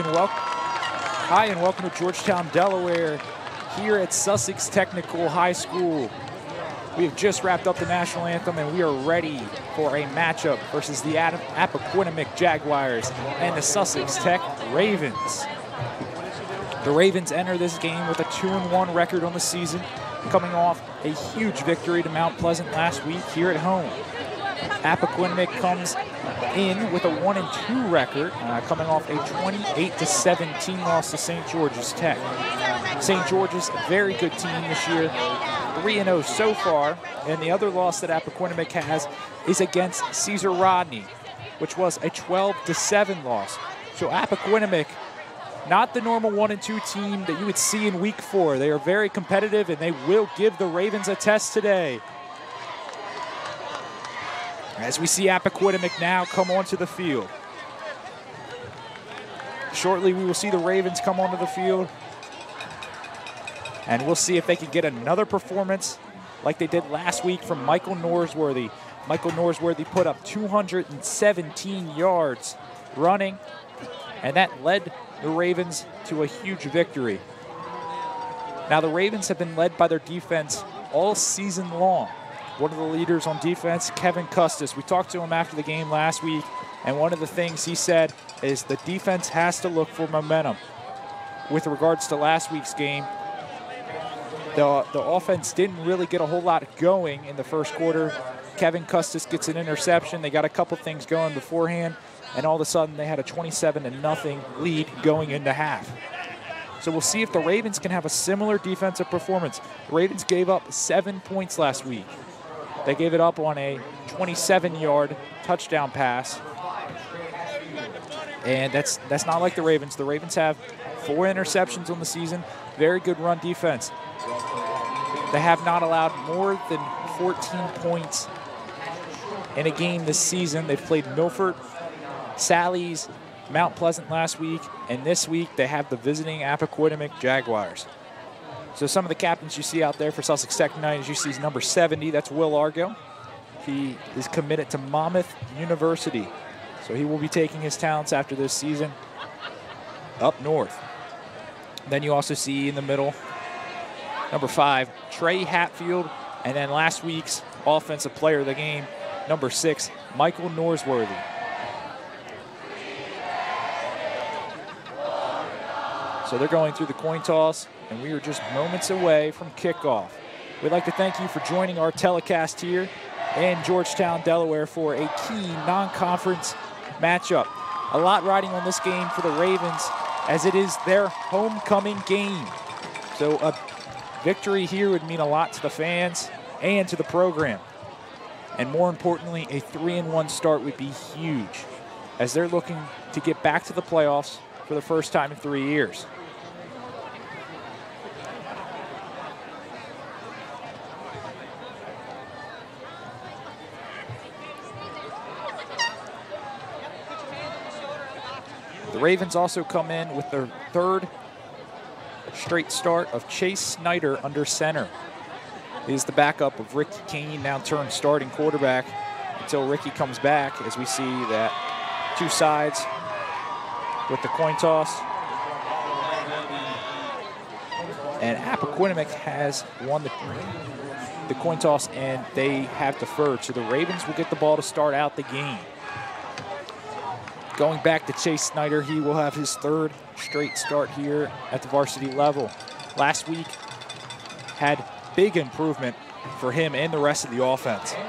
Hi and welcome to Georgetown, Delaware, here at Sussex Technical High School. We have just wrapped up the national anthem and we are ready for a matchup versus the Appoquinimink Jaguars and the Sussex Tech Ravens. The Ravens enter this game with a 2-1 record on the season, coming off a huge victory to Mount Pleasant last week here at home. Appoquinimink comes in with a 1-2 record, coming off a 28-17 loss to St. George's Tech. St. George's, a very good team this year, 3-0 so far, and the other loss that Appoquinimink has is against Caesar Rodney, which was a 12-7 loss. So Appoquinimink, not the normal 1-2 team that you would see in week 4. They are very competitive and they will give the Ravens a test today. As we see Appoquinimink now come onto the field. Shortly we will see the Ravens come onto the field. And we'll see if they can get another performance like they did last week from Michael Norsworthy. Michael Norsworthy put up 217 yards running, and that led the Ravens to a huge victory. Now the Ravens have been led by their defense all season long. One of the leaders on defense, Kevin Custis. We talked to him after the game last week, and one of the things he said is the defense has to look for momentum. With regards to last week's game, the offense didn't really get a whole lot going in the first quarter. Kevin Custis gets an interception. They got a couple things going beforehand, and all of a sudden they had a 27-0 lead going into half. So we'll see if the Ravens can have a similar defensive performance. The Ravens gave up 7 points last week. They gave it up on a 27-yard touchdown pass. And that's not like the Ravens. The Ravens have 4 interceptions on the season. Very good run defense. They have not allowed more than 14 points in a game this season. They've played Milford, Sally's, Mount Pleasant last week, and this week they have the visiting Appoquinimink Jaguars. So some of the captains you see out there for Sussex Tech tonight, as you see, is number 70. That's Will Argo. He is committed to Monmouth University. So he will be taking his talents after this season up north. Then you also see in the middle, number 5, Trey Hatfield. And then last week's offensive player of the game, number 6, Michael Norsworthy. So they're going through the coin toss, and we are just moments away from kickoff. We'd like to thank you for joining our telecast here in Georgetown, Delaware for a key non-conference matchup. A lot riding on this game for the Ravens as it is their homecoming game. So a victory here would mean a lot to the fans and to the program. And more importantly, a 3-1 start would be huge as they're looking to get back to the playoffs for the first time in 3 years. The Ravens also come in with their 3rd straight start of Chase Snyder under center. He is the backup of Ricky Kane, now turned starting quarterback until Ricky comes back, as we see that 2 sides with the coin toss. And Appoquinimink has won the coin toss, and they have deferred. So the Ravens will get the ball to start out the game. Going back to Chase Snyder, he will have his 3rd straight start here at the varsity level. Last week had big improvement for him and the rest of the offense. And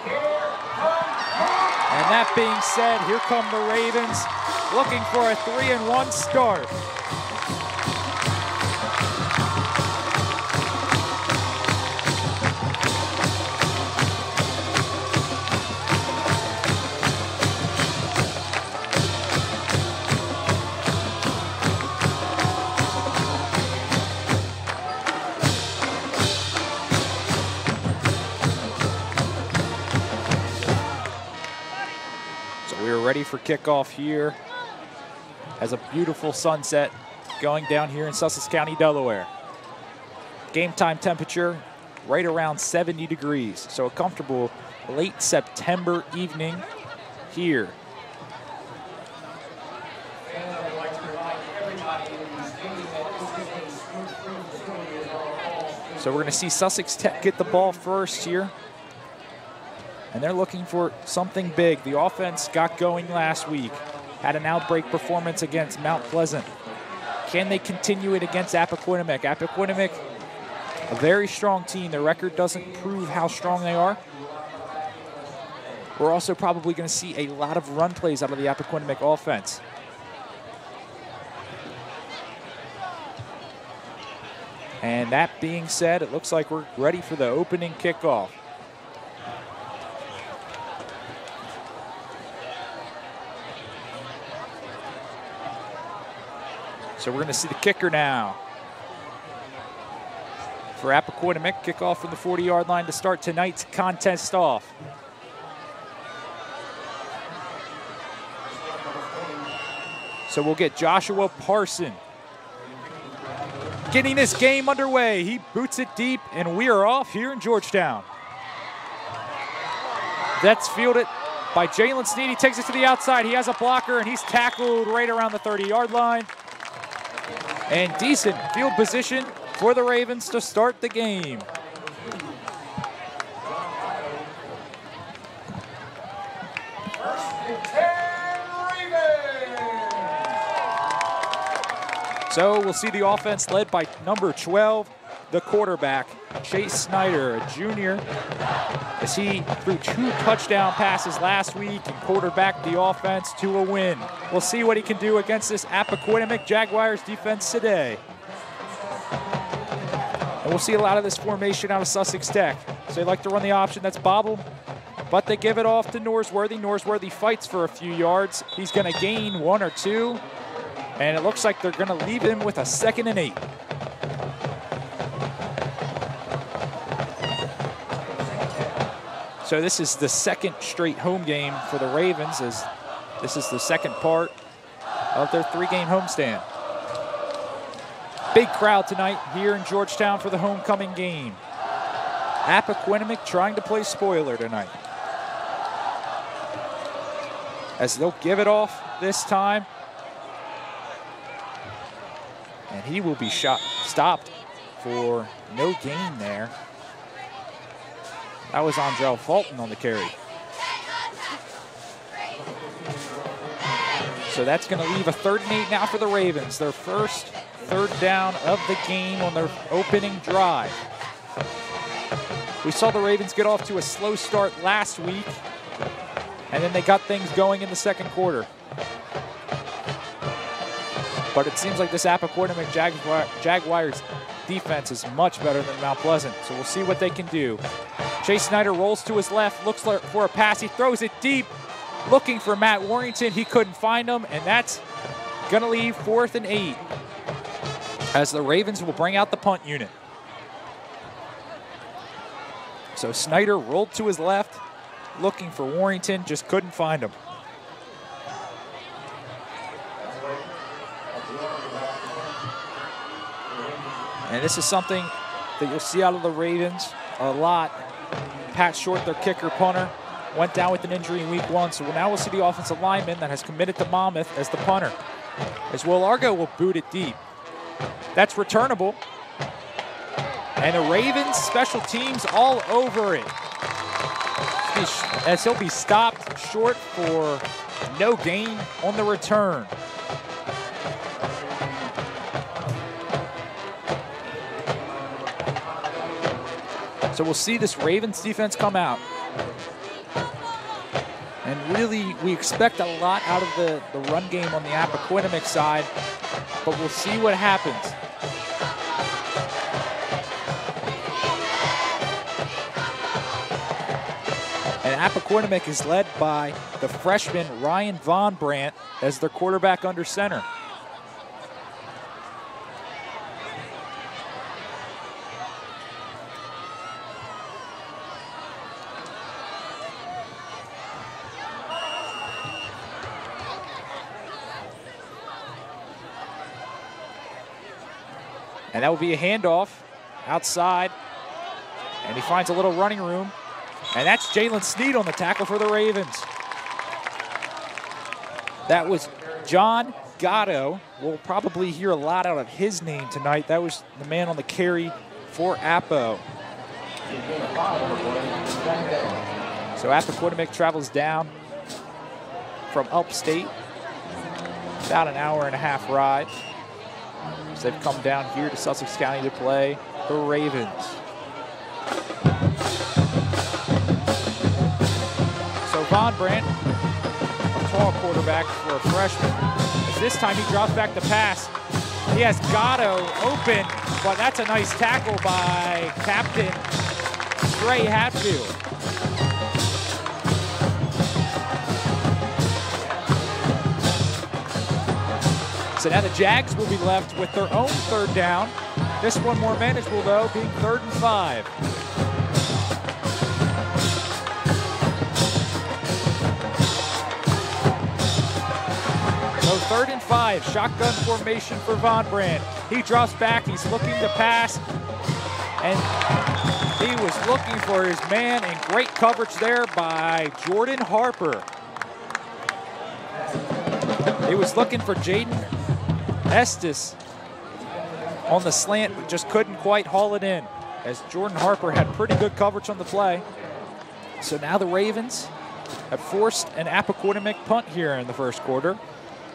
that being said, here come the Ravens looking for a 3-1 start. Ready for kickoff here as a beautiful sunset going down here in Sussex County, Delaware. Game time temperature right around 70 degrees. So a comfortable late September evening here. So we're going to see Sussex Tech get the ball first here. And they're looking for something big. The offense got going last week. Had an outbreak performance against Mount Pleasant. Can they continue it against Appoquinimink? Appoquinimink, a very strong team. Their record doesn't prove how strong they are. We're also probably going to see a lot of run plays out of the Appoquinimink offense. And that being said, it looks like we're ready for the opening kickoff. So we're going to see the kicker now. For Appoquinimink, kickoff from the 40-yard line to start tonight's contest off. So we'll get Joshua Parson getting this game underway. He boots it deep, and we are off here in Georgetown. That's fielded by Jalen Sneed. He takes it to the outside. He has a blocker, and he's tackled right around the 30-yard line. And decent field position for the Ravens to start the game. So we'll see the offense led by number 12, the quarterback, Chase Snyder, a junior, as he threw 2 touchdown passes last week and quarterbacked the offense to a win. We'll see what he can do against this Appoquinimink Jaguars defense today. And we'll see a lot of this formation out of Sussex Tech. So they like to run the option that's bobble, but they give it off to Norsworthy. Norsworthy fights for a few yards. He's going to gain 1 or 2. And it looks like they're going to leave him with a 2nd and 8. So this is the 2nd straight home game for the Ravens, as this is the 2nd part of their 3-game homestand. Big crowd tonight here in Georgetown for the homecoming game. Appoquinimink trying to play spoiler tonight, as they'll give it off this time. And he will be stopped for no gain there. That was Andrell Fulton on the carry. So that's going to leave a 3rd and 8 now for the Ravens. Their first 3rd down of the game on their opening drive. We saw the Ravens get off to a slow start last week, and then they got things going in the 2nd quarter. But it seems like this Appoquinimink Jaguars defense is much better than Mount Pleasant. So we'll see what they can do. Chase Snyder rolls to his left, looks for a pass. He throws it deep, looking for Matt Warrington. He couldn't find him, and that's going to leave 4th and 8, as the Ravens will bring out the punt unit. So Snyder rolled to his left, looking for Warrington, just couldn't find him. And this is something that you'll see out of the Ravens a lot. Pat Short, their kicker punter, went down with an injury in week 1. So now we'll see the offensive lineman that has committed to Monmouth as the punter, as Will Argo will boot it deep. That's returnable. And the Ravens special teams all over it, as he'll be stopped short for no gain on the return. So we'll see this Ravens defense come out. And really, we expect a lot out of the run game on the Appoquinimink side, but we'll see what happens. And Appoquinimink is led by the freshman Ryan Von Brandt as their quarterback under center. And that will be a handoff outside. And he finds a little running room. And that's Jalen Sneed on the tackle for the Ravens. That was John Gatto. We'll probably hear a lot out of his name tonight. That was the man on the carry for Appo. So Appoquinimink travels down from upstate, about an hour and a half ride. So they've come down here to Sussex County to play the Ravens. So Von Brandt, a tall quarterback for a freshman. As this time he drops back the pass. He has Gatto open, but that's a nice tackle by Captain Trey Hatfield. So now the Jags will be left with their own third down. This one more manageable though, being 3rd and 5. So 3rd and 5, shotgun formation for Von Brandt. He drops back, he's looking to pass, and he was looking for his man, and great coverage there by Jordan Harper. He was looking for Jaden Estes on the slant, but just couldn't quite haul it in, as Jordan Harper had pretty good coverage on the play. So now the Ravens have forced an Appoquinimink punt here in the first quarter,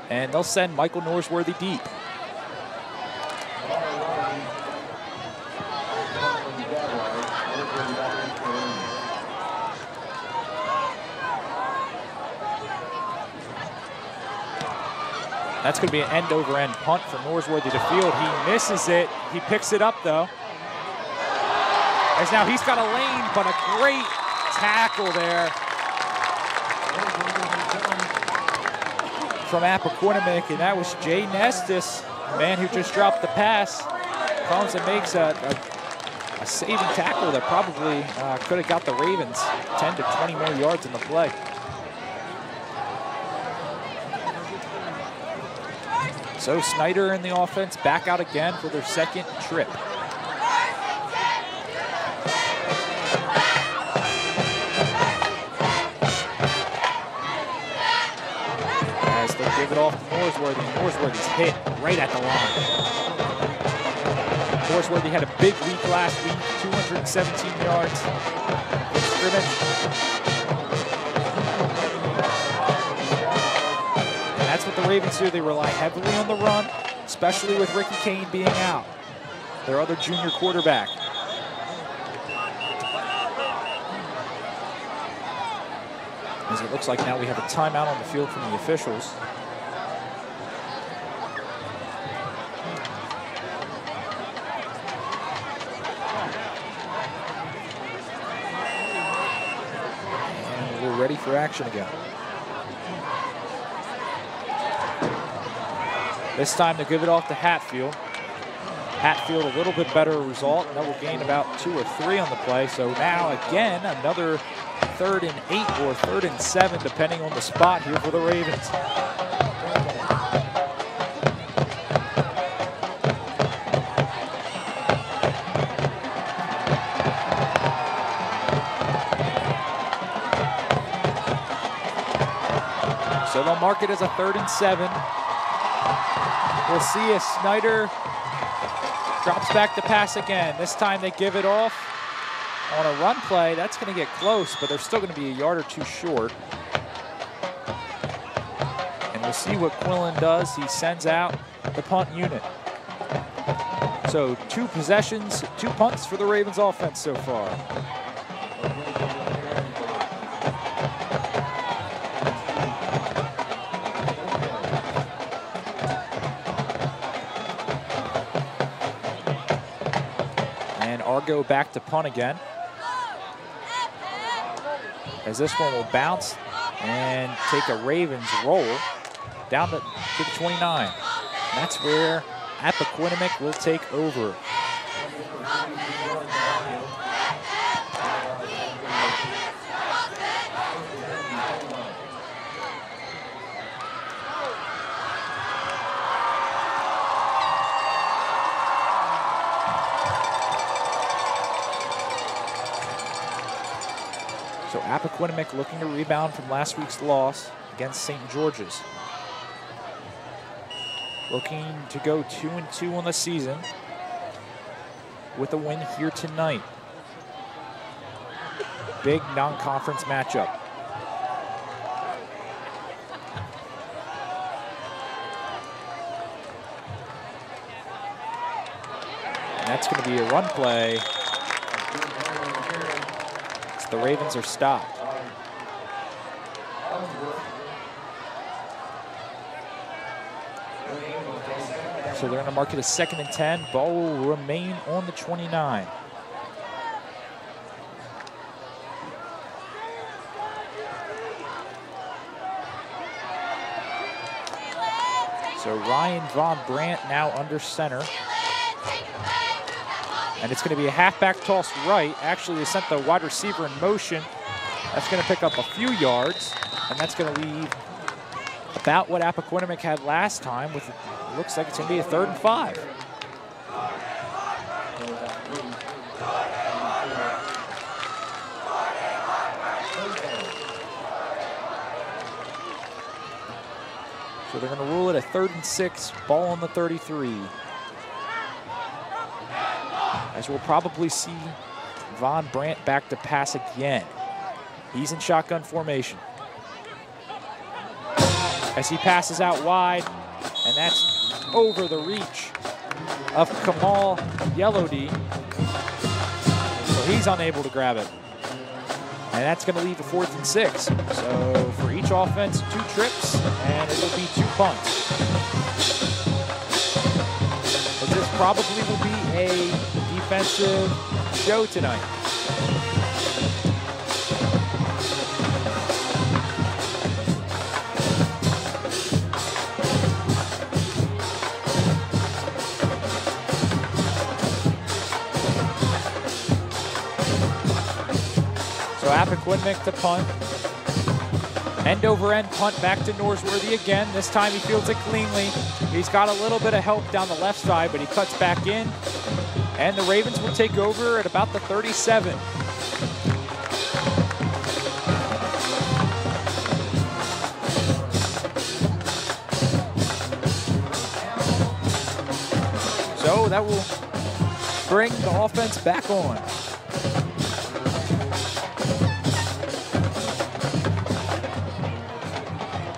and they'll send Michael Norsworthy deep. That's going to be an end-over-end punt for Norsworthy to field. He misses it. He picks it up, though. As now he's got a lane, but a great tackle there from Appoquinimink, and that was Jaden Estes, the man who just dropped the pass. Comes and makes a saving tackle that probably could have got the Ravens 10 to 20 more yards in the play. So Snyder and the offense back out again for their second trip. As they give it off to Norsworthy, and Norsworthy's hit right at the line. Norsworthy had a big week last week, 217 yards from scrimmage. That's what the Ravens do. They rely heavily on the run, especially with Ricky Kane being out, their other junior quarterback. As it looks like now we have a timeout on the field from the officials. And we're ready for action again. This time to give it off to Hatfield. Hatfield a little bit better result, and that will gain about 2 or 3 on the play. So now again, another 3rd and 8 or 3rd and 7, depending on the spot here for the Ravens. So they'll mark it as a 3rd and 7. We'll see if Snyder drops back to pass again. This time they give it off on a run play. That's going to get close, but they're still going to be a yard or 2 short. And we'll see what Quillen does. He sends out the punt unit. So 2 possessions, 2 punts for the Ravens offense so far. Go back to punt again, as this one will bounce and take a Ravens roll down to the 29. And that's where Appoquinimink will take over. So Appoquinimink looking to rebound from last week's loss against St. George's. Looking to go 2-2 on the season. with a win here tonight. Big non-conference matchup. And that's going to be a run play. So the Ravens are stopped. So they're going to mark it as 2nd and 10. Ball will remain on the 29. So Ryan Von Brandt now under center. And it's going to be a halfback toss right. Actually, they sent the wide receiver in motion. That's going to pick up a few yards. And that's going to leave about what Appoquinimink had last time with, looks like it's going to be a 3rd and 5. So they're going to rule it a 3rd and 6, ball on the 33. As we'll probably see Von Brandt back to pass again. He's in shotgun formation. As he passes out wide, and that's over the reach of Kamal Yellowdy. So he's unable to grab it. And that's going to leave a 4th and 6. So for each offense, 2 trips, and it will be 2 punts. But this probably will be a defensive show tonight. So Appoquinimink to punt. End over end punt back to Norsworthy again. This time he fields it cleanly. He's got a little bit of help down the left side, but he cuts back in. And the Ravens will take over at about the 37. So that will bring the offense back on.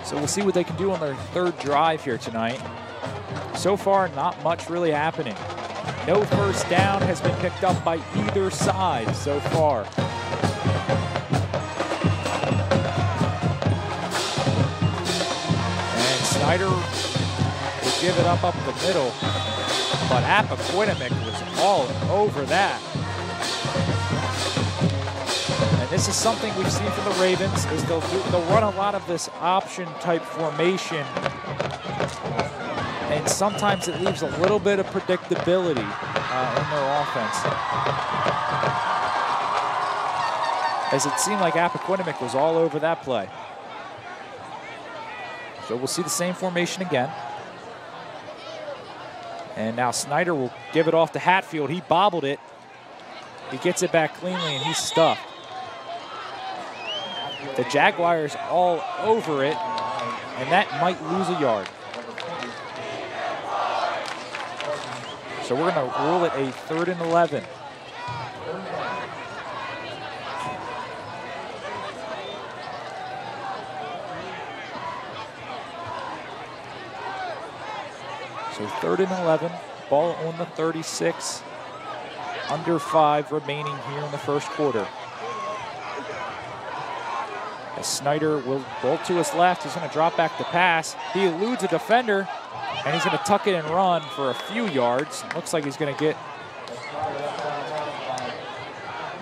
So we'll see what they can do on their 3rd drive here tonight. So far, not much really happening. No first down has been picked up by either side so far. And Snyder will give it up the middle, but Appoquinimink was all over that. And this is something we've seen from the Ravens, is they'll run a lot of this option type formation. And sometimes it leaves a little bit of predictability in their offense. As it seemed like Appoquinimink was all over that play. So we'll see the same formation again. And now Snyder will give it off to Hatfield. He bobbled it. He gets it back cleanly, and he's stuffed. The Jaguars all over it, and that might lose a yard. So we're going to rule it a 3rd and 11. So 3rd and 11, ball on the 36, under 5 remaining here in the 1st quarter. As Snyder will bolt to his left, he's going to drop back to pass. He eludes a defender, and he's going to tuck it and run for a few yards. Looks like he's going to get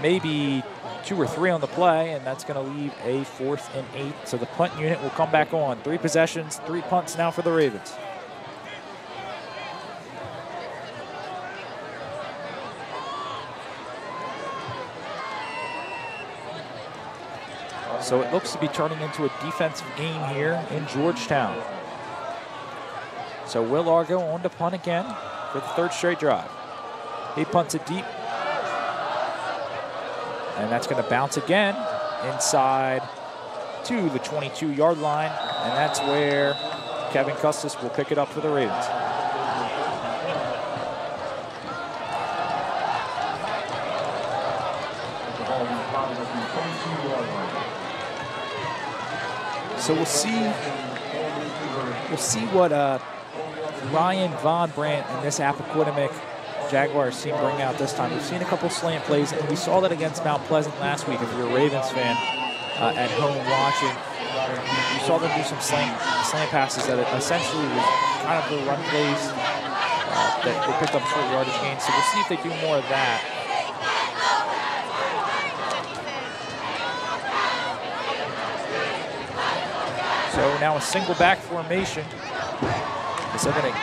maybe 2 or 3 on the play, and that's going to leave a 4th and 8. So the punt unit will come back on. 3 possessions, 3 punts now for the Ravens. So it looks to be turning into a defensive game here in Georgetown. So Will Argo on to punt again for the 3rd straight drive. He punts it deep. And that's going to bounce again inside to the 22-yard line. And that's where Kevin Custis will pick it up for the Ravens. So we'll see what Ryan Von Brandt and this Appoquinimink Jaguars team bring out this time. We've seen a couple slant plays, and we saw that against Mount Pleasant last week. If you're a Ravens fan at home watching, you saw them do some slant passes that essentially was kind of the run plays that they picked up short yardage gains. So we'll see if they do more of that. So now a single back formation. So they're going to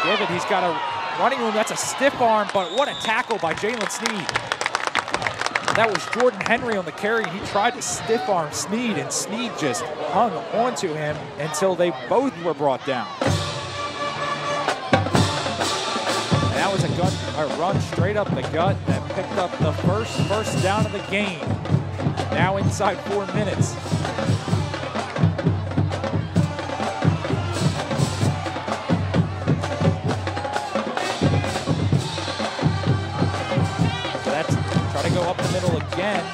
give it. He's got a running room. That's a stiff arm, but what a tackle by Jalen Sneed. That was Jordan Henry on the carry. He tried to stiff arm Sneed, and Sneed just hung onto him until they both were brought down. And that was a run straight up the gut that picked up the first down of the game. Now inside 4 minutes. Go up the middle again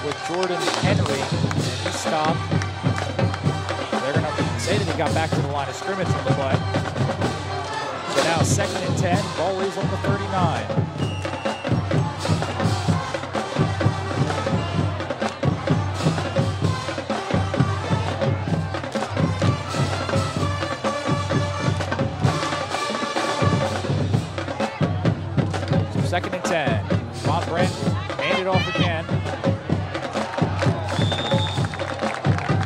with Jordan Henry, and he stopped. They're going to say that he got back to the line of scrimmage from the play. So now 2nd and 10, ball is on the 39. So 2nd and 10. Von Brandt handed off again.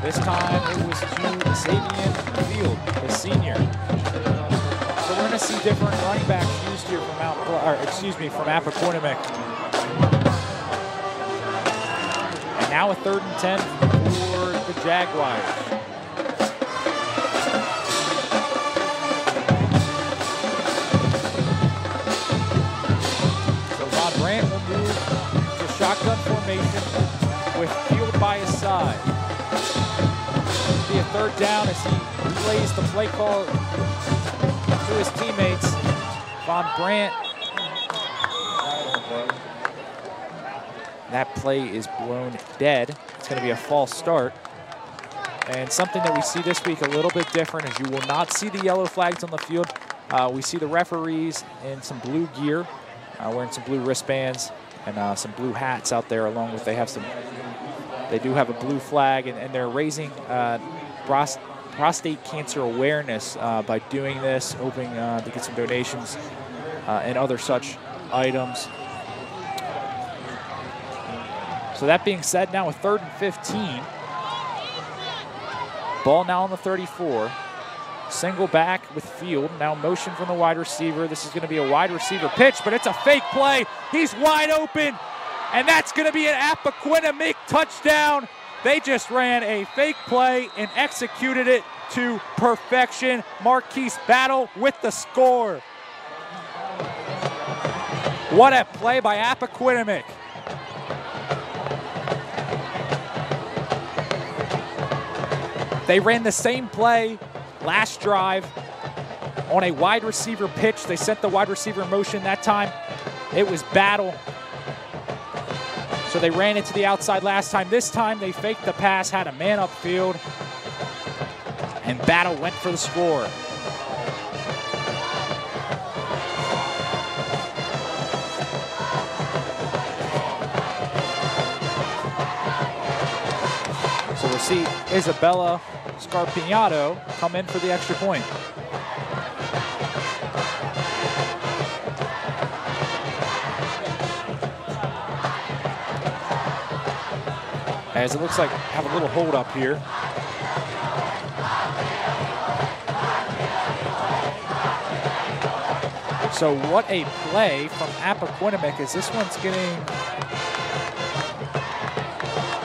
This time it was to Xavier Field, the senior. So we're going to see different running backs used here from Appoquinimink. And now a 3rd and 10 for the Jaguars. Brandt will move to shotgun formation with Field by his side. It'll be a 3rd down as he plays the play call to his teammates. Von Brandt. That play is blown dead. It's going to be a false start. And something that we see this week a little bit different is you will not see the yellow flags on the field. We see the referees in some blue gear. Wearing some blue wristbands and some blue hats out there, along with they do have a blue flag, and they're raising prostate cancer awareness by doing this, hoping to get some donations and other such items. So that being said, now a 3rd and 15. Ball now on the 34. Single back with Field. Now motion from the wide receiver. This is going to be a wide receiver pitch, but it's a fake play. He's wide open, and that's going to be an Appoquinimink touchdown. They just ran a fake play and executed it to perfection. Marquise Battle with the score. What a play by Appoquinimink. They ran the same play last drive on a wide receiver pitch. They sent the wide receiver in motion that time. It was Battle. So they ran it to the outside last time. This time they faked the pass, had a man upfield, and Battle went for the score. So we'll see Isabella Scarpinato come in for the extra point. As it looks like have a little hold up here. So what a play from Appoquinimink as this one's getting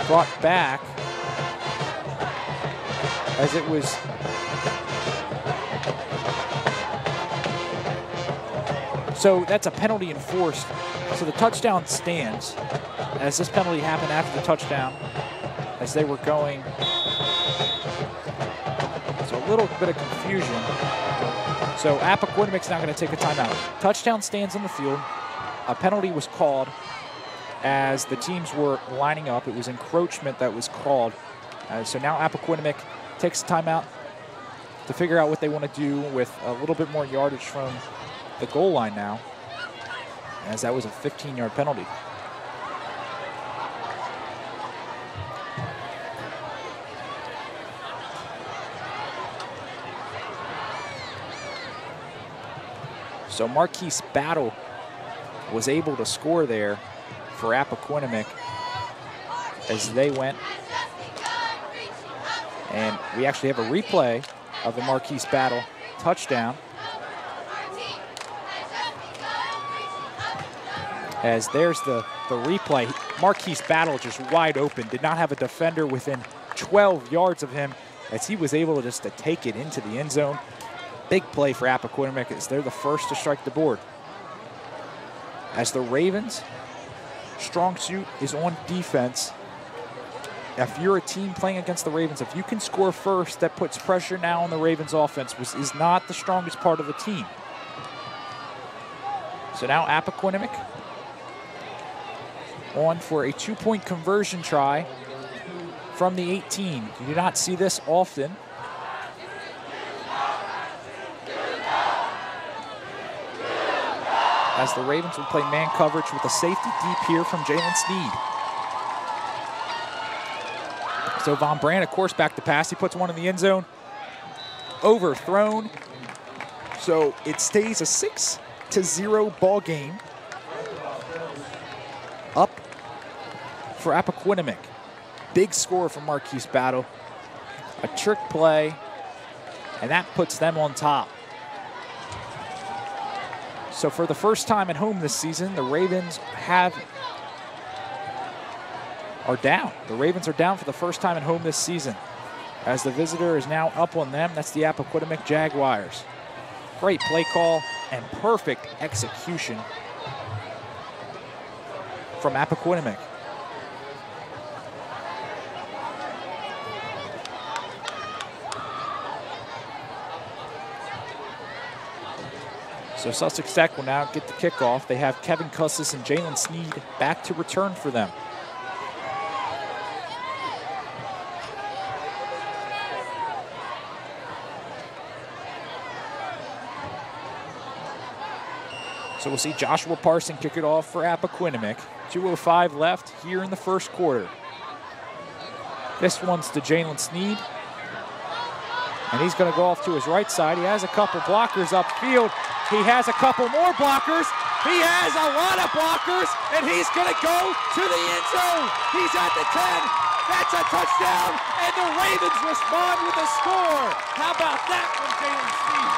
brought back. As it was so that's a penalty enforced. So the touchdown stands as this penalty happened after the touchdown as they were going. So a little bit of confusion. So Appoquinimink's now going to take a timeout. Touchdown stands on the field. A penalty was called. as the teams were lining up. It was encroachment that was called. So now Appoquinimink takes a timeout to figure out what they want to do with a little bit more yardage from the goal line now, as that was a 15-yard penalty. So Marquise Battle was able to score there for Appoquinimink as they went. And we actually have a replay of the Marquise Battle touchdown, as there's the replay. Marquise Battle just wide open, did not have a defender within 12 yards of him, as he was able just to take it into the end zone. Big play for Appoquinimink as they're the first to strike the board. As the Ravens' strong suit is on defense. If you're a team playing against the Ravens, if you can score first, that puts pressure now on the Ravens' offense, which is not the strongest part of the team. So now Appoquinimink on for a 2-point conversion try from the 18. You do not see this often. As the Ravens will play man coverage with a safety deep here from Jalen Sneed. So Von Brandt, of course, back to pass. He puts one in the end zone. Overthrown. So it stays a 6-0 ball game. Up for Appoquinimink. Big score from Marquise Battle. A trick play, and that puts them on top. So for the first time at home this season, the Ravens are down. The Ravens are down for the first time at home this season, as the visitor is now up on them. That's the Appoquinimink Jaguars. Great play call and perfect execution from Appoquinimink. So Sussex Tech will now get the kickoff. They have Kevin Custis and Jalen Sneed back to return for them. So we'll see Joshua Parson kick it off for Appoquinimink. 2:05 left here in the first quarter. This one's to Jalen Sneed. And he's going to go off to his right side. He has a couple blockers upfield. He has a couple more blockers. He has a lot of blockers, and he's going to go to the end zone. He's at the 10. That's a touchdown, and the Ravens respond with a score. How about that from Jalen Sneed?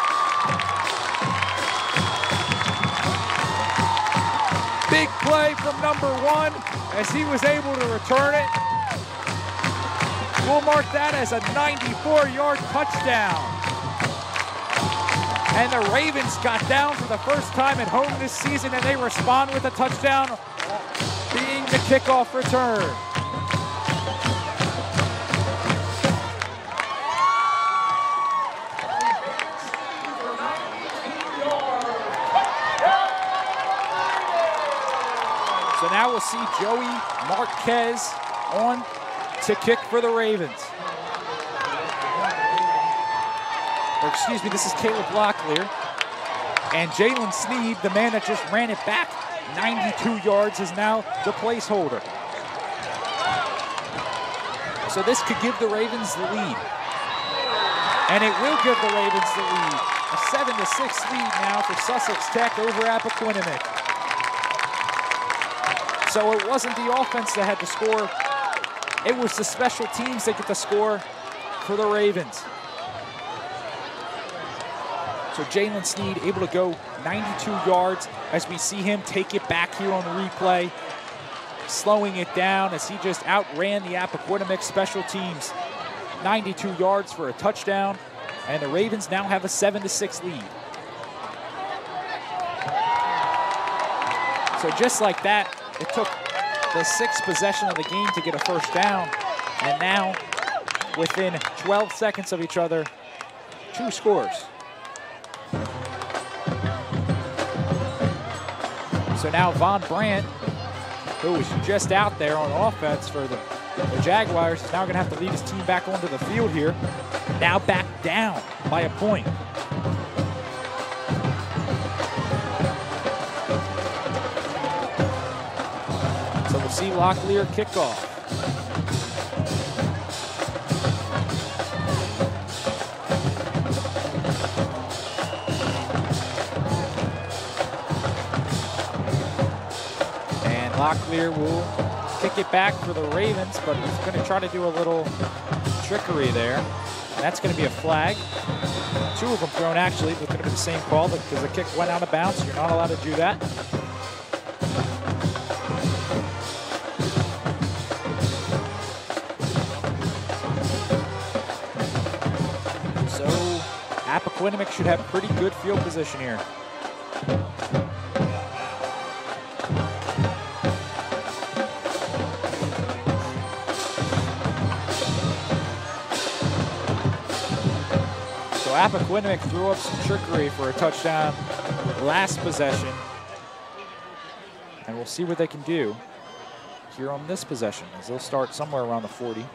Big play from number 1 as he was able to return it. We'll mark that as a 94-yard touchdown. And the Ravens got down for the first time at home this season, and they respond with a touchdown, being the kickoff return. So now we'll see Joey Marquez on to kick for the Ravens. Or excuse me, this is Caleb Locklear. And Jalen Sneed, the man that just ran it back 92 yards, is now the placeholder. So this could give the Ravens the lead. And it will give the Ravens the lead. A 7-6 lead now for Sussex Tech over Appoquinimink. So it wasn't the offense that had to score. It was the special teams that get the score for the Ravens. So Jalen Sneed able to go 92 yards as we see him take it back here on the replay, slowing it down as he just outran the Appoquinimink special teams. 92 yards for a touchdown, and the Ravens now have a 7-6 lead. So just like that, it took the 6th possession of the game to get a first down, and now within 12 seconds of each other, 2 scores. So now Von Brandt who was just out there on offense for the Jaguars, is now going to have to lead his team back onto the field here. Now back down by a point. So we'll see Locklear kickoff. Locklear will kick it back for the Ravens, but he's going to try to do a little trickery there. And that's going to be a flag. Two of them thrown, actually. It's going to be the same call because the kick went out of bounds. You're not allowed to do that. So Appoquinimink should have pretty good field position here. Appoquinimink threw up some trickery for a touchdown last possession. And we'll see what they can do here on this possession, as they'll start somewhere around the 40. It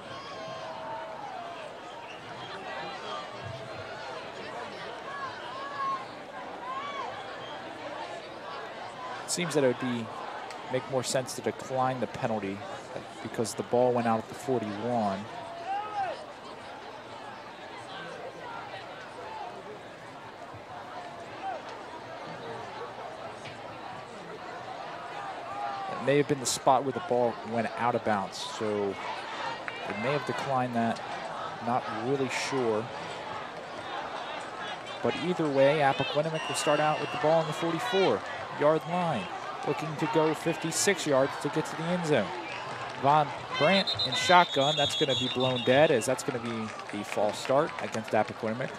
seems that it would make more sense to decline the penalty because the ball went out at the 41. May have been the spot where the ball went out of bounds, so they may have declined that. Not really sure. But either way, Appoquinimink will start out with the ball on the 44-yard line, looking to go 56 yards to get to the end zone. Von Brandt in shotgun. That's going to be blown dead, as that's going to be the false start against Appoquinimink.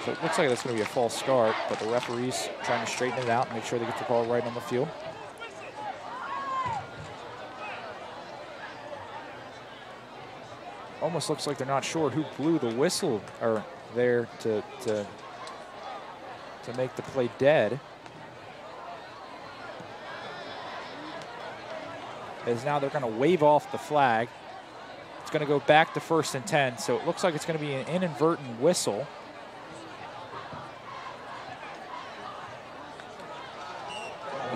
So it looks like that's going to be a false start, but the referee's trying to straighten it out and make sure they get the ball right on the field. Almost looks like they're not sure who blew the whistle or there to make the play dead. As now they're going to wave off the flag. It's going to go back to 1st and 10, so it looks like it's going to be an inadvertent whistle.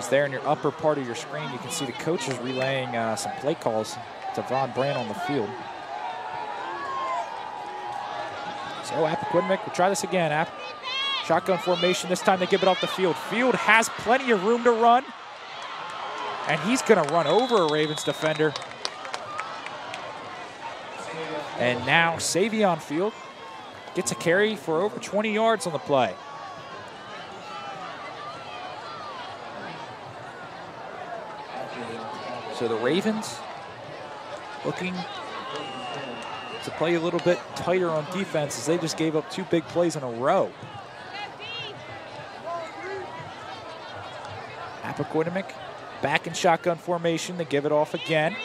There in your upper part of your screen, you can see the coaches relaying some play calls to Von Brandt on the field. So Appoquinimink will try this again. Shotgun formation. This time they give it off the field. Field has plenty of room to run, and he's going to run over a Ravens defender. And now Savion Field gets a carry for over 20 yards on the play. So the Ravens looking to play a little bit tighter on defense, as they just gave up 2 big plays in a row. Appoquinimink back in shotgun formation. They give it off again.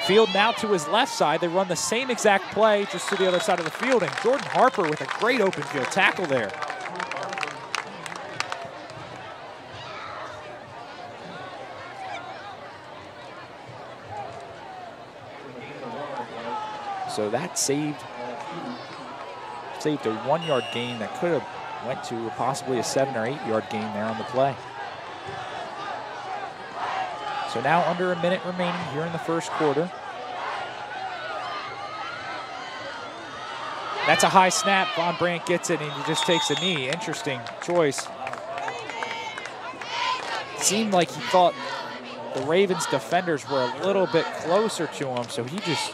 Field now to his left side. They run the same exact play just to the other side of the field, and Jordan Harper with a great open field tackle there. So that saved a 1-yard gain that could have went to possibly a 7 or 8 yard gain there on the play. So now under a minute remaining here in the first quarter. That's a high snap. Von Brandt gets it and he just takes a knee. Interesting choice. Seemed like he thought the Ravens defenders were a little bit closer to him, so he just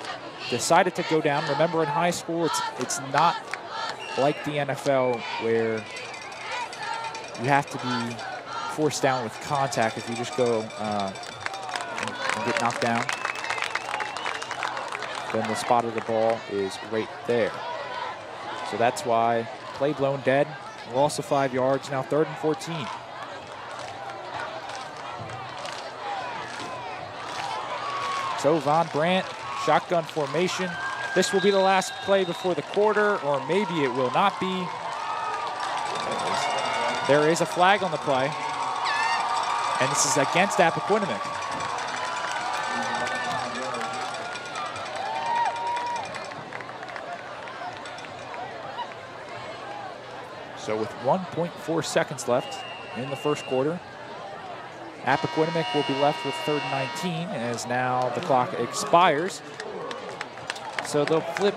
decided to go down. Remember, in high school, it's not like the NFL where you have to be forced down with contact if you just go and get knocked down. Then the spot of the ball is right there. So that's why play blown dead. Loss of 5 yards, now 3rd and 14. So Von Brandt, shotgun formation. This will be the last play before the quarter, or maybe it will not be. There is a flag on the play, and this is against Appoquinimink. So with 1.4 seconds left in the first quarter, Appoquinimink will be left with 3rd and 19 as now the clock expires. So they'll flip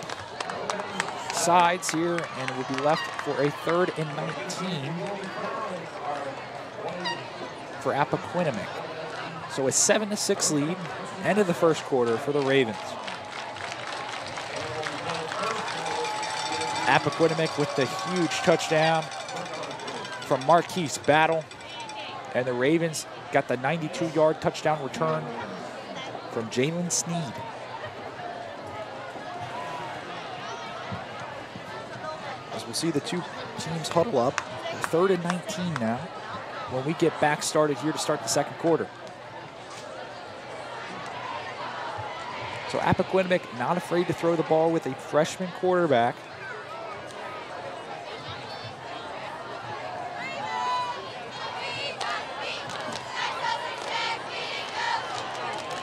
sides here and will be left for a 3rd and 19 for Appoquinimink. So a 7-6 lead, end of the first quarter for the Ravens. Appoquinimink with the huge touchdown from Marquise Battle. And the Ravens got the 92-yard touchdown return from Jalen Sneed. As we'll see the two teams huddle up, 3rd and 19 now, when we get back started here to start the second quarter. So Appoquinimink not afraid to throw the ball with a freshman quarterback.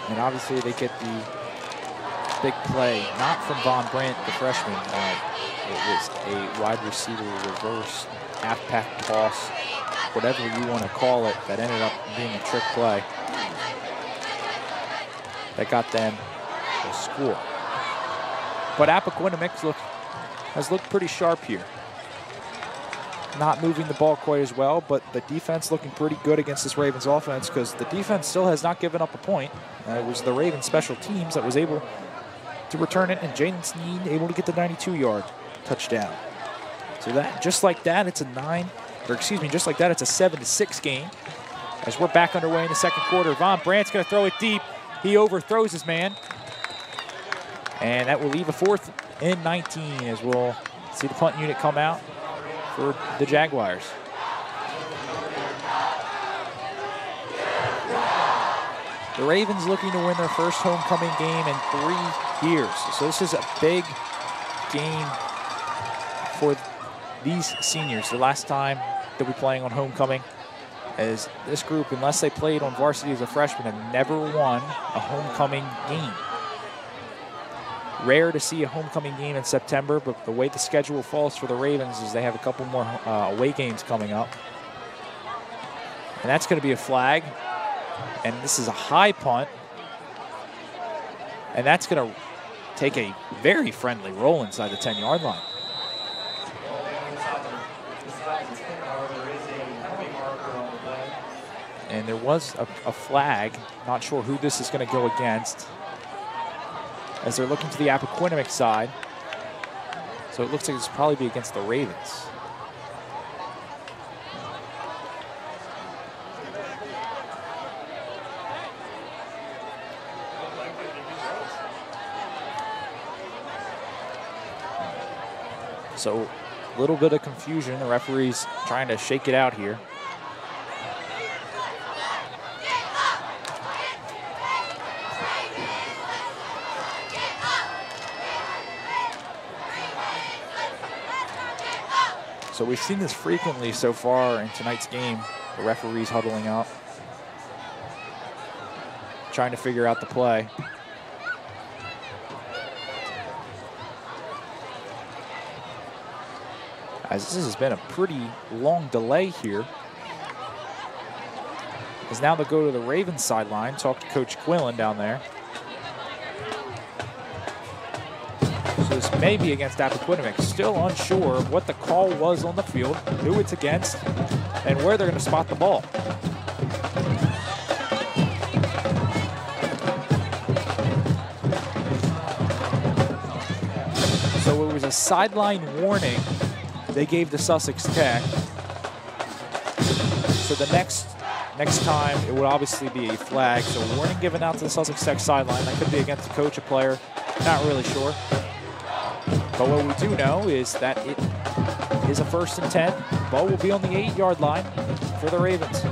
And obviously they get the big play, not from Von Brandt, the freshman. It was a wide receiver reverse, half-pack toss, whatever you want to call it, that ended up being a trick play that got them the score. But Appoquinimink has looked pretty sharp here. Not moving the ball quite as well, but the defense looking pretty good against this Ravens offense, because the defense still has not given up a point. It was the Ravens special teams that was able to return it, and Jalen Sneed able to get the 92-yard touchdown. So that, just like that, it's a 7-6 game. As we're back underway in the second quarter, Von Brandt's going to throw it deep. He overthrows his man, and that will leave a 4th and 19 as we'll see the punt unit come out for the Jaguars. The Ravens looking to win their first homecoming game in 3 years. So this is a big game for these seniors. The last time they'll be playing on homecoming, as this group, unless they played on varsity as a freshman, have never won a homecoming game. Rare to see a homecoming game in September, but the way the schedule falls for the Ravens is they have a couple more away games coming up. And that's going to be a flag. And this is a high punt. And that's going to take a very friendly roll inside the 10-yard line. And there was a flag. Not sure who this is going to go against, as they're looking to the Appoquinimink side. So it looks like it's probably be against the Ravens. So a little bit of confusion. The referee's trying to shake it out here. So we've seen this frequently so far in tonight's game. The referees huddling up, trying to figure out the play. As this has been a pretty long delay here. As now they'll go to the Ravens sideline, talk to Coach Quillen down there. So this may be against Appoquinimink. Still unsure of what the call was on the field, who it's against, and where they're going to spot the ball. So it was a sideline warning they gave to Sussex Tech. So the next time it would obviously be a flag. So a warning given out to the Sussex Tech sideline. That could be against a coach, a player, not really sure. But what we do know is that it is a 1st and 10. Ball will be on the 8-yard line for the Ravens.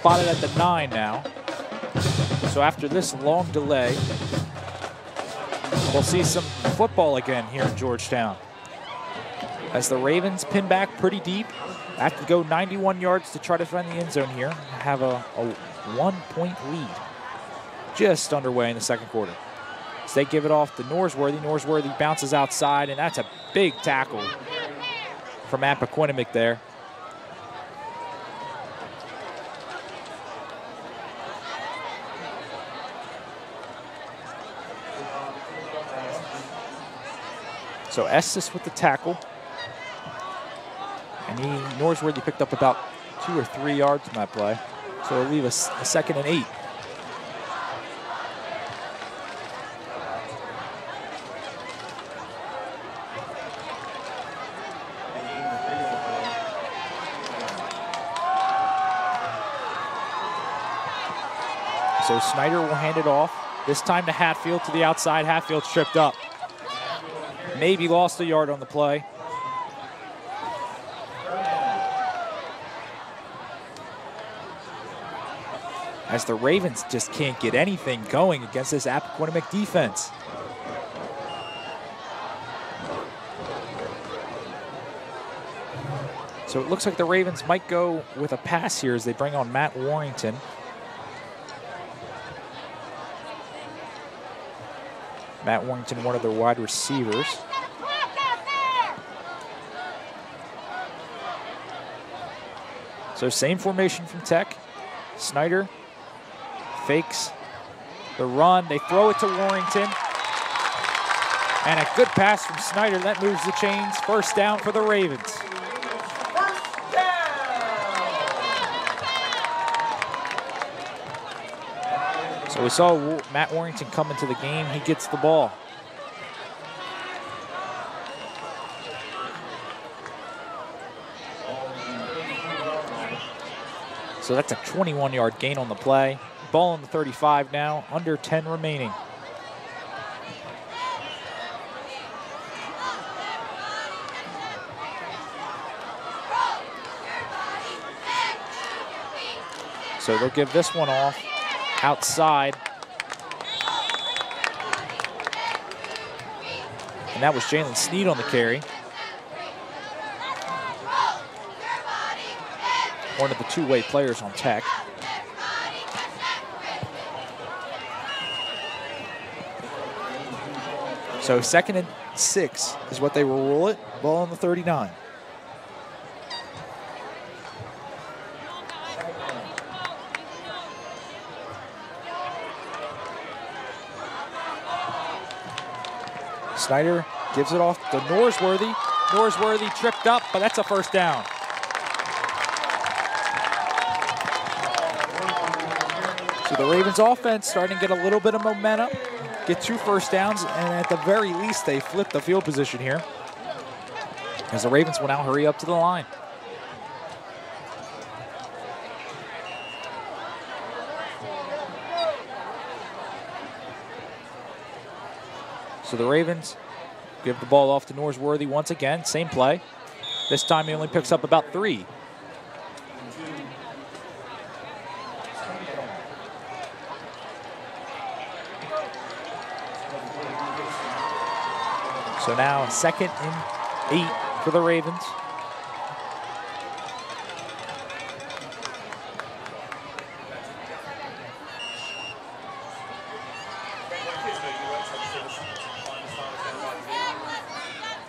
spotted at the 9 now. So after this long delay, we'll see some football again here in Georgetown. As the Ravens pin back pretty deep, have to go 91 yards to try to find the end zone here. Have a 1-point lead just underway in the second quarter. So they give it off to Norsworthy. Norsworthy bounces outside, and that's a big tackle from Appoquinimink there. So Estes with the tackle. And Norsworthy picked up about 2 or 3 yards in that play. So it'll leave us a 2nd and 8. So Snyder will hand it off. This time to Hatfield to the outside. Hatfield's tripped up. Maybe lost a yard on the play. As the Ravens just can't get anything going against this Appoquinimink defense. So it looks like the Ravens might go with a pass here as they bring on Matt Warrington. Matt Warrington, one of their wide receivers. So same formation from Tech. Snyder fakes the run. They throw it to Warrington. And a good pass from Snyder. That moves the chains. First down for the Ravens. So we saw Matt Warrington come into the game. He gets the ball. So that's a 21-yard gain on the play. Ball on the 35 now, under 10 remaining. So they'll give this one off outside. And that was Jalen Sneed on the carry. One of the two-way players on Tech. So 2nd and 6 is what they will rule it. Ball on the 39. Snyder gives it off to Norsworthy. Norsworthy tripped up, but that's a first down. So the Ravens offense starting to get a little bit of momentum, get 2 first downs, and at the very least they flip the field position here as the Ravens will now hurry up to the line. So the Ravens give the ball off to Norsworthy once again, same play. This time he only picks up about 3. So now 2nd and 8 for the Ravens.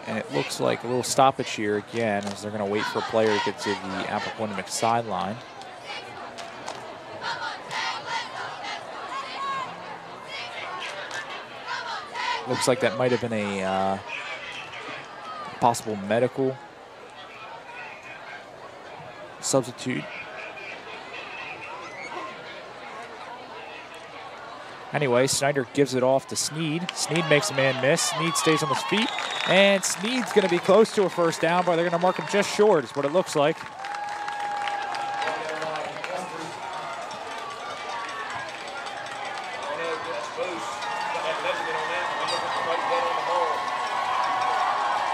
And it looks like a little stoppage here again as they're going to wait for a player to get to the Appoquinimink sideline. Looks like that might have been a possible medical substitute. Anyway, Snyder gives it off to Sneed. Sneed makes a man miss. Sneed stays on his feet. And Sneed's going to be close to a first down, but they're going to mark him just short is what it looks like.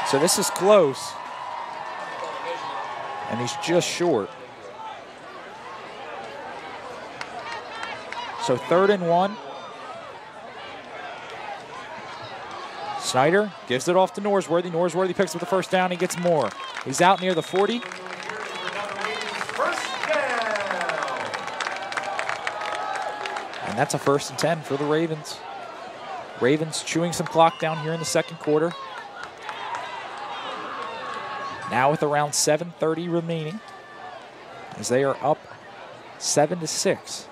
So this is close, and he's just short. So 3rd and 1. Snyder gives it off to Norsworthy. Norsworthy picks up the first down. He gets more. He's out near the 40. First down. And that's a 1st and 10 for the Ravens. Ravens chewing some clock down here in the 2nd quarter. Now with around 7:30 remaining, as they are up 7-6.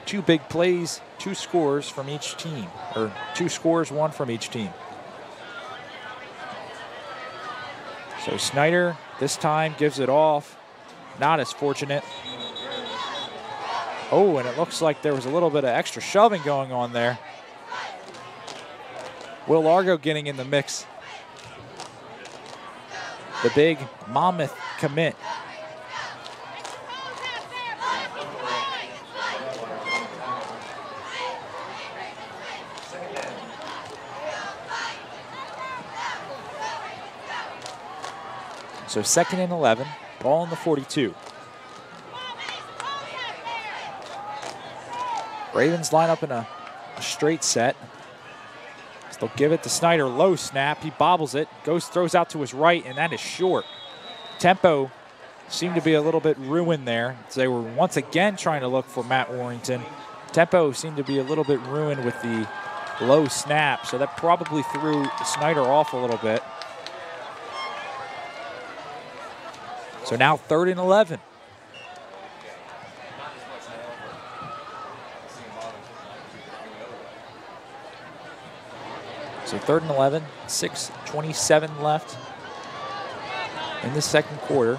2 big plays, 2 scores from each team, or 2 scores, 1 from each team. So Snyder this time gives it off. Not as fortunate. Oh, and it looks like there was a little bit of extra shoving going on there. Will Largo getting in the mix. The big Monmouth commit. So 2nd and 11, ball on the 42. Ravens line up in a straight set. So they'll give it to Snyder, low snap, he bobbles it, throws out to his right, and that is short. Tempo seemed to be a little bit ruined there. So they were once again trying to look for Matt Warrington. Tempo seemed to be a little bit ruined with the low snap, so that probably threw Snyder off a little bit. So now 3rd and 11. So 3rd and 11, 6:27 left in the 2nd quarter.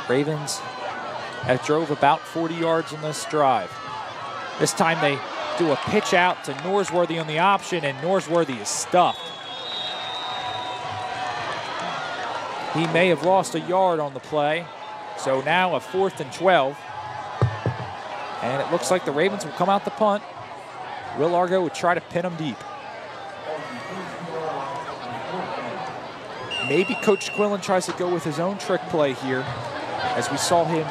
Ravens have drove about 40 yards in this drive. This time they do a pitch out to Norsworthy on the option, and Norsworthy is stuffed. He may have lost a yard on the play. So now a 4th and 12. And it looks like the Ravens will come out the punt. Will Largo would try to pin them deep. Maybe Coach Quillen tries to go with his own trick play here, as we saw him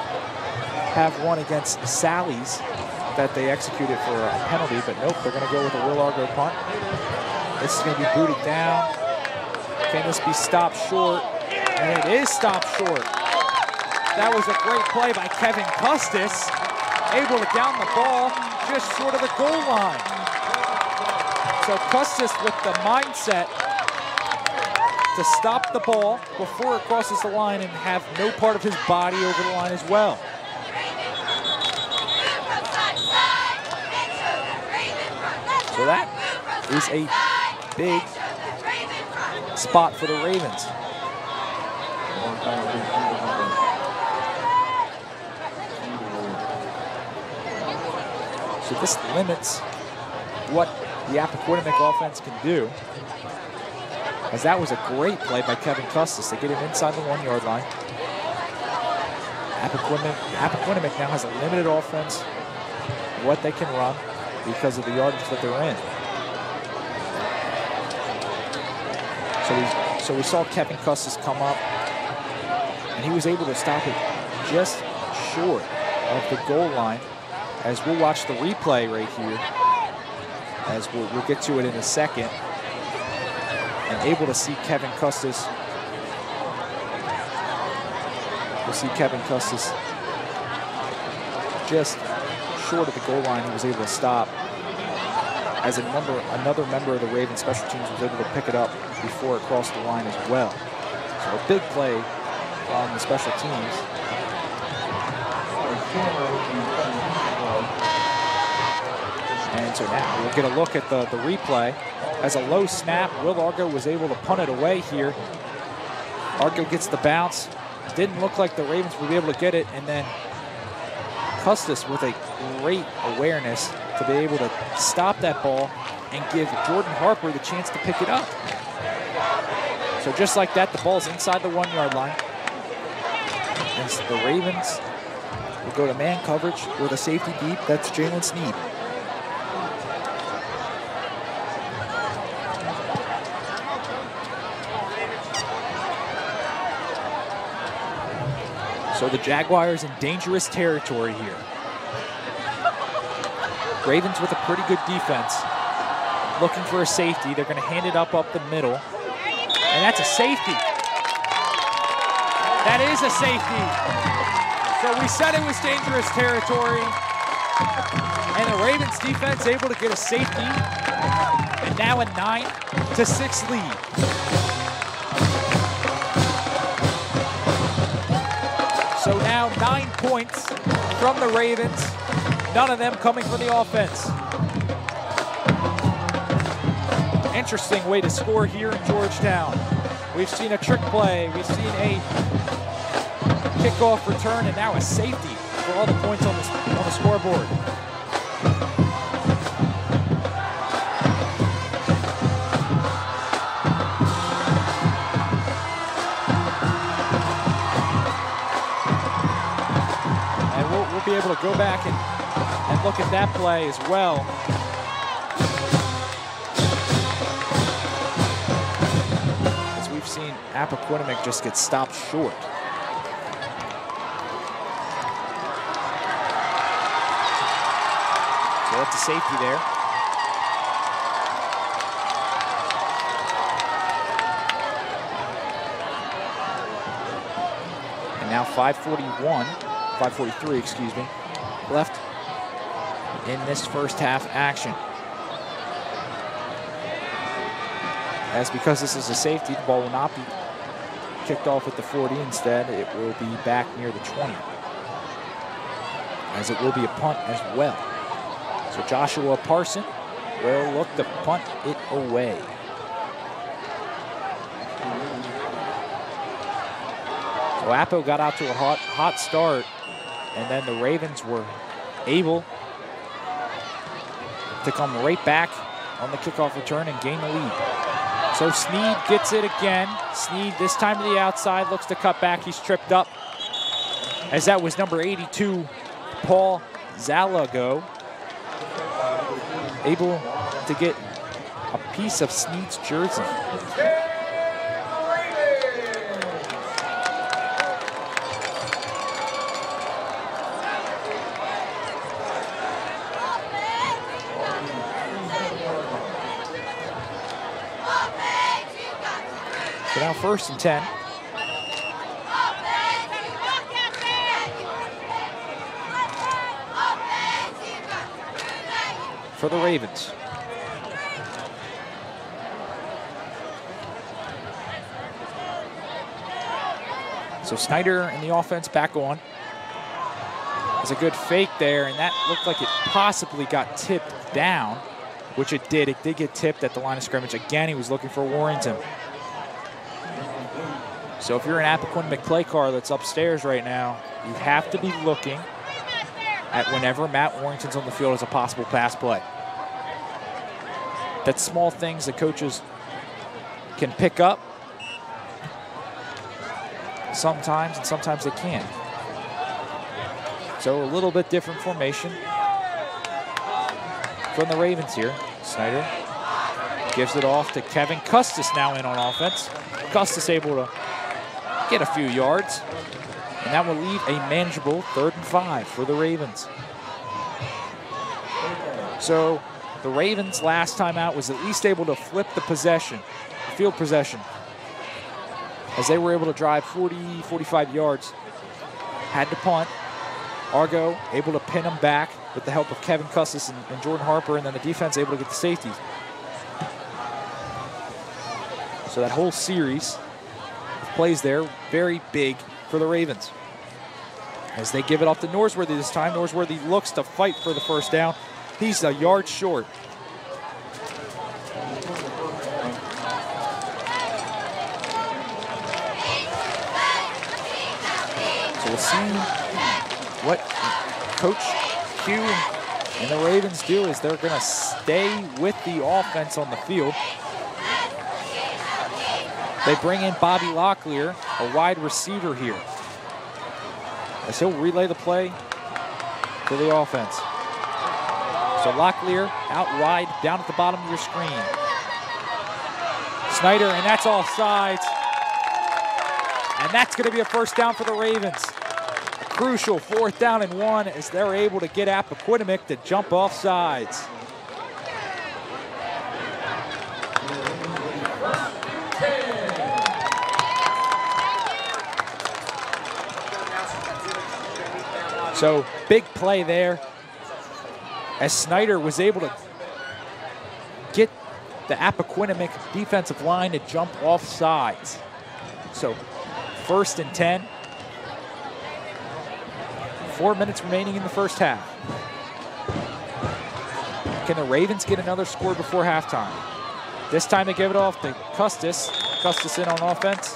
have one against Sally's that they executed for a penalty, but nope, they're gonna go with a Will Largo punt. This is gonna be booted down. Can this be stopped short? And it is stopped short. That was a great play by Kevin Custis, able to down the ball just short of the goal line. So Custis with the mindset to stop the ball before it crosses the line and have no part of his body over the line as well. So that is a big spot for the Ravens. So this limits what the Appoquinimink offense can do, as that was a great play by Kevin Custis to get him inside the 1 yard line. Appoquinimink now has a limited offense, what they can run because of the yardage that they're in. So we saw Kevin Custis come up, and he was able to stop it just short of the goal line, as we'll watch the replay right here, as we'll get to it in a second, and able to see Kevin Custis. We'll see Kevin Custis just short of the goal line. He was able to stop, as another member of the Ravens special teams was able to pick it up before it crossed the line as well. So a big play on the special teams. And so now we'll get a look at the replay. As a low snap, Will Largo was able to punt it away here. Largo gets the bounce. Didn't look like the Ravens would be able to get it, and then Custis with a great awareness to be able to stop that ball and give Jordan Harper the chance to pick it up. So just like that, the ball's inside the 1 yard line. And the Ravens will go to man coverage with a safety deep. That's Jalen Sneed. So the Jaguars in dangerous territory here. Ravens with a pretty good defense. Looking for a safety. They're going to hand it up the middle. And that's a safety. That is a safety. So we said it was dangerous territory. And the Ravens defense able to get a safety. And now a 9-6 lead. So now 9 points from the Ravens. None of them coming from the offense. Interesting way to score here in Georgetown. We've seen a trick play. We've seen a kickoff return, and now a safety for all the points on the scoreboard. And we'll be able to go back and look at that play as well. As we've seen Appoquinimink just get stopped short. So that's a safety there. And now 5:43, excuse me, left in this first half action. As because this is a safety, the ball will not be kicked off at the 40. Instead, it will be back near the 20. As it will be a punt as well. So Joshua Parson will look to punt it away. So Appo got out to a hot start, and then the Ravens were able to come right back on the kickoff return and gain the lead. So Sneed gets it again. Sneed this time to the outside, looks to cut back. He's tripped up, as that was number 82, Paul Zalago, able to get a piece of Sneed's jersey. So now 1st and 10. For the Ravens. So Snyder and the offense back on. There's a good fake there, and that looked like it possibly got tipped down, which it did. It did get tipped at the line of scrimmage. Again, he was looking for Warrington. So if you're an Appoquinimink play car that's upstairs right now, you have to be looking at whenever Matt Warrington's on the field as a possible pass play. That's small things that coaches can pick up sometimes, and sometimes they can't. So a little bit different formation from the Ravens here. Snyder gives it off to Kevin Custis now in on offense. Custis able to get a few yards, and that will leave a manageable 3rd and 5 for the Ravens. So the Ravens last time out was at least able to flip the possession, field possession, as they were able to drive 40, 45 yards. Had to punt. Argo able to pin them back with the help of Kevin Custis and Jordan Harper, and then the defense able to get the safeties. So that whole series of plays there, very big for the Ravens. As they give it off to Norsworthy this time, Norsworthy looks to fight for the first down. He's a yard short. So we'll see what Coach Q and the Ravens do, is they're going to stay with the offense on the field. They bring in Bobby Locklear, a wide receiver here, as he'll relay the play to the offense. So Locklear out wide, down at the bottom of your screen. Snyder, and that's offsides. And that's going to be a first down for the Ravens. crucial 4th down and 1 as they're able to get Appoquinimink to jump off sides. So big play there as Snyder was able to get the Appoquinimink defensive line to jump off sides. So 1st and 10. 4 minutes remaining in the first half. Can the Ravens get another score before halftime? This time they give it off to Custis. Custis in on offense.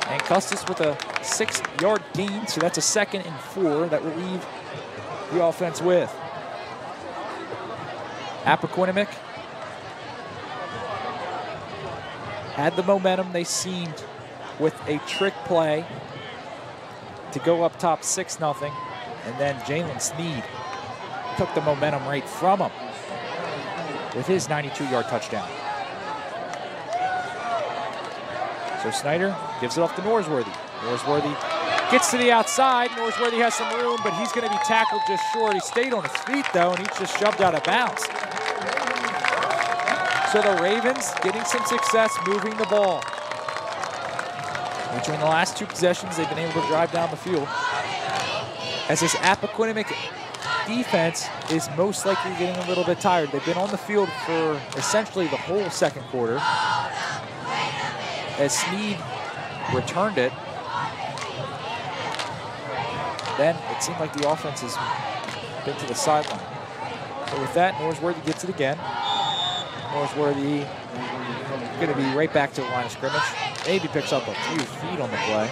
And Custis with a 6-yard gain, so that's a 2nd and 4 that will leave the offense with. Appoquinimink had the momentum, they seemed, with a trick play to go up top 6-0. And then Jalen Sneed took the momentum right from him with his 92-yard touchdown. So Snyder gives it off to Norsworthy. Norsworthy gets to the outside. Norsworthy has some room, but he's going to be tackled just short. He stayed on his feet, though, and he's just shoved out of bounds. So the Ravens getting some success moving the ball. Between the last 2 possessions, they've been able to drive down the field. As this Appoquinimink defense is most likely getting a little bit tired. They've been on the field for essentially the whole 2nd quarter. As Sneed returned it, then it seemed like the offense has been to the sideline. So with that, Norsworthy gets it again. Norsworthy going to be right back to the line of scrimmage. Maybe picks up a few feet on the play.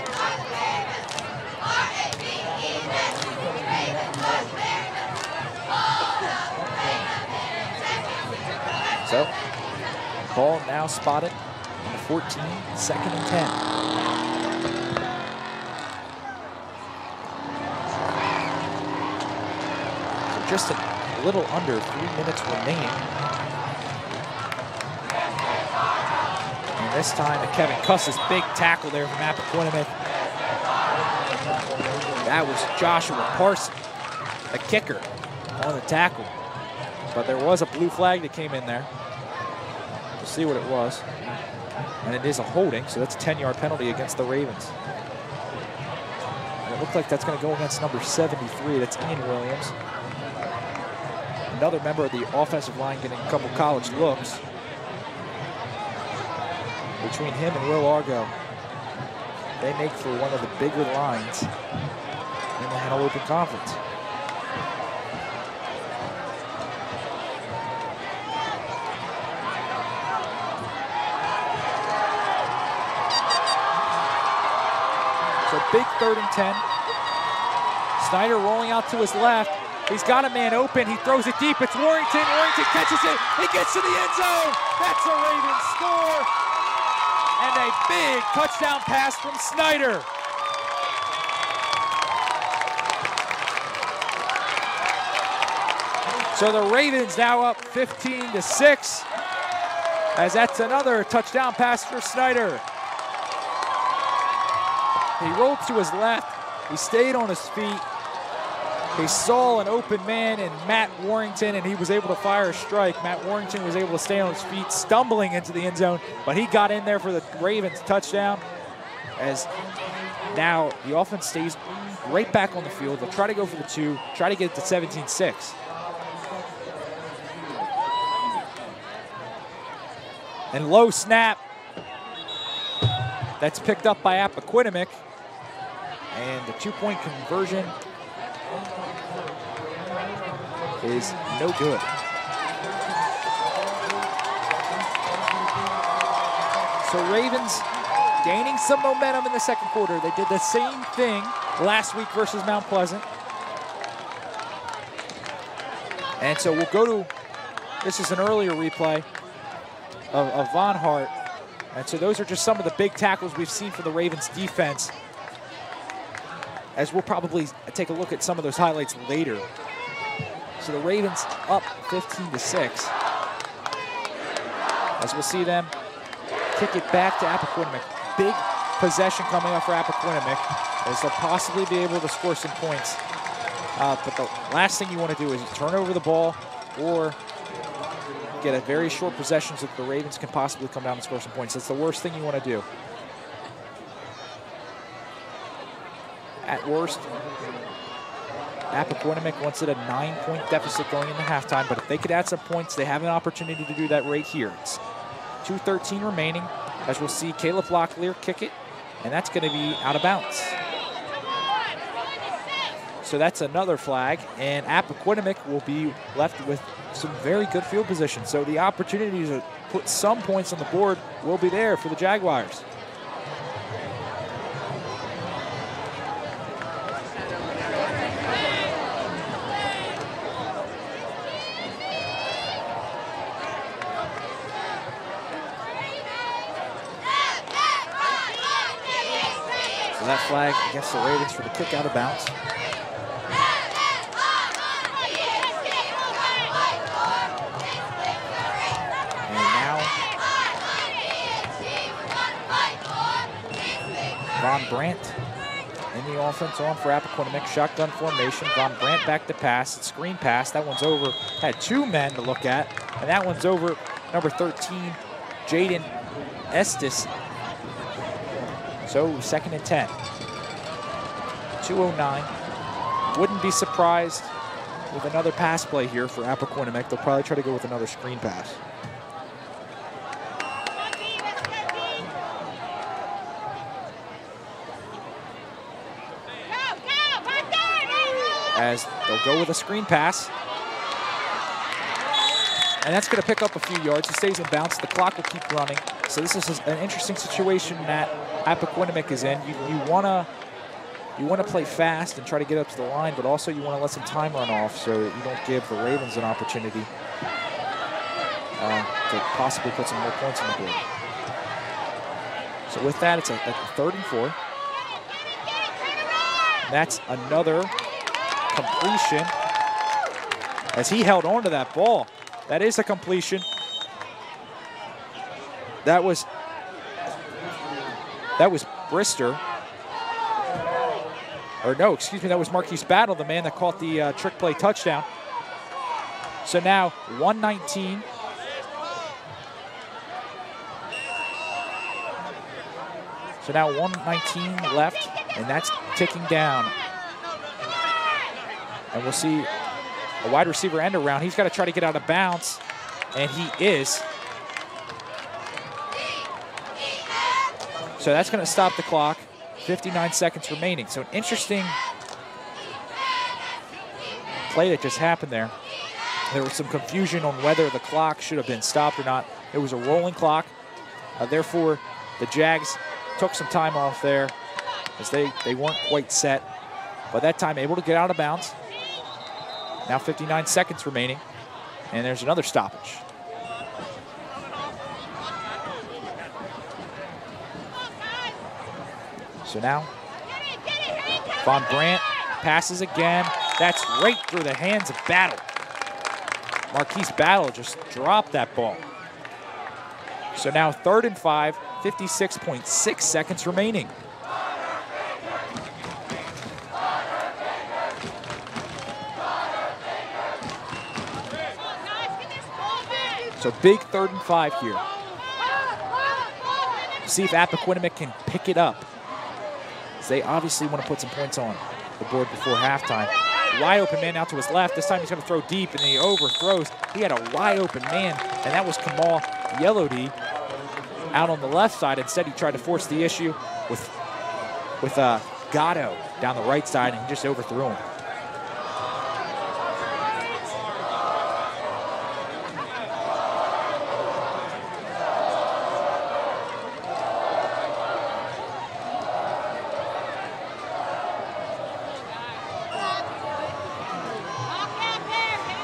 So, ball now spotted on the 14, 2nd and 10. So just a little under 3 minutes remaining. And this time, Kevin Custis, big tackle there from Appoquinimink. That was Joshua Parson, the kicker, on the tackle. But there was a blue flag that came in there. We'll see what it was. And it is a holding, so that's a 10-yard penalty against the Ravens. And it looked like that's going to go against number 73. That's Ian Williams. Another member of the offensive line getting a couple college looks. Between him and Will Argo, they make for one of the bigger lines in the Hannah Open Conference. So big 3rd and 10. Snyder rolling out to his left. He's got a man open. He throws it deep. It's Warrington. Warrington catches it. He gets to the end zone. That's a Ravens score. And a big touchdown pass from Snyder. So the Ravens now up 15-6, as that's another touchdown pass for Snyder. He rolled to his left. He stayed on his feet. He saw an open man in Matt Warrington, and he was able to fire a strike. Matt Warrington was able to stay on his feet, stumbling into the end zone, but he got in there for the Ravens touchdown. As now the offense stays right back on the field. They'll try to go for the 2, try to get it to 17-6. And low snap. That's picked up by Appoquinimink. And the 2-point conversion is no good. So Ravens gaining some momentum in the 2nd quarter. They did the same thing last week versus Mount Pleasant. And so we'll go to, this is an earlier replay of Von Hart. And so those are just some of the big tackles we've seen for the Ravens defense, as we'll probably take a look at some of those highlights later. So the Ravens up 15-6. As we'll see them kick it back to Appoquinimink. Big possession coming up for Appoquinimink, as they'll possibly be able to score some points. But the last thing you want to do is turn over the ball or get a very short possession so that the Ravens can possibly come down and score some points. That's the worst thing you want to do. At worst, Appoquinimink wants it a 9-point deficit going into halftime, but if they could add some points, they have an opportunity to do that right here. It's 2:13 remaining, as we'll see Caleb Locklear kick it, and that's going to be out of bounds. So that's another flag, and Appoquinimink will be left with some very good field position. So the opportunity to put some points on the board will be there for the Jaguars. So that flag against the Ravens for the kick out of bounds. Von Brandt in the offense on for Appoquinimink. Shotgun formation. Von Brandt back to pass. It's screen pass. That one's over. Had two men to look at. And that one's over number 13, Jaden Estes. So 2nd and 10. 2:09. Wouldn't be surprised with another pass play here for Appoquinimink. They'll probably try to go with another screen pass. As they'll go with a screen pass. And that's going to pick up a few yards. He stays in bounds. The clock will keep running. So this is an interesting situation that Appoquinimink is in. You want to play fast and try to get up to the line, but also you want to let some time run off so that you don't give the Ravens an opportunity to possibly put some more points on the board. So with that, it's a 3rd and 4. And that's another completion as he held on to that ball. That is a completion. That was Brister. Or no, excuse me, that was Marquise Battle, the man that caught the trick play touchdown. So now 1:19. So now 1:19 left, and that's ticking down. And we'll see a wide receiver end around. He's got to try to get out of bounds, and he is. So that's going to stop the clock. 59 seconds remaining. So an interesting play that just happened there. There was some confusion on whether the clock should have been stopped or not. It was a rolling clock. Therefore, the Jags took some time off there as they weren't quite set. But that time able to get out of bounds. Now 59 seconds remaining, and there's another stoppage. So now, Von Brandt passes again. That's right through the hands of Battle. Marquise Battle just dropped that ball. So now 3rd and 5, 56.6 seconds remaining. So big 3rd and 5 here. See if Appoquinimink can pick it up. They obviously want to put some points on the board before halftime. Wide open man out to his left. This time he's going to throw deep, and he overthrows. He had a wide open man, and that was Kamal Yellowdy out on the left side. Instead, he tried to force the issue with Gatto down the right side, and he just overthrew him.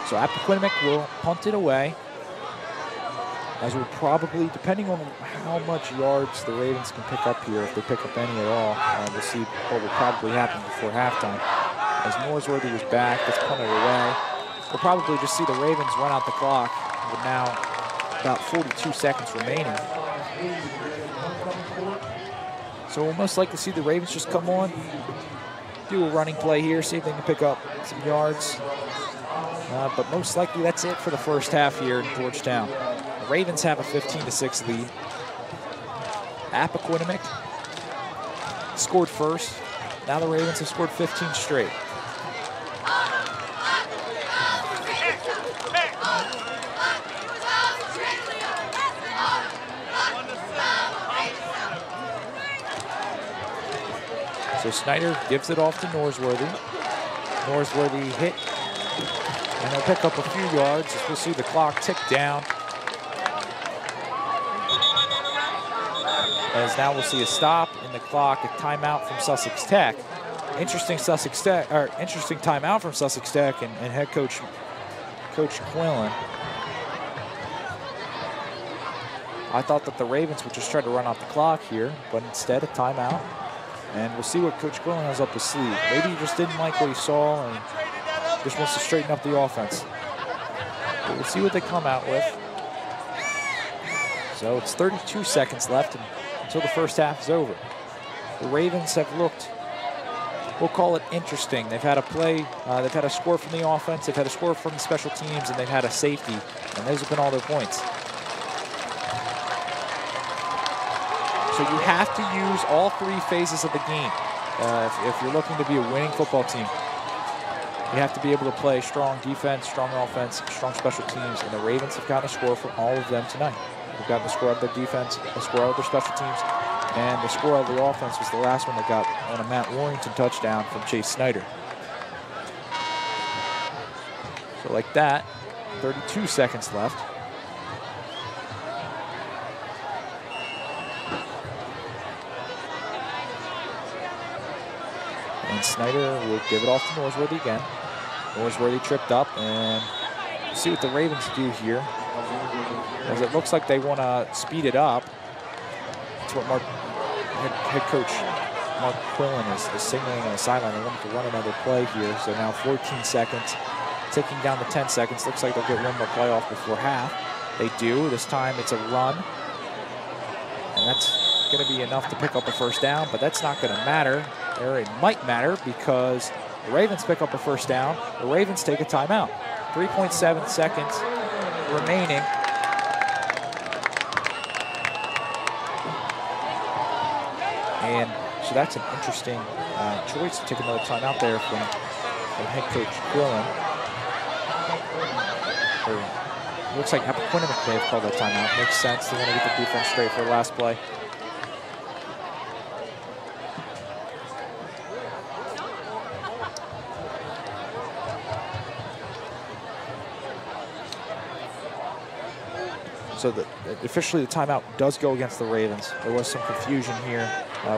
So Appoquinimink will punt it away, as will probably, depending on how much yards the Ravens can pick up here, if they pick up any at all, we'll see what will probably happen before halftime. As Norsworthy was back, it's punted away. We'll probably just see the Ravens run out the clock, with now about 42 seconds remaining. So we'll most likely see the Ravens just come on, do a running play here, see if they can pick up some yards. But most likely that's it for the first half here in Georgetown. The Ravens have a 15-6 lead. Appoquinimink scored first. Now the Ravens have scored 15 straight. So Snyder gives it off to Norsworthy. Norsworthy hit, and he'll pick up a few yards as we'll see the clock tick down. As now we'll see a stop in the clock, a timeout from Sussex Tech. Interesting timeout from Sussex Tech and head coach Quillen. I thought that the Ravens would just try to run out the clock here, but instead a timeout. And we'll see what Coach Quillen has up his sleeve. Maybe he just didn't like what he saw and just wants to straighten up the offense. But we'll see what they come out with. So it's 32 seconds left until the first half is over. The Ravens have looked, we'll call it interesting. They've had a play, they've had a score from the offense, they've had a score from the special teams, and they've had a safety. And those have been all their points. So you have to use all three phases of the game. If you're looking to be a winning football team, you have to be able to play strong defense, strong offense, strong special teams, and the Ravens have gotten a score from all of them tonight. They've gotten a score out of their defense, a score out of their special teams, and the score out of the offense was the last one that got on a Matt Warrington touchdown from Chase Snyder. So like that, 32 seconds left. And Snyder will give it off to Norsworthy again. Norsworthy tripped up, and we'll see what the Ravens do here. As it looks like they want to speed it up. That's what head coach Mark Quillen is signaling on the sideline. They want to run another play here. So now 14 seconds, ticking down to 10 seconds. Looks like they'll get one more play off before half. They do. This time it's a run. And that's going to be enough to pick up a first down, but that's not going to matter. Or it might matter because the Ravens pick up a first down. The Ravens take a timeout. 3.7 seconds remaining. And so that's an interesting choice to take another timeout there from head coach Quillen. It looks like Appoquinimink may have called that timeout. Makes sense. They want to get the defense straight for the last play. So officially the timeout does go against the Ravens. There was some confusion here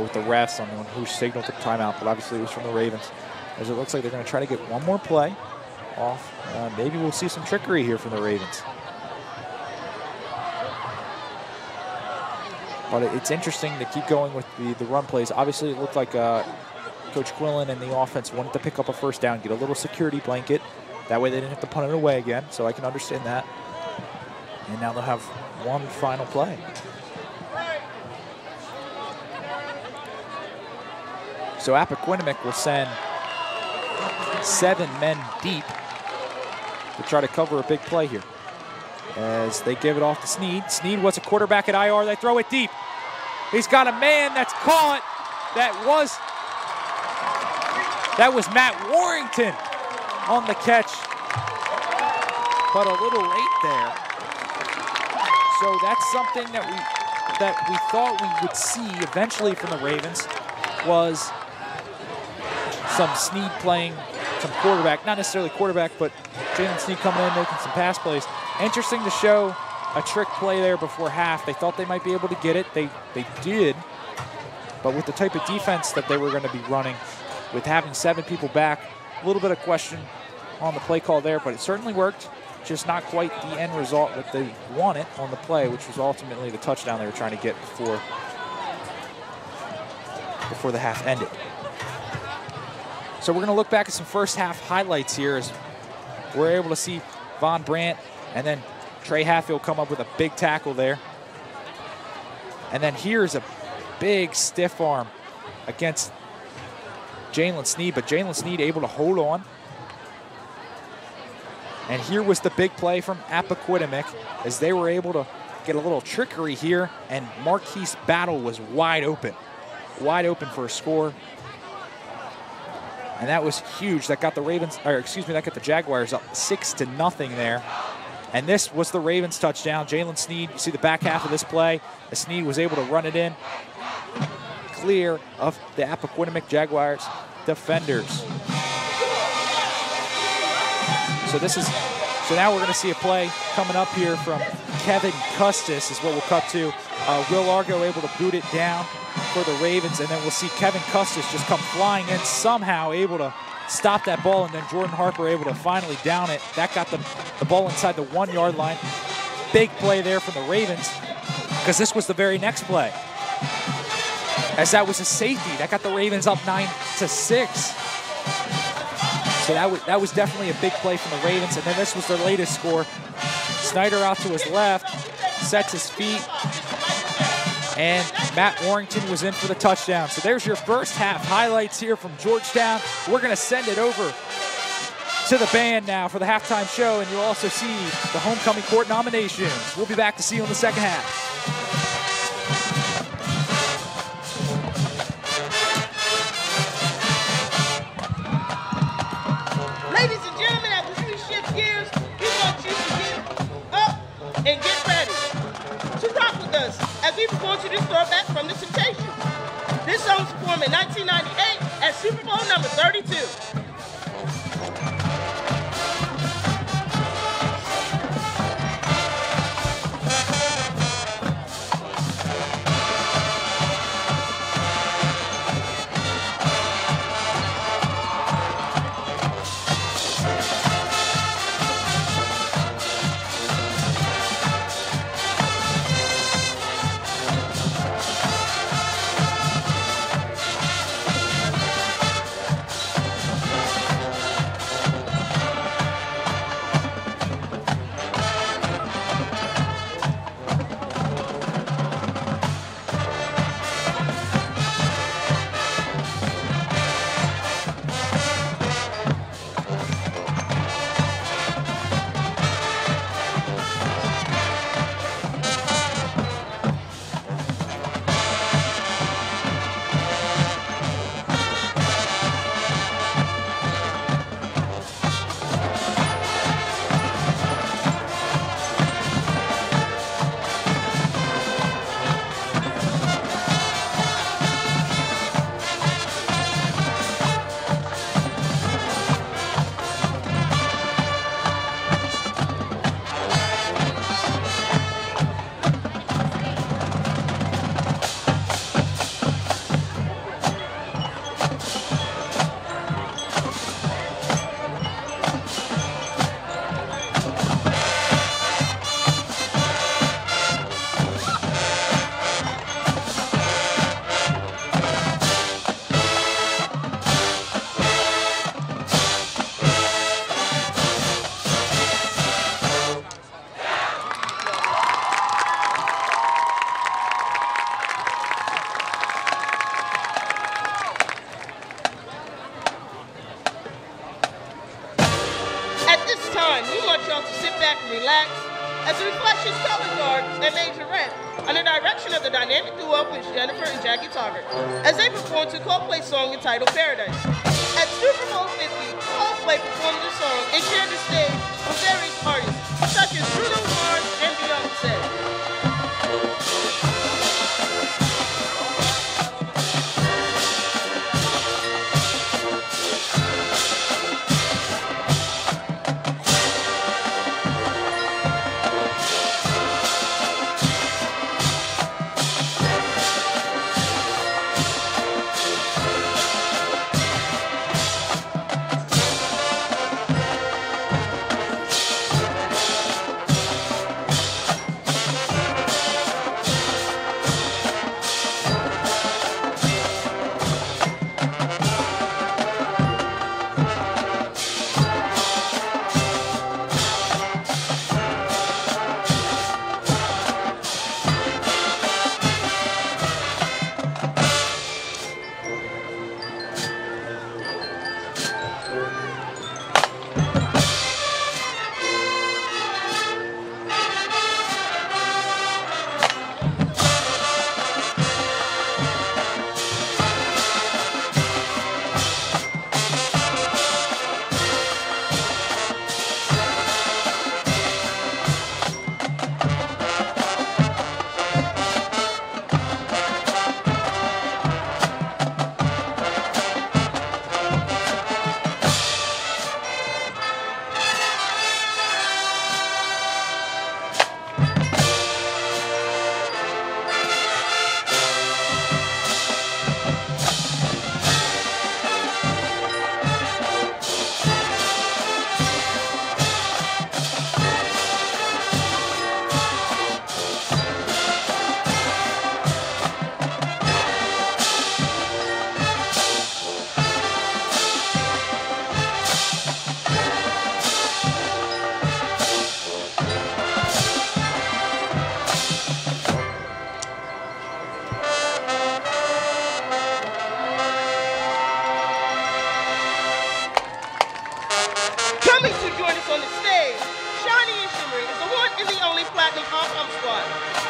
with the refs on who signaled the timeout, but obviously it was from the Ravens. As it looks like they're going to try to get one more play off. Maybe we'll see some trickery here from the Ravens. But it's interesting to keep going with the run plays. Obviously it looked like Coach Quillen and the offense wanted to pick up a first down, get a little security blanket. That way they didn't have to punt it away again, so I can understand that. And now they'll have one final play. So Appoquinimink will send 7 men deep to try to cover a big play here. As they give it off to Sneed. Sneed was a quarterback at IR. They throw it deep. He's got a man that's caught. That was Matt Warrington on the catch, but a little late there. So that's something that we thought we would see eventually from the Ravens, was some Sneed playing some quarterback, not necessarily quarterback, but Jalen Sneed coming in, making some pass plays. Interesting to show a trick play there before half. They thought they might be able to get it. They did, but with the type of defense that they were going to be running, with having 7 people back, a little bit of question on the play call there, but it certainly worked. Just not quite the end result that they wanted on the play, which was ultimately the touchdown they were trying to get before the half ended. So we're going to look back at some first half highlights here as we're able to see Von Brandt and then Trey Hatfield come up with a big tackle there. And then here's a big stiff arm against Jalen Sneed, but Jalen Sneed able to hold on. And here was the big play from Appoquinimink as they were able to get a little trickery here, and Marquise Battle was wide open for a score. And that was huge. That got the that got the Jaguars up 6-0 there. And this was the Ravens touchdown. Jalen Sneed, you see the back half of this play, as Sneed was able to run it in clear of the Appoquinimink Jaguars defenders. So now we're going to see a play coming up here from Kevin Custis is what we'll cut to. Will Argo able to boot it down for the Ravens, and then we'll see Kevin Custis just come flying in, somehow able to stop that ball, and then Jordan Harper able to finally down it. That got the ball inside the 1 yard line. Big play there from the Ravens, because this was the very next play, as that was a safety. That got the Ravens up 9-6. So that was definitely a big play from the Ravens. And then this was their latest score. Snyder out to his left, sets his feet, and Matt Warrington was in for the touchdown. So there's your first half highlights here from Georgetown. We're going to send it over to the band now for the halftime show, and you'll also see the homecoming court nominations. We'll be back to see you in the second half. And get ready to rock with us as we perform to this throwback from the Temptations. This song was performed in 1998 at Super Bowl number 32. Entitled Paradise. At Super Bowl 50, Coldplay performed the song and shared the stage with various artists such as Bruno Mars and Beyonce.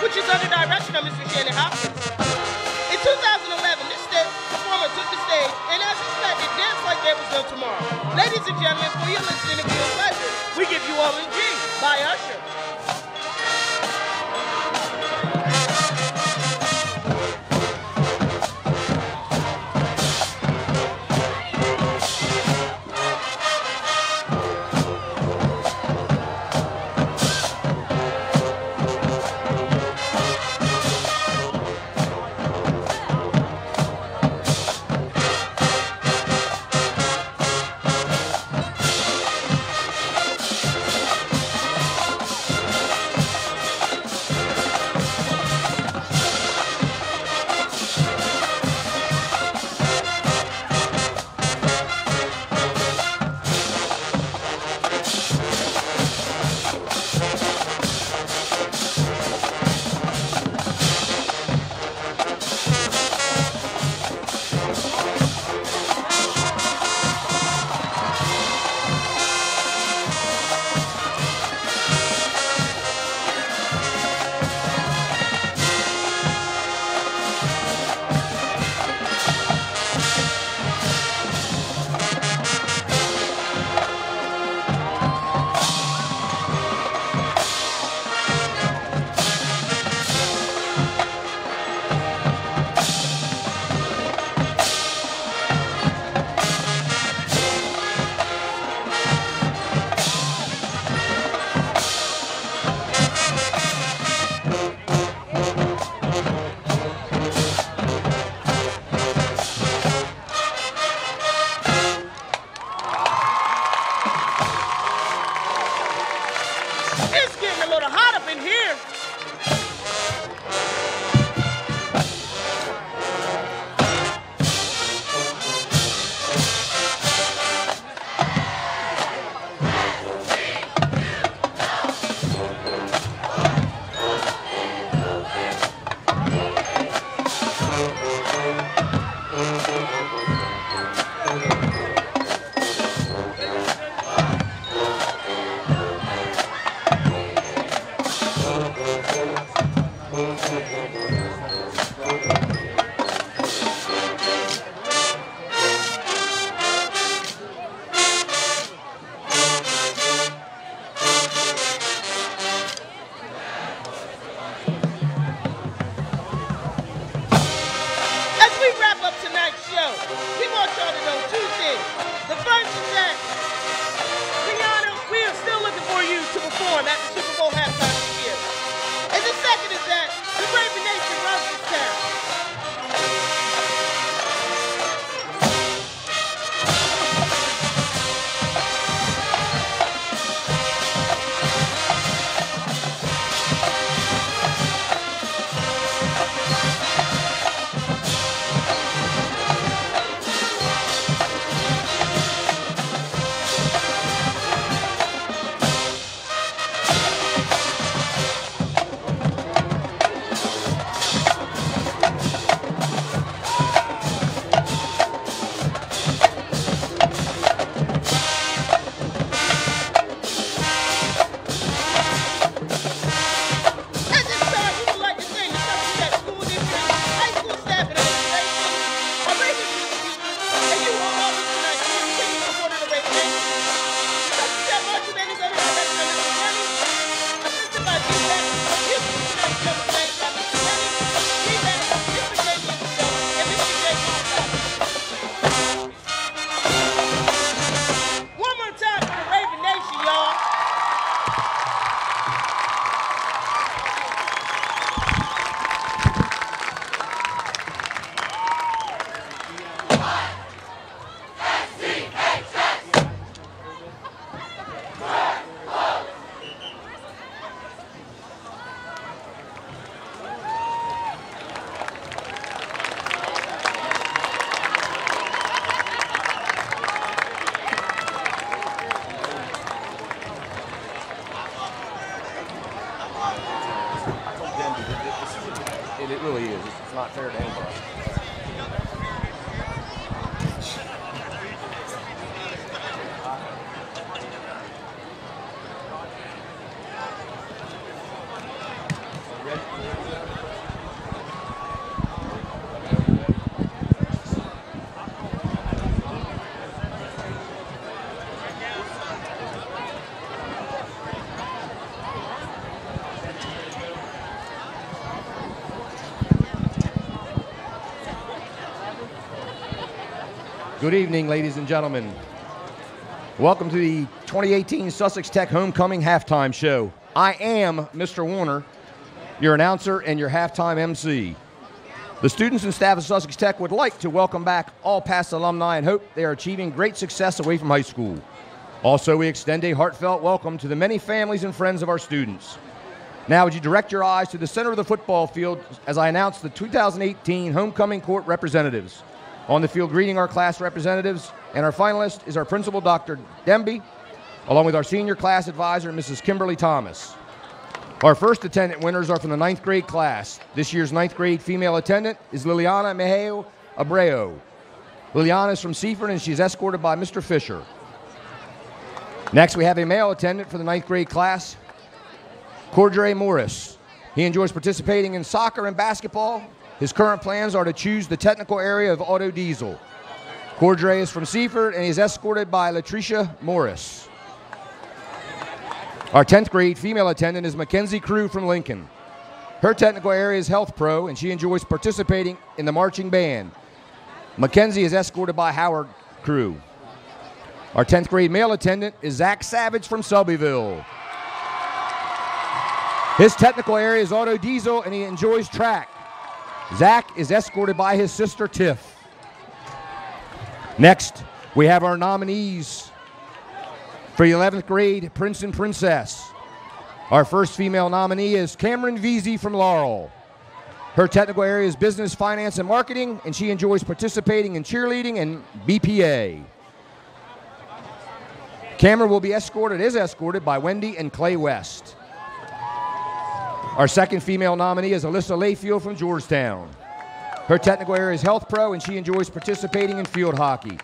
which is under direction of Mr. Shannon Hopkins. In 2011, this performer took the stage and, as expected, danced like there was no tomorrow. Ladies and gentlemen, for your listening and viewing pleasure, we give you OMG by Usher. It really is. It's not fair to anybody. Ready? Good evening, ladies and gentlemen. Welcome to the 2018 Sussex Tech Homecoming Halftime Show. I am Mr. Warner, your announcer and your halftime MC. The students and staff of Sussex Tech would like to welcome back all past alumni and hope they are achieving great success away from high school. Also, we extend a heartfelt welcome to the many families and friends of our students. Now, would you direct your eyes to the center of the football field as I announce the 2018 Homecoming Court representatives. On the field greeting our class representatives and our finalist is our principal, Dr. Demby, along with our senior class advisor, Mrs. Kimberly Thomas. Our first attendant winners are from the 9th grade class. This year's 9th grade female attendant is Liliana Mejeo Abreu. Liliana is from Seaford and she's escorted by Mr. Fisher. Next, we have a male attendant for the 9th grade class, Cordray Morris. He enjoys participating in soccer and basketball. His current plans are to choose the technical area of auto diesel. Cordray is from Seaford and he is escorted by Latricia Morris. Our 10th grade female attendant is Mackenzie Crew from Lincoln. Her technical area is Health Pro and she enjoys participating in the marching band. Mackenzie is escorted by Howard Crew. Our 10th grade male attendant is Zach Savage from Selbyville. His technical area is auto diesel and he enjoys track. Zach is escorted by his sister Tiff. Next, we have our nominees for the 11th grade Prince and Princess. Our first female nominee is Cameron Veazey from Laurel. Her technical area is business, finance, and marketing, and she enjoys participating in cheerleading and BPA. Cameron is escorted by Wendy and Clay West. Our second female nominee is Alyssa Layfield from Georgetown. Her technical area is Health Pro and she enjoys participating in field hockey.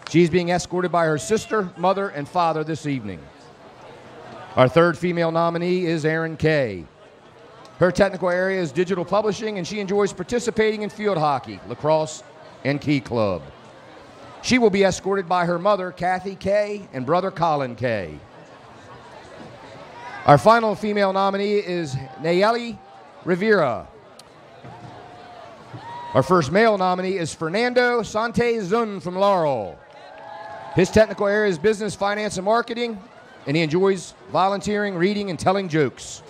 She's being escorted by her sister, mother, and father this evening. Our third female nominee is Erin Kay. Her technical area is digital publishing and she enjoys participating in field hockey, lacrosse, and key club. She will be escorted by her mother, Kathy Kay, and brother, Colin Kay. Our final female nominee is Nayeli Rivera. Our first male nominee is Fernando Sante Zun from Laurel. His technical area is business, finance, and marketing, and he enjoys volunteering, reading, and telling jokes.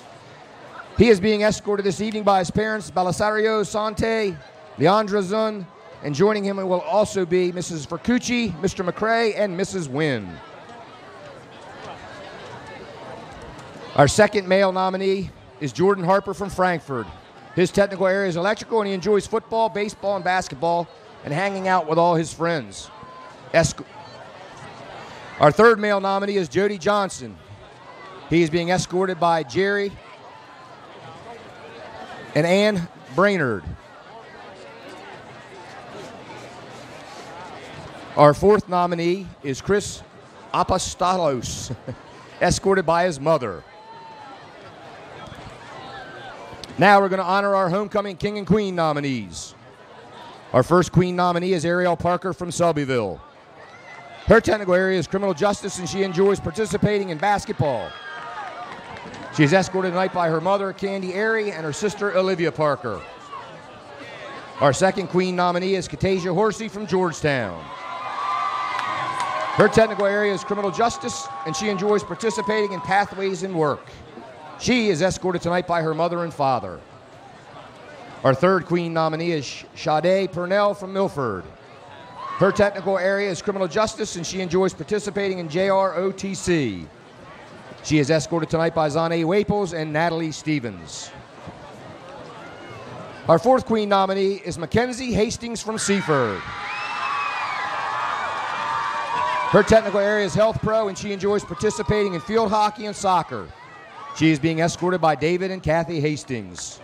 He is being escorted this evening by his parents, Belisario Sante, Leandra Zun, and joining him will also be Mrs. Vercucci, Mr. McCrae, and Mrs. Wynn. Our second male nominee is Jordan Harper from Frankfurt. His technical area is electrical and he enjoys football, baseball, and basketball and hanging out with all his friends. Our third male nominee is Jody Johnson. He is being escorted by Jerry and Ann Brainerd. Our fourth nominee is Chris Apostolos, escorted by his mother. Now we're going to honor our homecoming king and queen nominees. Our first queen nominee is Ariel Parker from Selbyville. Her technical area is criminal justice and she enjoys participating in basketball. She is escorted tonight by her mother, Candy Airy, and her sister, Olivia Parker. Our second queen nominee is Katasia Horsey from Georgetown. Her technical area is criminal justice and she enjoys participating in pathways and work. She is escorted tonight by her mother and father. Our third queen nominee is Sade Purnell from Milford. Her technical area is criminal justice and she enjoys participating in JROTC. She is escorted tonight by Zane Waples and Natalie Stevens. Our fourth queen nominee is Mackenzie Hastings from Seaford. Her technical area is Health Pro and she enjoys participating in field hockey and soccer. She is being escorted by David and Kathy Hastings.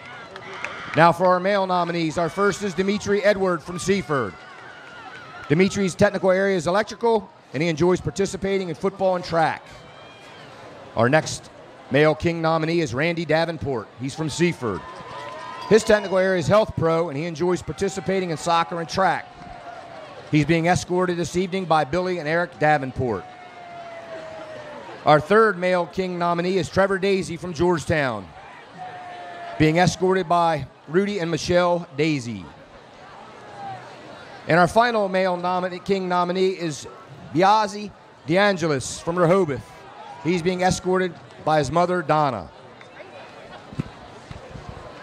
Now for our male nominees, our first is Dimitri Edward from Seaford. Dimitri's technical area is electrical, and he enjoys participating in football and track. Our next male king nominee is Randy Davenport. He's from Seaford. His technical area is Health Pro, and he enjoys participating in soccer and track. He's being escorted this evening by Billy and Eric Davenport. Our third male king nominee is Trevor Daisy from Georgetown, being escorted by Rudy and Michelle Daisy. And our final male king nominee is Biazi DeAngelis from Rehoboth. He's being escorted by his mother, Donna.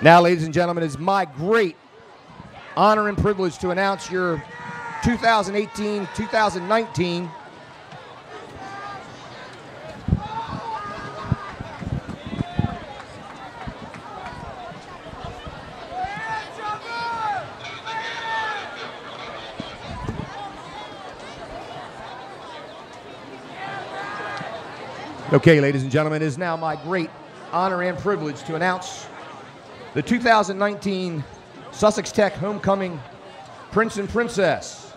Now, ladies and gentlemen, it is my great honor and privilege to announce your 2018-2019 Okay, ladies and gentlemen, it is now my great honor and privilege to announce the 2019 Sussex Tech Homecoming Prince and Princess.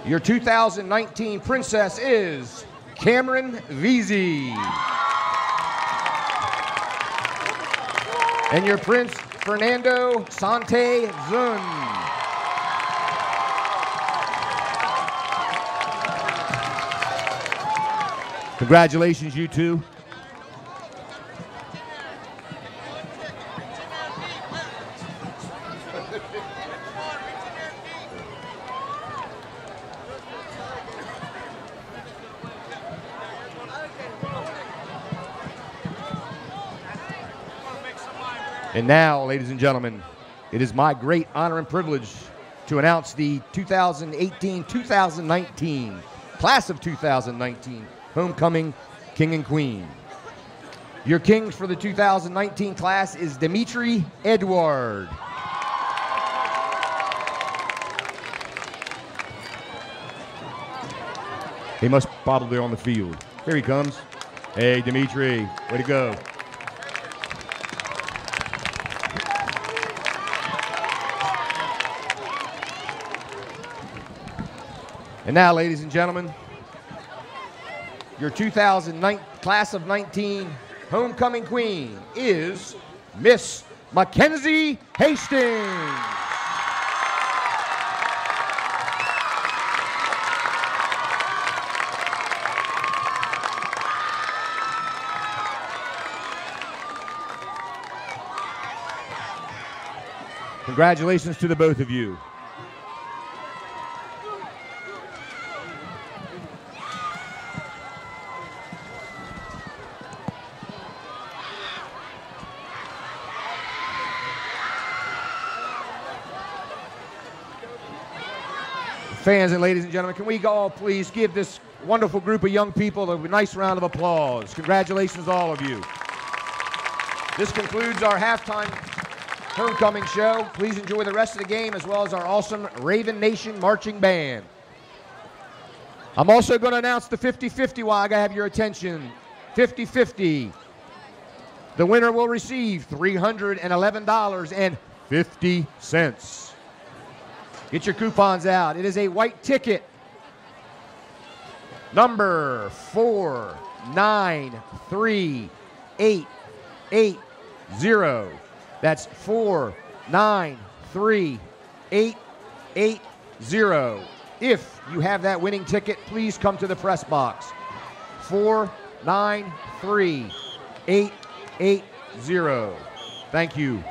Your 2019 princess is Cameron Veazey. And your prince, Fernando Sante Zun. Congratulations, you two. And now, ladies and gentlemen, it is my great honor and privilege to announce the 2018-2019 class of 2019 Homecoming King and Queen. Your king for the 2019 class is Dimitri Edward. He must probably be on the field. Here he comes. Hey, Dimitri, way to go. And now, ladies and gentlemen, your 2009 class of 19 homecoming queen is Miss Mackenzie Hastings. Congratulations to the both of you. Fans and ladies and gentlemen, can we all please give this wonderful group of young people a nice round of applause? Congratulations, all of you. This concludes our halftime homecoming show. Please enjoy the rest of the game as well as our awesome Raven Nation marching band. I'm also going to announce the 50-50 while I have your attention. 50-50. The winner will receive $311.50. Get your coupons out. It is a white ticket. Number 493880. That's 493880. If you have that winning ticket, please come to the press box. 493880. Thank you.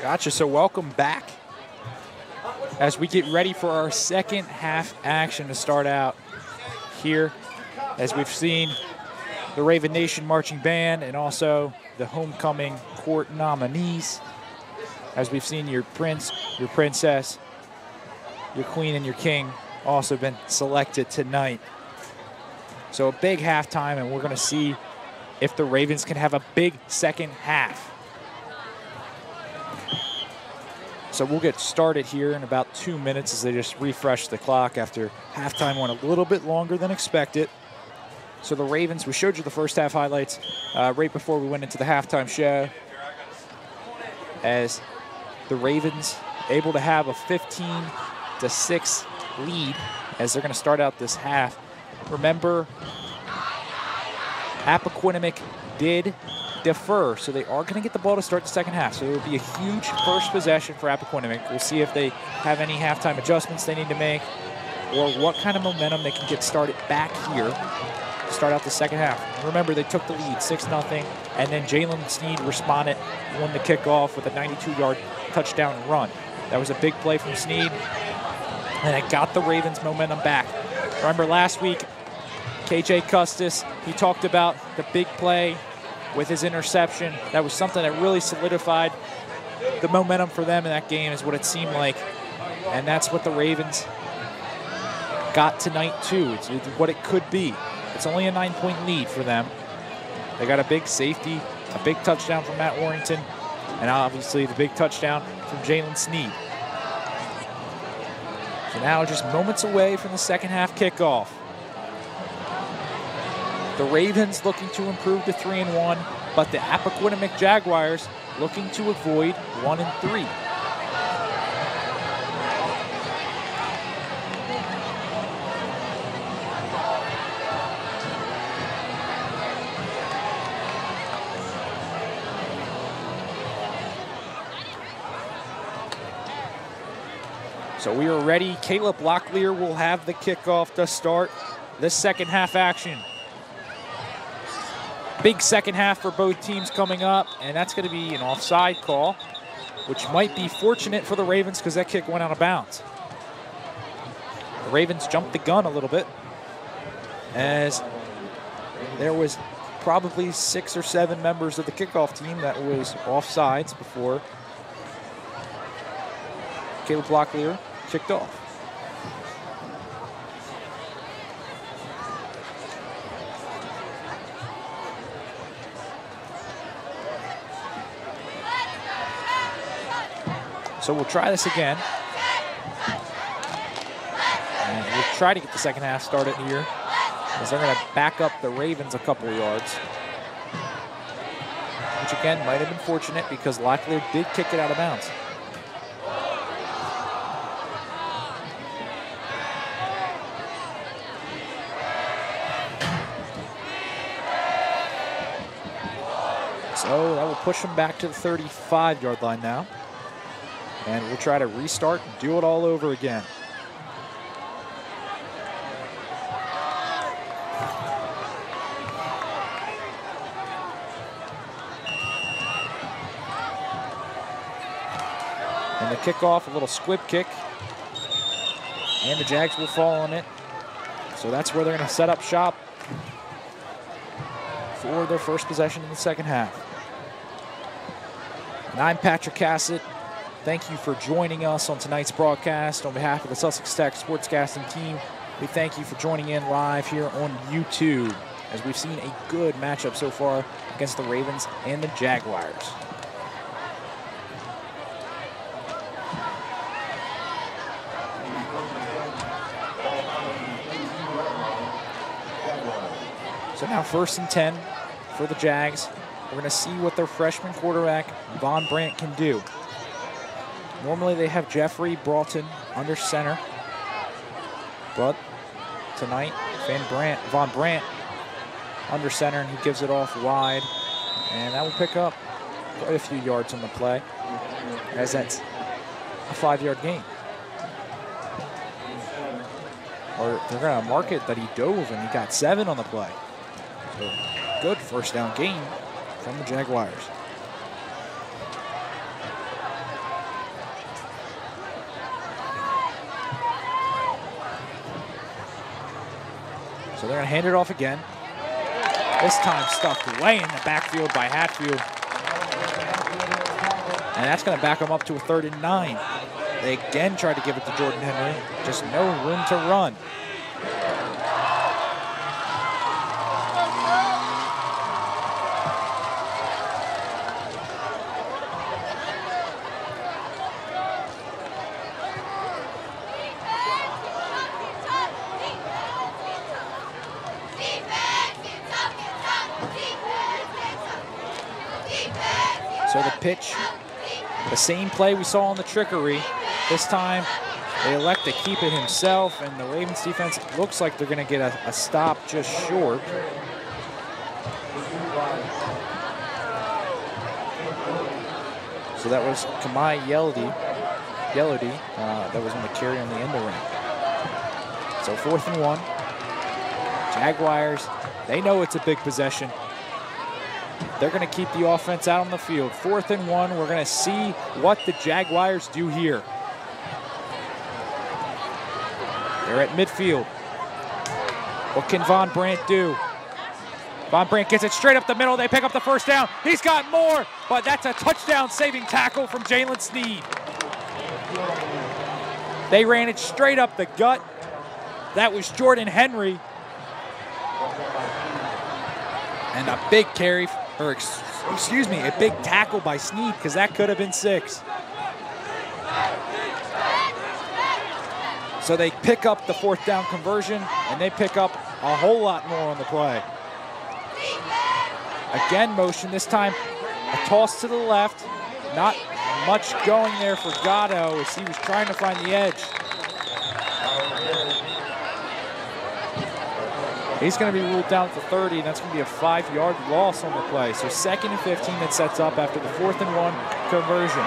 Gotcha. So welcome back as we get ready for our second half action to start out here, as we've seen the Raven Nation marching band and also the homecoming court nominees, as we've seen your prince, your princess, your queen, and your king also been selected tonight. So a big halftime, and we're going to see if the Ravens can have a big second half. So we'll get started here in about 2 minutes as they just refresh the clock after halftime went a little bit longer than expected. So the Ravens, we showed you the first half highlights right before we went into the halftime show, as the Ravens able to have a 15-6 lead as they're going to start out this half. Remember, Appoquinimink did defer, so they are going to get the ball to start the second half. So it would be a huge first possession for Appoquinimink. We'll see if they have any halftime adjustments they need to make, or what kind of momentum they can get started back here to start out the second half. Remember, they took the lead 6-0, and then Jalen Sneed responded, won the kickoff with a 92-yard touchdown run. That was a big play from Sneed, and it got the Ravens momentum back. Remember last week, KJ Custis, he talked about the big play with his interception. That was something that really solidified the momentum for them in that game, is what it seemed like. And that's what the Ravens got tonight too. It's what it could be. It's only a 9-point lead for them. They got a big safety, a big touchdown from Matt Warrington, and obviously the big touchdown from Jalen Sneed. So now just moments away from the second half kickoff. The Ravens looking to improve to 3-1, but the Appoquinimink Jaguars looking to avoid 1-3. So we are ready. Caleb Locklear will have the kickoff to start this second half action. Big second half for both teams coming up, and that's going to be an offside call, which might be fortunate for the Ravens because that kick went out of bounds. The Ravens jumped the gun a little bit, as there was probably 6 or 7 members of the kickoff team that was offsides before Caleb Locklear kicked off. So we'll try this again. And we'll try to get the second half started here, as they're going to back up the Ravens a couple of yards. Which again might have been fortunate because Locklear did kick it out of bounds. So that will push them back to the 35-yard line now. And we'll try to restart and do it all over again. And the kickoff, a little squib kick. And the Jags will fall on it. So that's where they're going to set up shop for their first possession in the second half. And I'm Patrick Cassett. Thank you for joining us on tonight's broadcast. On behalf of the Sussex Tech Sportscasting team, we thank you for joining in live here on YouTube, as we've seen a good matchup so far against the Ravens and the Jaguars. So now 1st and 10 for the Jags. We're going to see what their freshman quarterback, Von Brandt, can do. Normally they have Jeffrey Broughton under center, but tonight Von Brandt under center, and he gives it off wide, and that will pick up quite a few yards on the play, as that's a 5-yard gain. Or they're going to mark it that he dove and he got 7 on the play. So good first down gain from the Jaguars. So they're going to hand it off again. This time stuffed way in the backfield by Hatfield. And that's going to back them up to a 3rd and 9. They again tried to give it to Jordan Henry. Just no room to run. So the pitch, the same play we saw on the trickery. This time, they elect to keep it himself, and the Ravens defense looks like they're going to get a stop just short. So that was Kamai Yelody. That was on the carry on the end of the ring. So 4th and 1. Jaguars, they know it's a big possession. They're going to keep the offense out on the field. 4th and 1. We're going to see what the Jaguars do here. They're at midfield. What can Von Brandt do? Von Brandt gets it straight up the middle. They pick up the first down. He's got more, but that's a touchdown-saving tackle from Jalen Sneed. They ran it straight up the gut. That was Jordan Henry. And a big carry, or excuse me, a big tackle by Sneed, because that could have been 6. So they pick up the 4th down conversion, and they pick up a whole lot more on the play. Again, motion, this time a toss to the left. Not much going there for Gatto as he was trying to find the edge. He's going to be ruled down at the 30, and that's going to be a 5-yard loss on the play. So 2nd and 15 that sets up after the 4th and 1 conversion.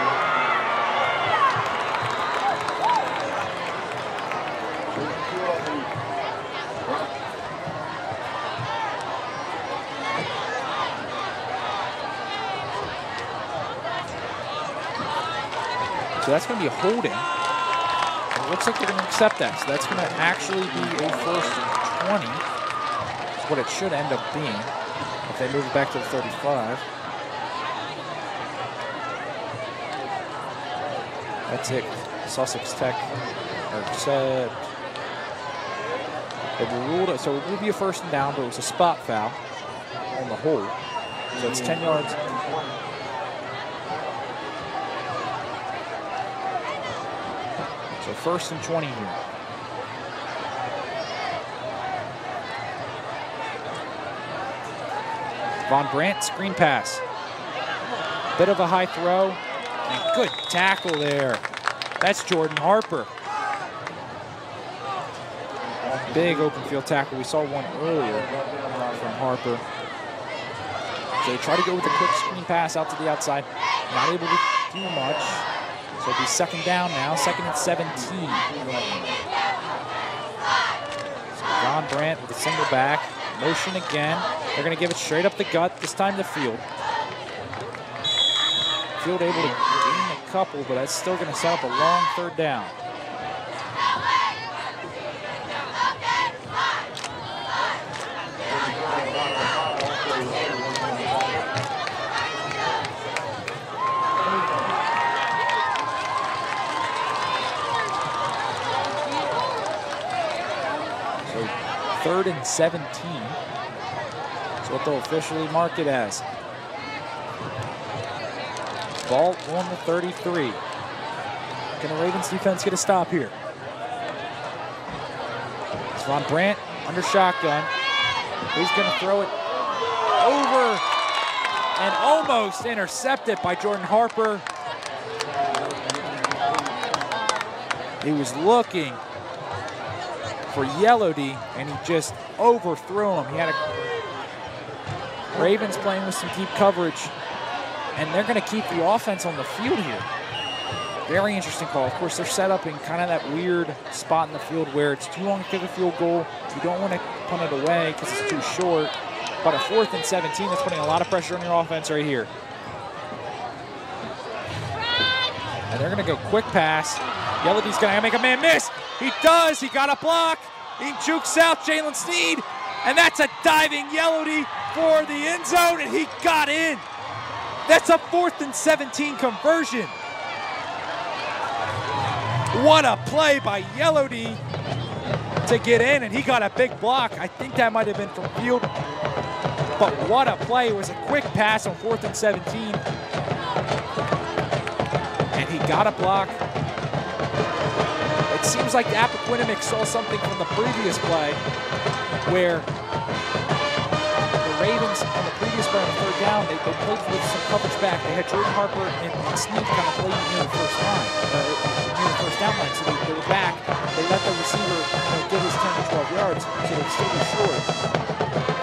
So that's going to be a holding. It looks like they're going to accept that. So that's going to actually be a 1st and 20. That's what it should end up being if they move it back to the 35. That's it. Sussex Tech said it ruled it. So it will be a 1st and down, but it was a spot foul on the hold. So it's 10 yards. So 1st and 20 here. Von Brandt, screen pass. Bit of a high throw, and good tackle there. That's Jordan Harper. Big open field tackle. We saw one earlier from Harper. So they try to go with a quick screen pass out to the outside. Not able to do much. So it'll be 2nd down now, 2nd and 17. So Von Brandt with a single back, motion again. They're going to give it straight up the gut, this time the field. Field able to gain a couple, but that's still going to set up a long 3rd down. So 3rd and 17. That's what they'll officially mark it as. Ball on the 33. Can the Ravens defense get a stop here? It's Von Brandt under shotgun. He's going to throw it over and almost intercepted by Jordan Harper. He was looking for Yelody, and he just overthrew him. He had a Ravens playing with some deep coverage, and they're going to keep the offense on the field here. Very interesting call. Of course, they're set up in kind of that weird spot in the field where it's too long to kick a field goal. You don't want to punt it away because it's too short. But a 4th and 17, that's putting a lot of pressure on your offense right here. And they're going to go quick pass. Yelody's going to make a man miss. He does. He got a block. He jukes out Jalen Sneed. And that's a diving Yelody for the end zone, and he got in. That's a 4th and 17 conversion. What a play by Yelody to get in, and he got a big block. I think that might have been from field, but what a play. It was a quick pass on 4th and 17, and he got a block. It seems like Appoquinimink saw something from the previous play where the Ravens on the previous play on the third down, they played with some coverage back. They had Jordan Harper and Snead kind of playing near the first line, near the first down line. So they were back. They let the receiver get his 10 to 12 yards, so they'd still be short.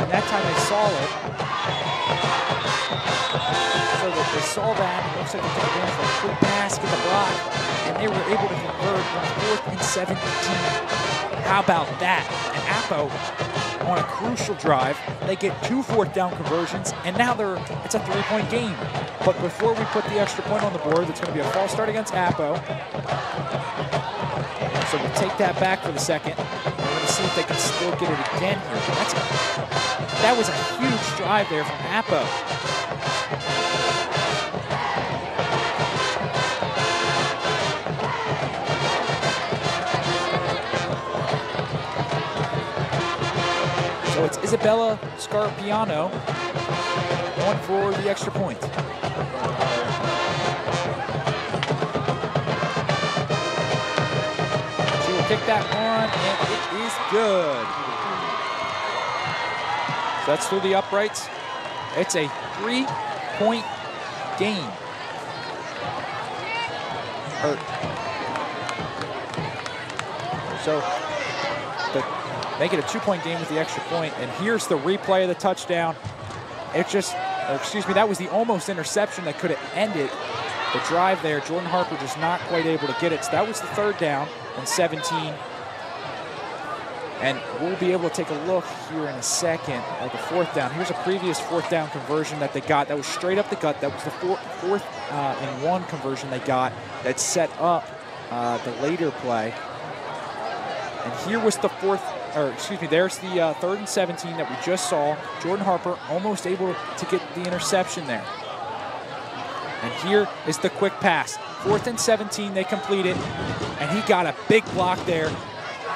And that time they saw it. So that they saw that. It looks like they took advantage of a quick pass, get the block, and they were able to convert on 4th and 17. How about that? And Appo, on a crucial drive, they get 2 4th down conversions, and now it's a 3-point game. But before we put the extra point on the board, it's going to be a false start against Appo. So we'll take that back for the second. We're going to see if they can still get it again here. That was a huge drive there from Appo. So it's Isabella Scarpiano going for the extra point. She will kick that one, and it is good. So that's through the uprights. It's a 3-point game. So make it a 2-point game with the extra point, and here's the replay of the touchdown. That was the almost interception that could have ended the drive there. Jordan Harper just not quite able to get it. So that was the 3rd down and 17. And we'll be able to take a look here in a second at the 4th down. Here's a previous 4th down conversion that they got. That was straight up the gut. That was the 4th and 1 conversion they got that set up the later play. And here was the there's the 3rd and 17 that we just saw. Jordan Harper almost able to get the interception there. And here is the quick pass. 4th and 17, they complete it. And he got a big block there.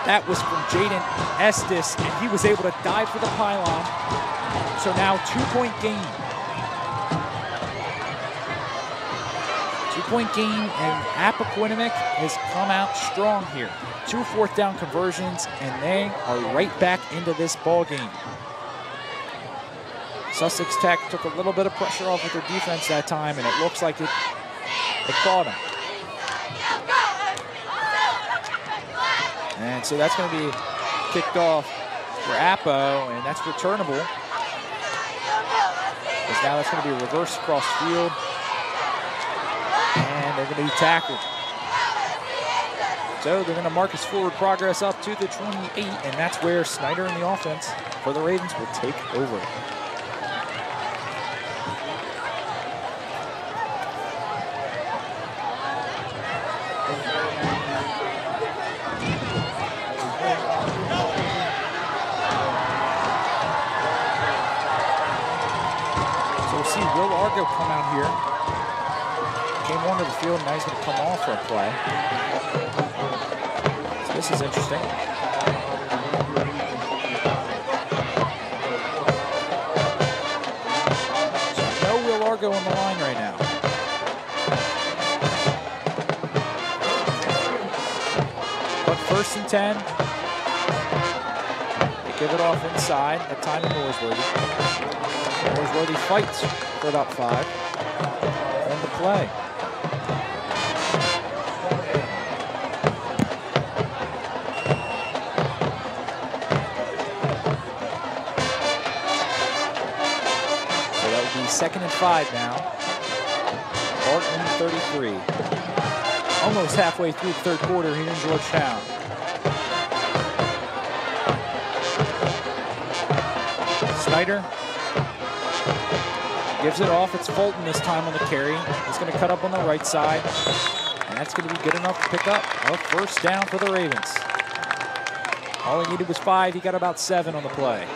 That was from Jaden Estes, and he was able to dive for the pylon. So now 2-point game. 2-point game, and Appoquinimink has come out strong here. 2 4th down conversions, and they are right back into this ball game. Sussex Tech took a little bit of pressure off with their defense that time, and it looks like it caught them. And so that's going to be kicked off for Appo, and that's returnable. Because now that's going to be a reverse across field. And they're going to be tackled. So they're going to mark his forward progress up to the 28, and that's where Snyder and the offense for the Ravens will take over. Will Argo come out here. Came onto the field, now he's going to come off for a play. So this is interesting. So no Will Argo on the line right now. But 1st and 10. They give it off inside, that time to Norsworthy. Norsworthy fights for about 5 on the play. So that would be 2nd and 5 now. Barton 33. Almost halfway through the 3rd quarter here in Georgetown. Snyder gives it off. It's Fulton this time on the carry. He's going to cut up on the right side. And that's going to be good enough to pick up a 1st down for the Ravens. All he needed was 5. He got about 7 on the play.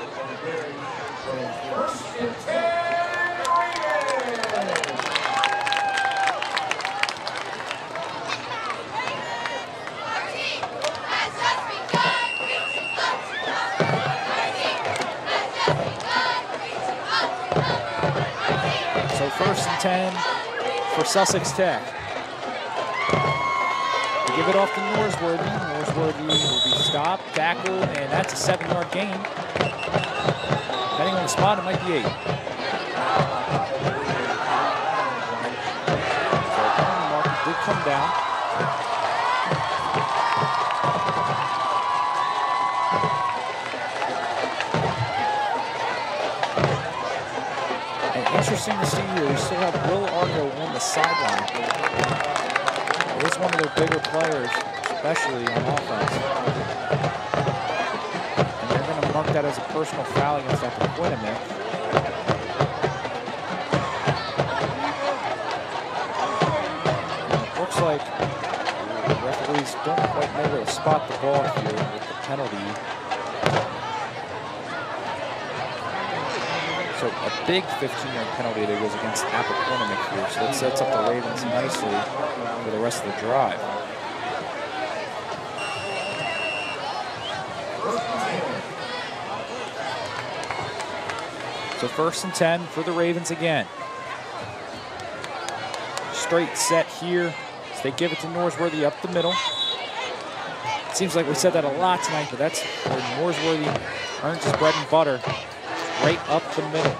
So 1st and 10 for Sussex Tech. They give it off to Norsworthy. Norsworthy will be stopped, tackled, and that's a 7-yard gain. Depending on the spot, it might be 8. So penalty marker did come down. And interesting to see here, we still have Will Argo on the sideline. He is one of their bigger players, especially on offense. And they're going to mark that as a personal foul against Appoquinimink. It looks like the referees don't quite know where to spot the ball here with the penalty. So a big 15-yard penalty that goes against Appoquinimink here. So that sets up the Ravens nicely for the rest of the drive. So 1st and 10 for the Ravens again. Straight set here. So they give it to Norsworthy up the middle. It seems like we said that a lot tonight, but that's where Norsworthy earns his bread and butter. Right up the middle.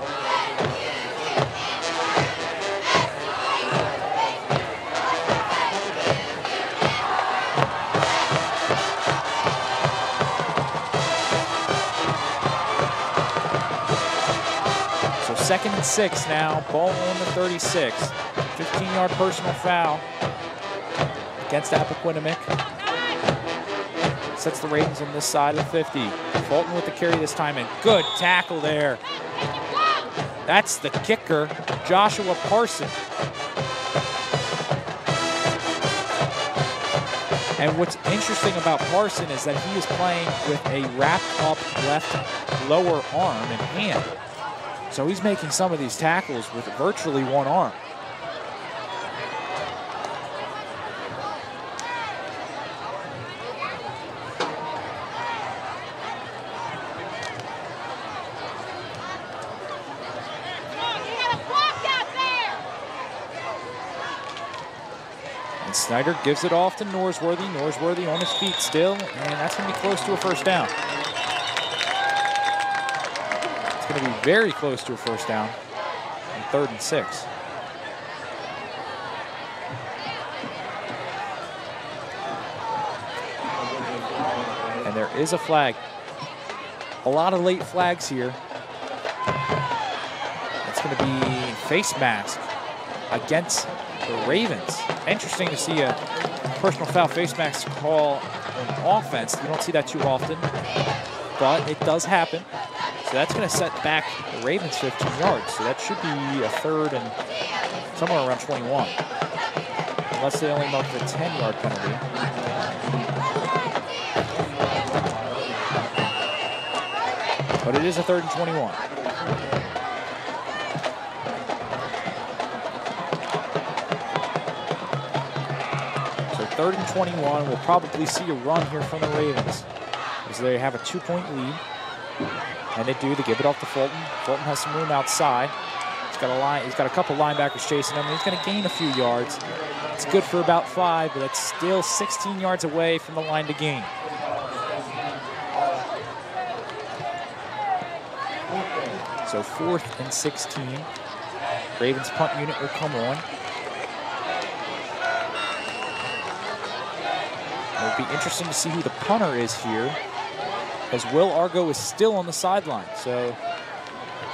So 2nd and 6 now, ball on the 36. 15-yard personal foul against Appoquinimink. Sets the Ravens on this side of the 50. Fulton with the carry this time, and good tackle there. That's the kicker, Joshua Parson. And what's interesting about Parson is that he is playing with a wrapped up left lower arm and hand. So he's making some of these tackles with virtually one arm. Snyder gives it off to Norsworthy. Norsworthy on his feet still, and that's going to be close to a 1st down. It's going to be very close to a 1st down on 3rd and 6. And there is a flag. A lot of late flags here. It's going to be face mask against the Ravens. Interesting to see a personal foul face mask call on offense. You don't see that too often, but it does happen. So that's going to set back the Ravens 15 yards. So that should be a 3rd and somewhere around 21. Unless they only mark the 10-yard penalty. But it is a 3rd and 21. So 3rd and 21, we'll probably see a run here from the Ravens as they have a 2-point lead. And they do, they give it off to Fulton. Fulton has some room outside. He's got a couple linebackers chasing him. He's going to gain a few yards. It's good for about 5, but it's still 16 yards away from the line to gain. So 4th and 16. Ravens punt unit will come on. It'll be interesting to see who the punter is here, as Will Argo is still on the sideline. So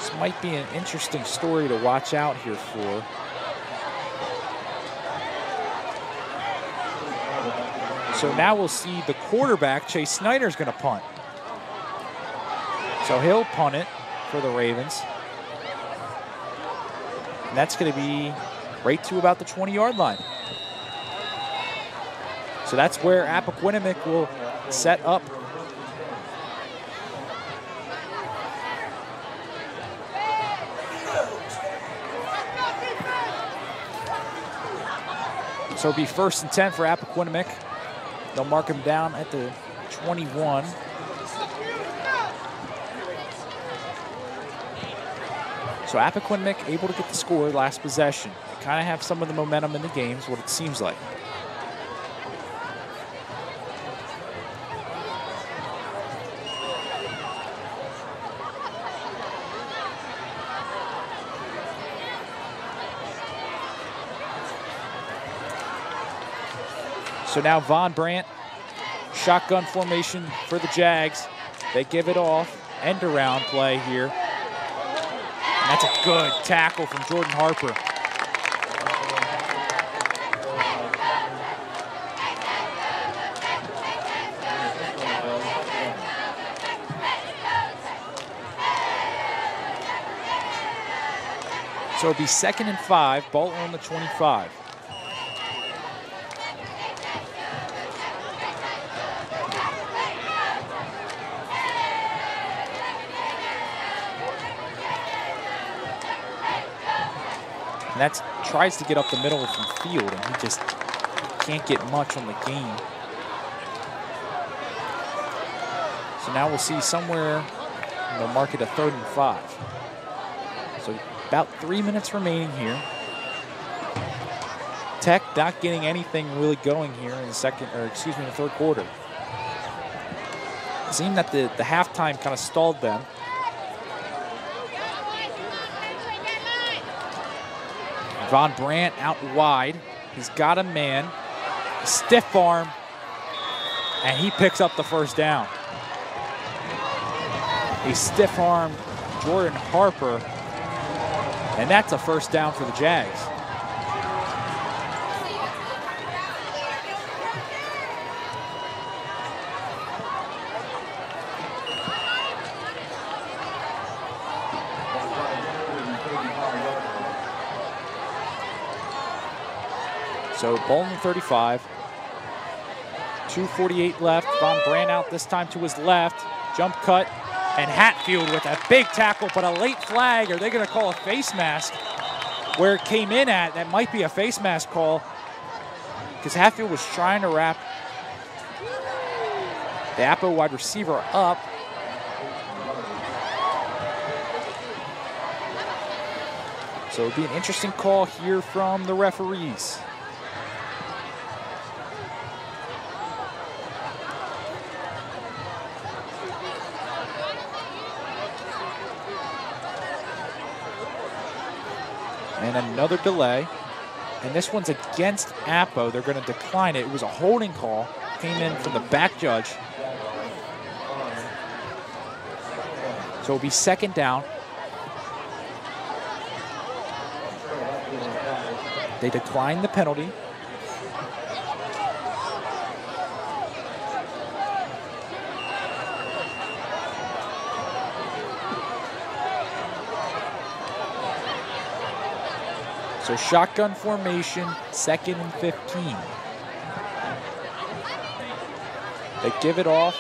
this might be an interesting story to watch out here for. So now we'll see the quarterback, Chase Snyder's going to punt. So he'll punt it for the Ravens. And that's going to be right to about the 20-yard line. So that's where Appoquinimink will set up. So it'll be 1st and 10 for Appoquinimink. They'll mark him down at the 21. So Appoquinimink able to get the score last possession. They kind of have some of the momentum in the game, is what it seems like. So now Von Brandt, shotgun formation for the Jags. They give it off. End around play here. And that's a good tackle from Jordan Harper. So it'll be 2nd and 5, ball on the 25. And that tries to get up the middle from field, and he just can't get much on the game. So now we'll see somewhere, they'll mark it a 3rd and 5. So about 3 minutes remaining here. Tech not getting anything really going here in the third quarter. It seemed that the halftime kind of stalled them. Von Brandt out wide. He's got a man, stiff arm, and he picks up the first down. A stiff arm Jordan Harper, and that's a first down for the Jags. So ball on the 35, 2:48 left. Von Brandt out this time to his left. Jump cut, and Hatfield with a big tackle, but a late flag. Are they going to call a face mask? Where it came in at, that might be a face mask call, because Hatfield was trying to wrap the Appo wide receiver up. So it'll be an interesting call here from the referees. And another delay. And this one's against Appo. They're going to decline it. It was a holding call. Came in from the back judge. So it'll be 2nd down. They declined the penalty. So shotgun formation, 2nd and 15. They give it off.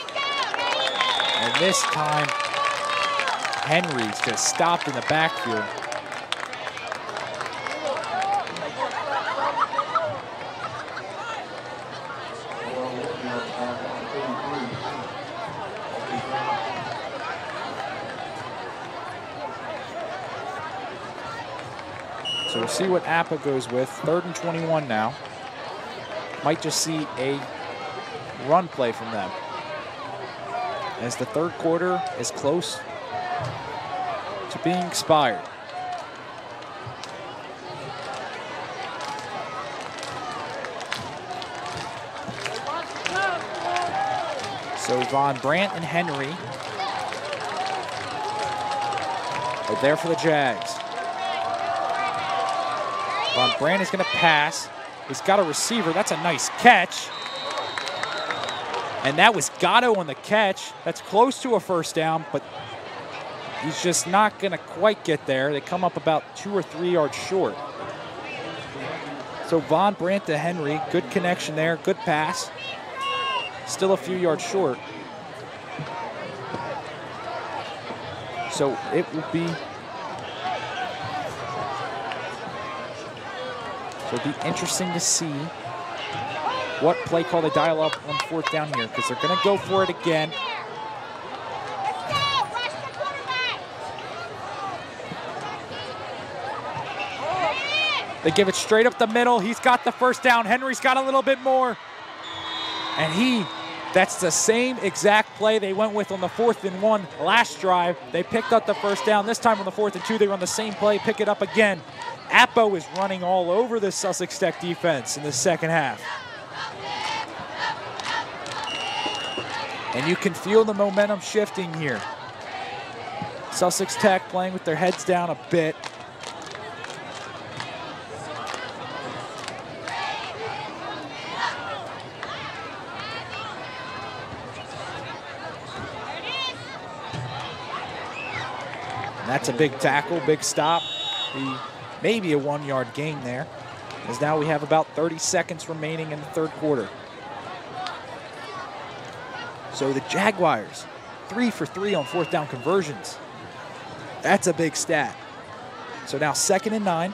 And this time, Henry's just stopped in the backfield. So we'll see what Appa goes with. 3rd and 21 now. Might just see a run play from them, as the third quarter is close to being expired. So Von Brandt and Henry are there for the Jags. Von Brandt is going to pass. He's got a receiver. That's a nice catch. And that was Gatto on the catch. That's close to a first down, but he's just not going to quite get there. They come up about 2 or 3 yards short. So Von Brandt to Henry. Good connection there. Good pass. Still a few yards short. So it will be... So it'll be interesting to see what play call they dial up on 4th down here, because they're going to go for it again. They give it straight up the middle. He's got the first down. Henry's got a little bit more. And that's the same exact play they went with on the 4th and 1 last drive. They picked up the first down. This time on the 4th and 2, they run the same play, pick it up again. Appo is running all over the Sussex Tech defense in the second half. And you can feel the momentum shifting here. Sussex Tech playing with their heads down a bit. And that's a big tackle, big stop. Maybe a 1-yard gain there, as now we have about 30 seconds remaining in the third quarter. So the Jaguars, 3 for 3 on fourth down conversions. That's a big stat. So now 2nd and 9,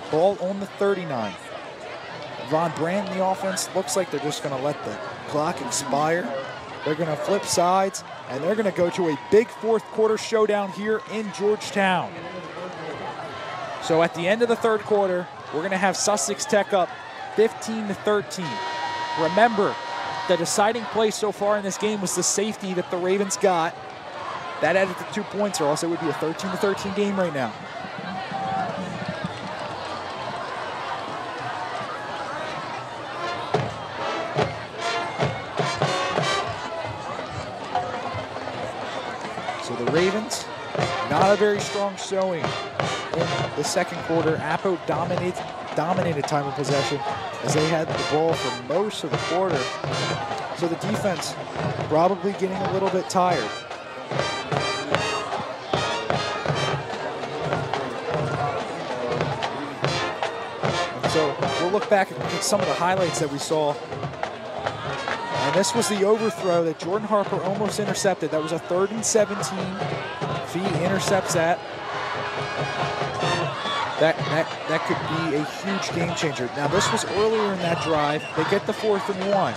ball on the 39. Von Brandt in the offense looks like they're just gonna let the clock expire. They're gonna flip sides, and they're gonna go to a big fourth quarter showdown here in Georgetown. So at the end of the third quarter, we're gonna have Sussex Tech up 15-13. Remember, the deciding play so far in this game was the safety that the Ravens got. That added to 2 points, or else it would be a 13-13 game right now. So the Ravens, not a very strong showing in the second quarter. Appo dominated time of possession as they had the ball for most of the quarter. So the defense probably getting a little bit tired. And so we'll look back at some of the highlights that we saw. And this was the overthrow that Jordan Harper almost intercepted. That was a 3rd and 17. Fee intercepts that. That could be a huge game changer. Now this was earlier in that drive. They get the 4th and 1.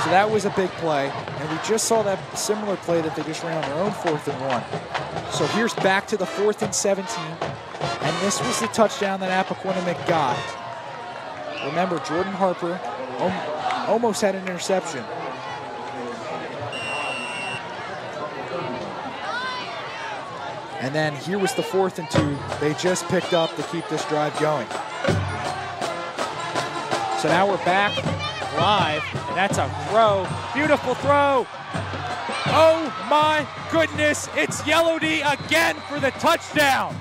So that was a big play. And we just saw that similar play that they just ran on their own 4th and 1. So here's back to the 4th and 17. And this was the touchdown that Appoquinimink got. Remember, Jordan Harper almost had an interception. And then here was the 4th and 2 they just picked up to keep this drive going. So now we're back live, and that's a throw. Beautiful throw. Oh my goodness, it's Yellow D again for the touchdown.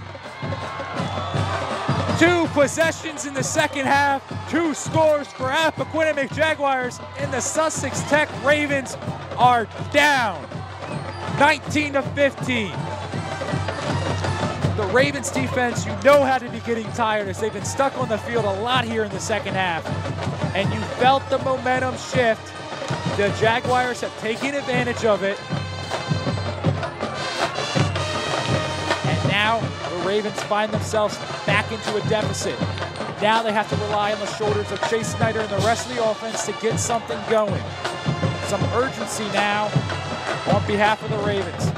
2 possessions in the second half, 2 scores for Appoquinimink Jaguars, and the Sussex Tech Ravens are down 19-15. The Ravens defense, you know, had to be getting tired as they've been stuck on the field a lot here in the second half. And you felt the momentum shift. The Jaguars have taken advantage of it. And now the Ravens find themselves back into a deficit. Now they have to rely on the shoulders of Chase Snyder and the rest of the offense to get something going. Some urgency now on behalf of the Ravens.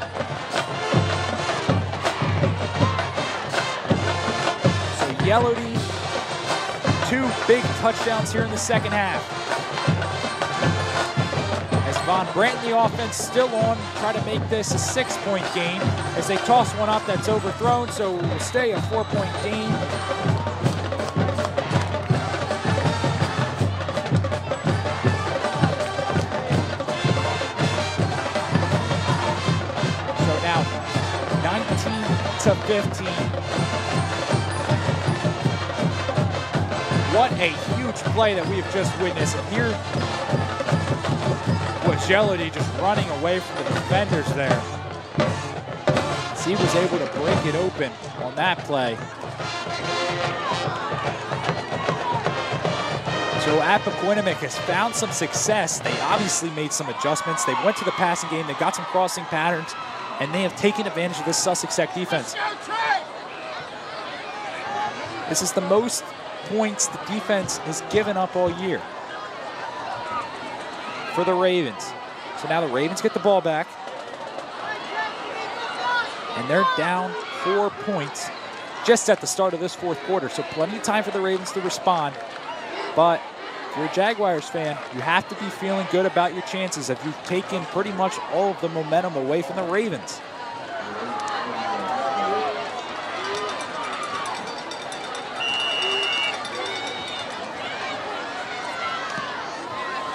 Yellow D, 2 big touchdowns here in the second half. As Von Brandt and the offense still on, try to make this a 6-point game as they toss one up that's overthrown, so we'll stay a 4-point game. So now 19-15. What a huge play that we have just witnessed. And here was Gelody just running away from the defenders there. As he was able to break it open on that play. So Appoquinimink has found some success. They obviously made some adjustments. They went to the passing game. They got some crossing patterns. And they have taken advantage of this Sussex Tech defense. This is the most points the defense has given up all year for the Ravens. So now the Ravens get the ball back, and they're down 4 points just at the start of this fourth quarter. So plenty of time for the Ravens to respond. But if you're a Jaguars fan, you have to be feeling good about your chances if you've taken pretty much all of the momentum away from the Ravens.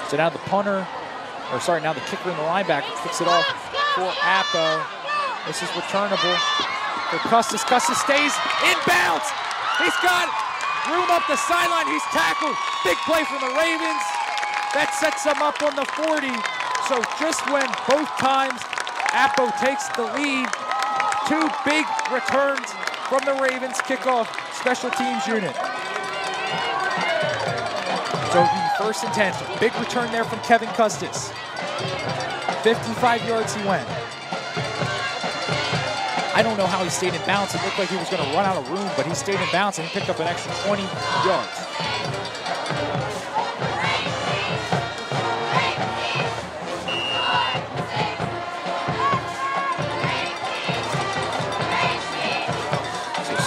So now the punter or sorry, now the kicker and the linebacker kicks it off for Appo. This is returnable for Custis. Custis stays in bounds. He's got room up the sideline. He's tackled. Big play from the Ravens. That sets them up on the 40. So just when both times Appo takes the lead, two big returns from the Ravens kickoff special teams unit. So the 1st and 10, big return there from Kevin Custis. 55 yards he went. I don't know how he stayed in bounds. It looked like he was going to run out of room, but he stayed in bounds and he picked up an extra 20 yards.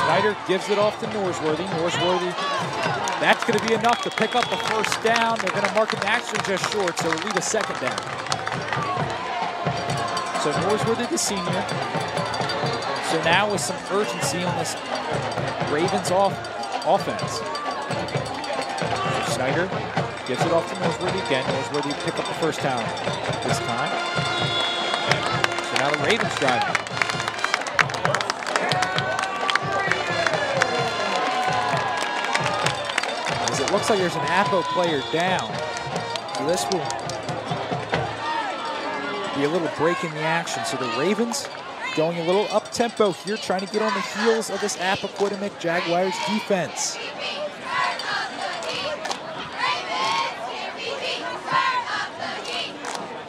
Snyder gives it off to Norsworthy. Norsworthy, that's going to be enough to pick up the 1st down. They're going to mark him actually just short, so it'll leave a 2nd down. So Norsworthy, the senior. So now with some urgency on this Ravens offense. Snyder gives it off to Norsworthy again. Norsworthy pick up the 1st down this time. So now the Ravens driving. It looks like there's an Appo player down. So this will be a little break in the action. So the Ravens going a little up-tempo here, trying to get on the heels of this Appoquinimink Jaguars defense.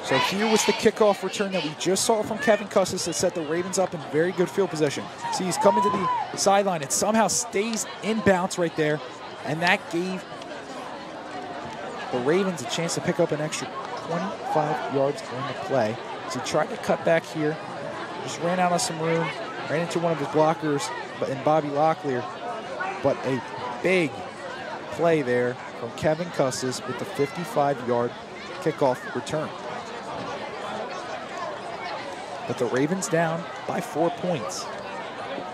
So here was the kickoff return that we just saw from Kevin Custis that set the Ravens up in very good field position. See, he's coming to the sideline and somehow stays in bounds right there. And that gave the Ravens a chance to pick up an extra 25 yards on the play. So he tried to cut back here, just ran out of some room, ran into one of his blockers in Bobby Locklear. But a big play there from Kevin Custis with the 55-yard kickoff return. But the Ravens down by 4 points.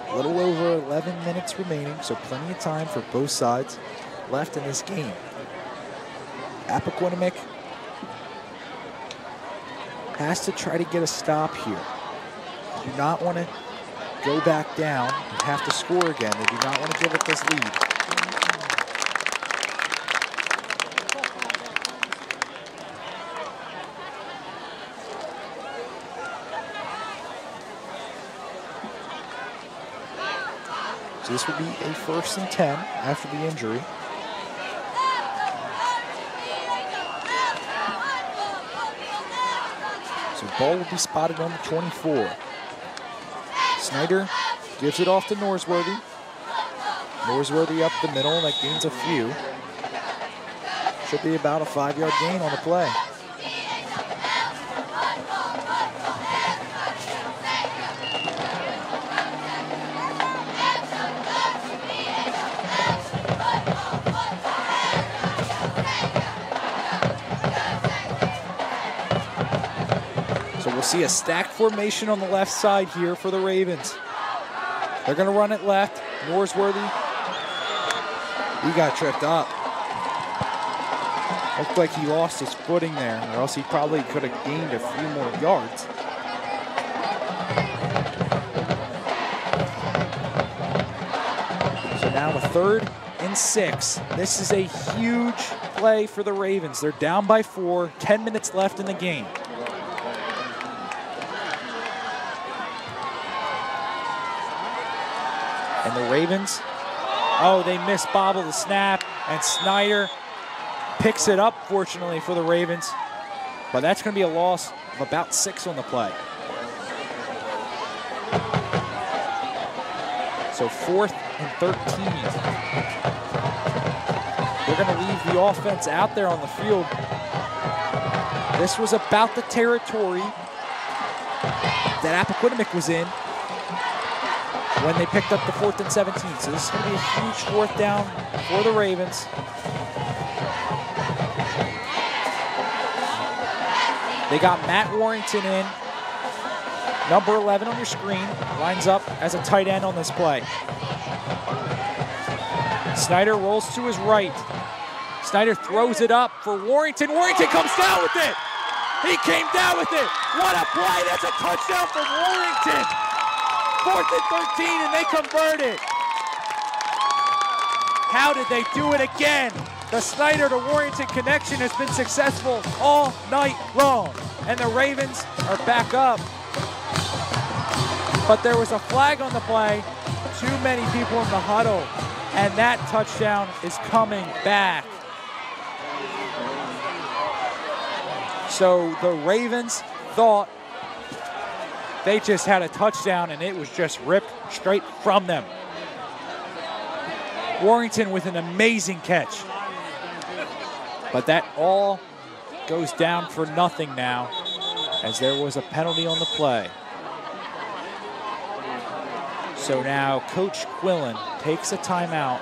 A little over 11 minutes remaining, so plenty of time for both sides left in this game. Appoquinimink has to try to get a stop here. Do not want to go back down and have to score again. They do not want to give up this lead. So this will be a 1st and 10 after the injury. So ball will be spotted on the 24. Snyder gives it off to Norsworthy. Norsworthy up the middle, and that gains a few. Should be about a 5-yard gain on the play. We'll see a stack formation on the left side here for the Ravens. They're going to run it left. Norsworthy, he got tripped up. Looked like he lost his footing there, or else he probably could have gained a few more yards. So now a 3rd and 6. This is a huge play for the Ravens. They're down by 4, 10 minutes left in the game. And the Ravens, oh, they misbobble the snap, and Snyder picks it up, fortunately, for the Ravens. But that's going to be a loss of about 6 on the play. So 4th and 13. They're going to leave the offense out there on the field. This was about the territory that Appoquinimink was in when they picked up the 4th and 17. So this is going to be a huge 4th down for the Ravens. They got Matt Warrington in, number 11 on your screen, lines up as a tight end on this play. Snyder rolls to his right. Snyder throws it up for Warrington. Warrington comes down with it. He came down with it. What a play. That's a touchdown from Warrington. 4th and 13, and they convert it. How did they do it again? The Snyder to Warrington connection has been successful all night long. And the Ravens are back up. But there was a flag on the play. Too many people in the huddle. And that touchdown is coming back. So the Ravens thought they just had a touchdown and it was just ripped straight from them. Warrington with an amazing catch. But that all goes down for nothing now as there was a penalty on the play. So now Coach Quillen takes a timeout.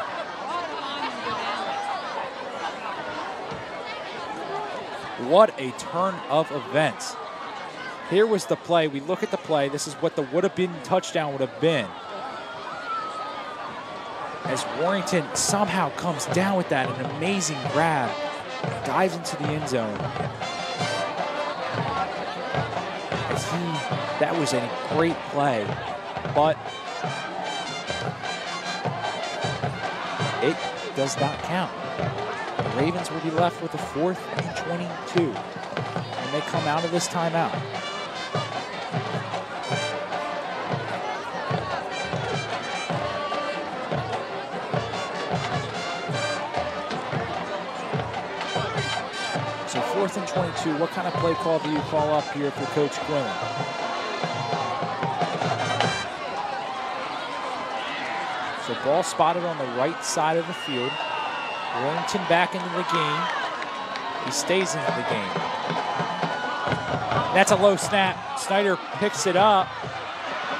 What a turn of events. Here was the play. We look at the play. This is what the would have been touchdown would have been. As Warrington somehow comes down with that, an amazing grab, dives into the end zone. That was a great play, but it does not count. The Ravens will be left with a 4th and 22, and they come out of this timeout. So 4th and 22, what kind of play call do you call up here for Coach Quillen? So ball spotted on the right side of the field. Warrington back into the game. He stays into the game. That's a low snap. Snyder picks it up.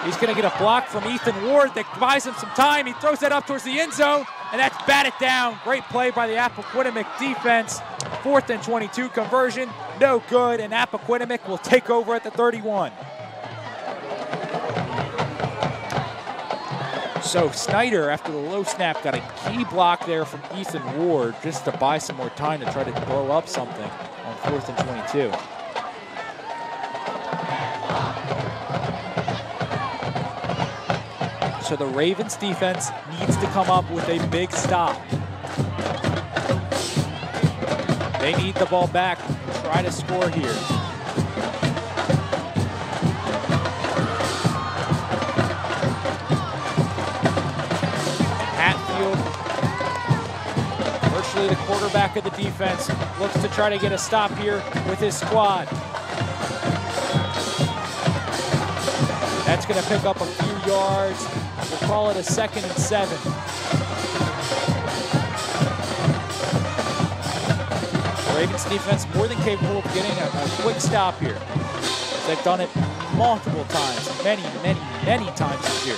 He's going to get a block from Ethan Ward that buys him some time. He throws that up towards the end zone, and that's batted down. Great play by the Appoquinimink defense. 4th and 22 conversion, no good, and Appoquinimink will take over at the 31. So Snyder, after the low snap, got a key block there from Ethan Ward just to buy some more time to try to blow up something on 4th and 22. So the Ravens defense needs to come up with a big stop. They need the ball back and try to score here. The quarterback of the defense looks to try to get a stop here with his squad. That's going to pick up a few yards. We'll call it a 2nd and 7. The Ravens defense more than capable of getting a quick stop here. They've done it multiple times, many times this year.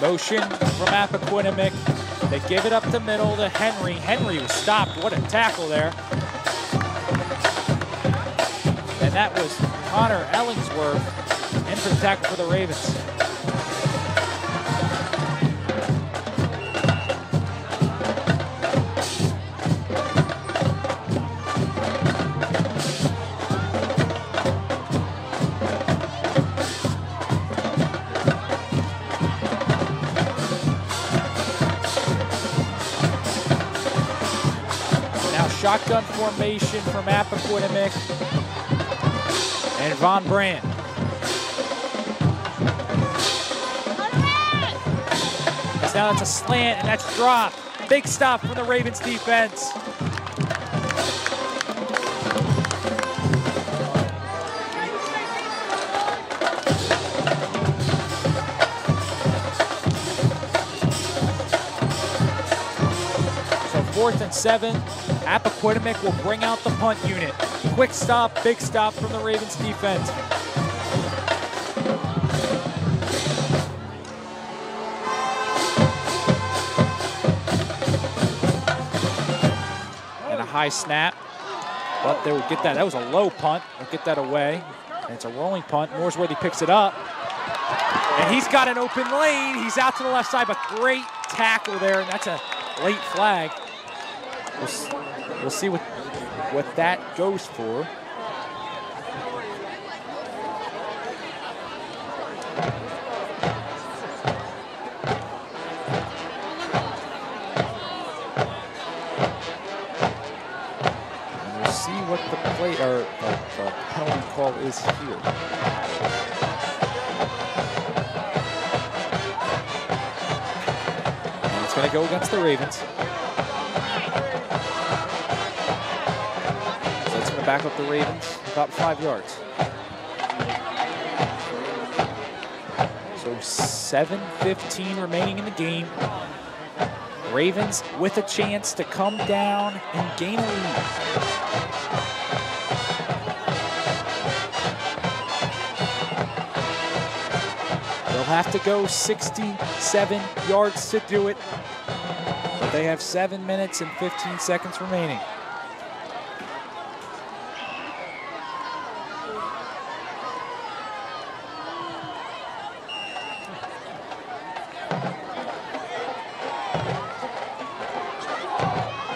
Motion from Appoquinimink. They give it up the middle to Henry. Henry was stopped. What a tackle there. And that was Connor Ellingsworth in for the tackle for the Ravens. Shotgun formation from Appoquinimink and Von Brandt. As now that's a slant and that's dropped. Big stop from the Ravens defense. So 4th and 7. Appoquinimink will bring out the punt unit. Quick stop, big stop from the Ravens defense. And a high snap. But they will get that. That was a low punt. They'll get that away. And it's a rolling punt. Norsworthy picks it up. And he's got an open lane. He's out to the left side, but great tackle there, and that's a late flag. We'll see what that goes for. What the play or the penalty call is here. And it's going to go against the Ravens. So it's going to back up the Ravens about 5 yards. So 7:15 remaining in the game. Ravens with a chance to come down and gain a lead. Have to go 67 yards to do it, but they have 7 minutes and 15 seconds remaining.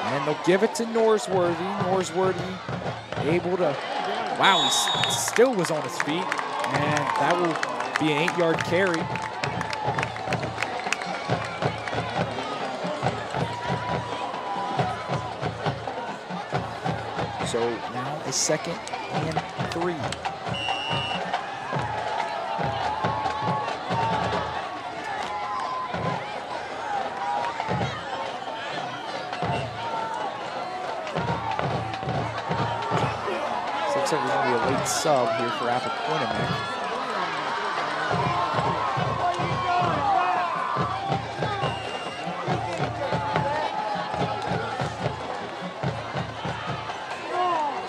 And they'll give it to Norsworthy. Norsworthy able to, wow, he still was on his feet, and that will be an 8-yard carry. So now a 2nd and 3. So looks like there's going to be a late sub here for Appoquinimink.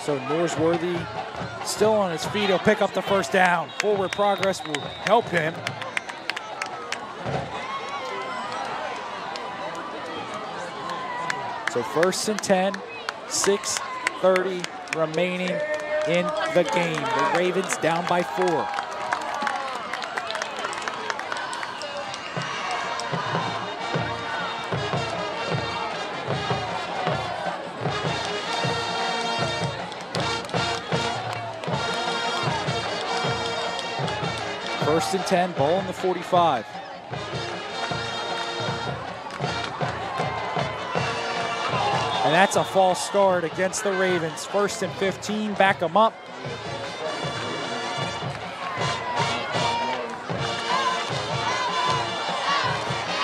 So Norsworthy still on his feet. He'll pick up the first down. Forward progress will help him. So 1st and 10, 6:30 remaining in the game. The Ravens down by 4. First and 10, ball in the 45. And that's a false start against the Ravens. 1st and 15, back them up.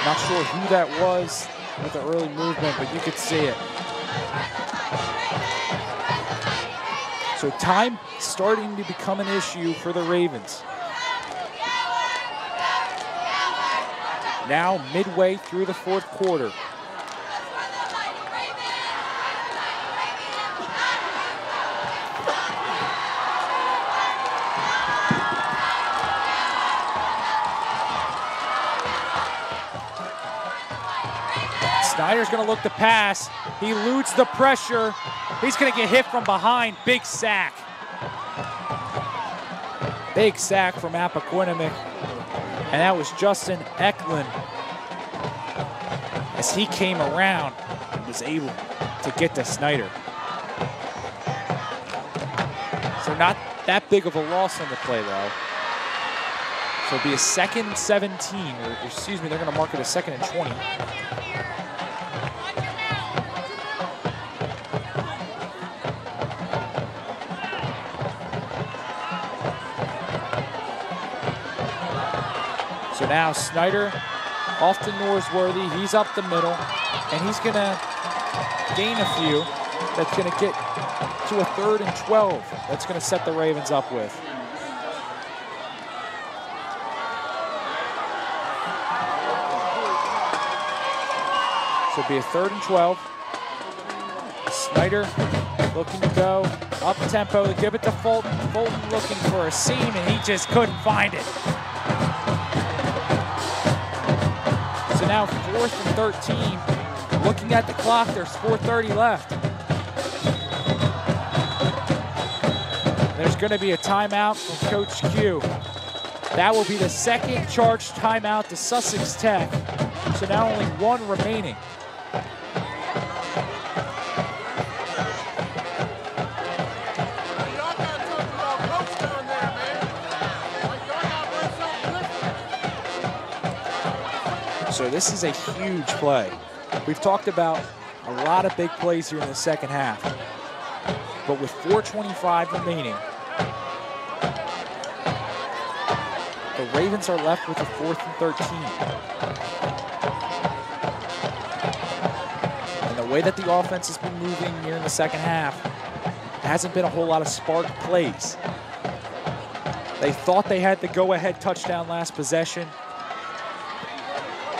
Not sure who that was with the early movement, but you could see it. So time starting to become an issue for the Ravens. Now midway through the 4th quarter. Snyder's going to look to pass. He eludes the pressure. He's going to get hit from behind. Big sack. Big sack from Appoquinimink. And that was Justin Eklund as he came around and was able to get to Snyder. So not that big of a loss on the play, though. So it'll be a 2nd and 17, or excuse me, they're going to mark it a 2nd and 20. So now Snyder off to Norsworthy. He's up the middle, and he's going to gain a few. That's going to get to a 3rd and 12. That's going to set the Ravens up with. So it'll be a 3rd and 12. Snyder looking to go up tempo to give it to Fulton. Fulton looking for a seam, and he just couldn't find it. So now 4th and 13. Looking at the clock, there's 4:30 left. There's going to be a timeout from Coach Q. That will be the second charged timeout to Sussex Tech. So now only one remaining. So this is a huge play. We've talked about a lot of big plays here in the second half. But with 4:25 remaining, the Ravens are left with a 4th and 13. And the way that the offense has been moving here in the second half, hasn't been a whole lot of spark plays. They thought they had the go-ahead touchdown last possession,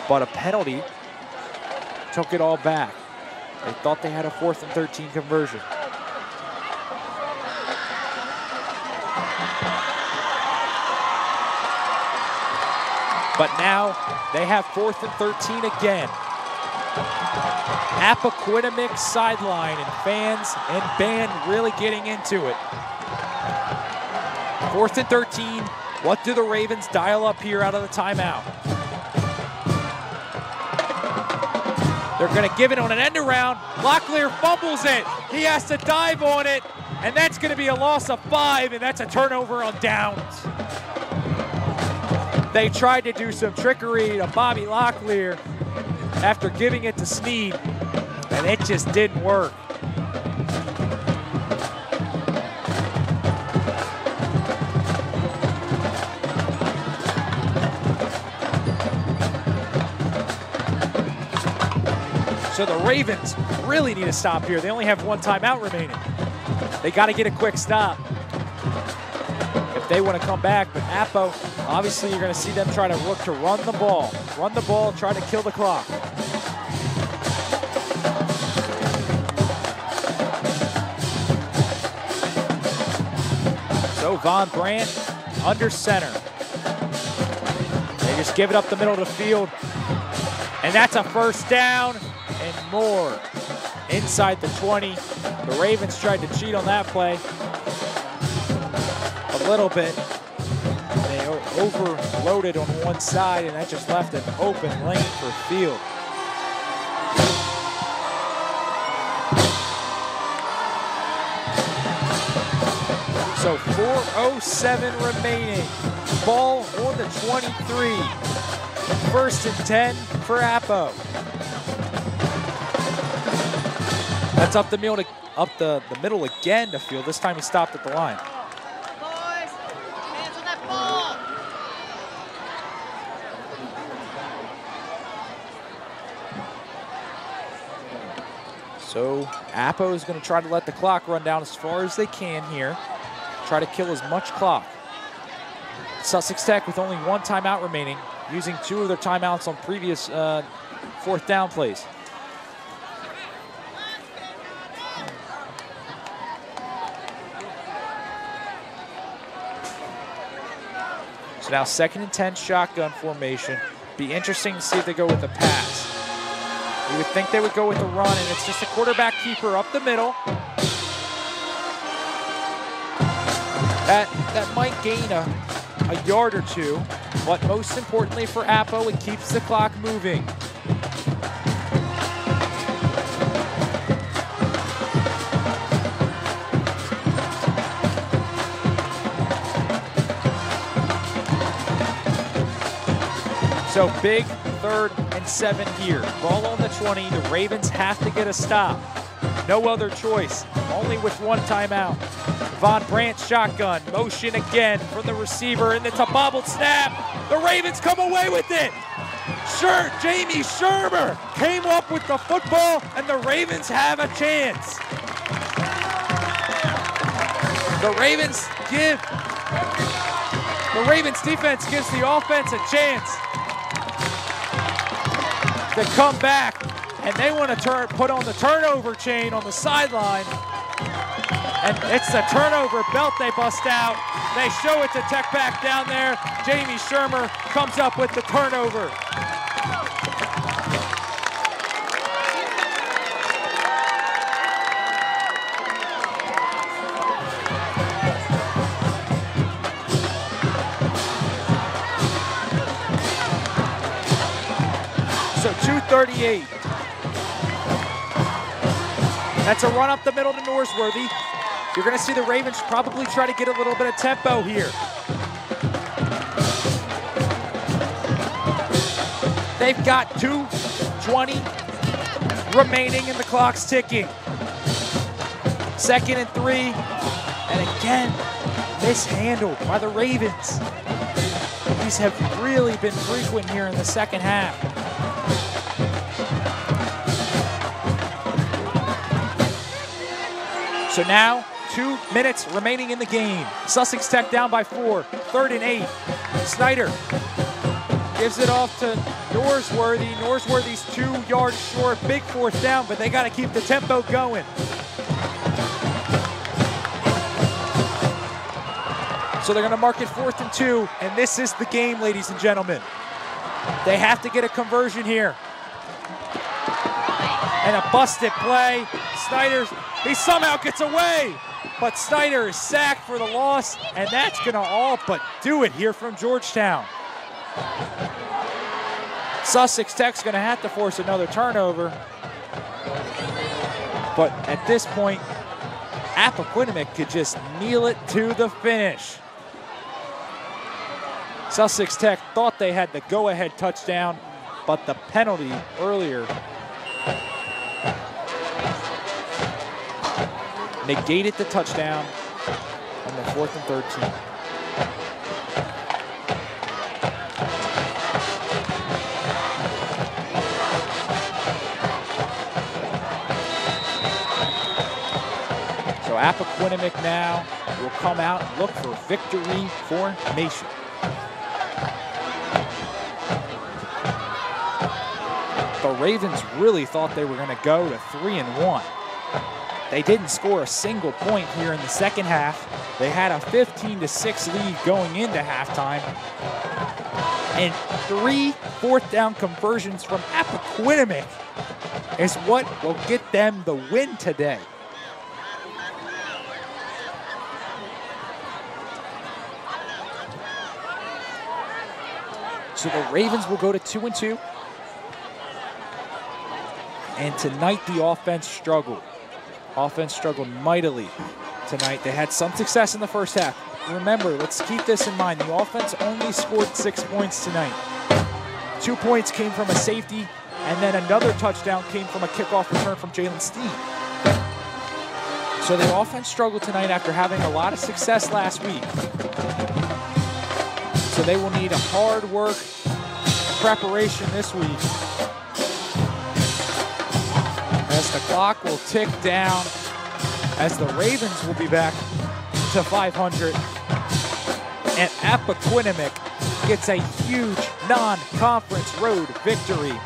but a penalty took it all back. They thought they had a 4th and 13 conversion. But now they have 4th and 13 again. Appoquinimink sideline, and fans and band really getting into it. 4th and 13. What do the Ravens dial up here out of the timeout? They're going to give it on an end around. Locklear fumbles it. He has to dive on it, and that's going to be a loss of 5, and that's a turnover on downs. They tried to do some trickery to Bobby Locklear after giving it to Sneed, and it just didn't work. So the Ravens really need to stop here. They only have one timeout remaining. They got to get a quick stop if they want to come back. But Appo, obviously you're going to see them try to look to run the ball. Run the ball, try to kill the clock. So Von Brandt under center. They just give it up the middle of the field. And that's a first down and more. Inside the 20. The Ravens tried to cheat on that play a little bit. They overloaded on one side, and that just left an open lane for field. So 4:07 remaining. Ball on the 23. 1st and 10 for Appo. That's up the middle again to field. This time he stopped at the line. Boys, hands on that ball. So Appo is going to try to let the clock run down as far as they can here. Try to kill as much clock. Sussex Tech with only one timeout remaining, using 2 of their timeouts on previous 4th down plays. So now 2nd and 10 shotgun formation. Be interesting to see if they go with a pass. You would think they would go with a run, and it's just a quarterback keeper up the middle. That might gain a yard or 2, but most importantly for Appo, it keeps the clock moving. So big 3rd and 7 here. Ball on the 20. The Ravens have to get a stop. No other choice. Only with one timeout. Von Brandt shotgun. Motion again from the receiver, and it's a bobbled snap. The Ravens come away with it. Jamie Shermer came up with the football, and the Ravens have a chance. The Ravens defense gives the offense a chance to come back, and they want to put on the turnover chain on the sideline. And it's the turnover belt they bust out. They show it to Tech back down there. Jamie Shermer comes up with the turnover. So 2:38. That's a run up the middle to Norsworthy. You're going to see the Ravens probably try to get a little bit of tempo here. They've got 2:20 remaining and the clock's ticking. 2nd and 3, and again, mishandled by the Ravens. These have really been frequent here in the second half. So now, 2 minutes remaining in the game. Sussex Tech down by 4, 3rd and 8. Snyder gives it off to Norsworthy. Norsworthy's 2 yards short, big 4th down, but they got to keep the tempo going. So they're going to mark it 4th and 2, and this is the game, ladies and gentlemen. They have to get a conversion here. And a busted play. Snyder, he somehow gets away, but Snyder is sacked for the loss, and that's going to all but do it here from Georgetown. Sussex Tech's going to have to force another turnover, but at this point, Appoquinimink could just kneel it to the finish. Sussex Tech thought they had the go-ahead touchdown, but the penalty earlier negated the touchdown on the 4th and 13. So Appoquinimink now will come out and look for victory formation. The Ravens really thought they were going to go to 3-1. They didn't score a single point here in the second half. They had a 15-6 lead going into halftime. And 3 4th down conversions from Appoquinimink is what will get them the win today. So the Ravens will go to 2-2. And tonight the offense struggled. Offense struggled mightily tonight. They had some success in the first half. Remember, let's keep this in mind. The offense only scored 6 points tonight. 2 points came from a safety, and then another touchdown came from a kickoff return from Jalen Steen. So the offense struggled tonight after having a lot of success last week. So they will need a hard work preparation this week, as the clock will tick down, as the Ravens will be back to 500. And Appoquinimink gets a huge non-conference road victory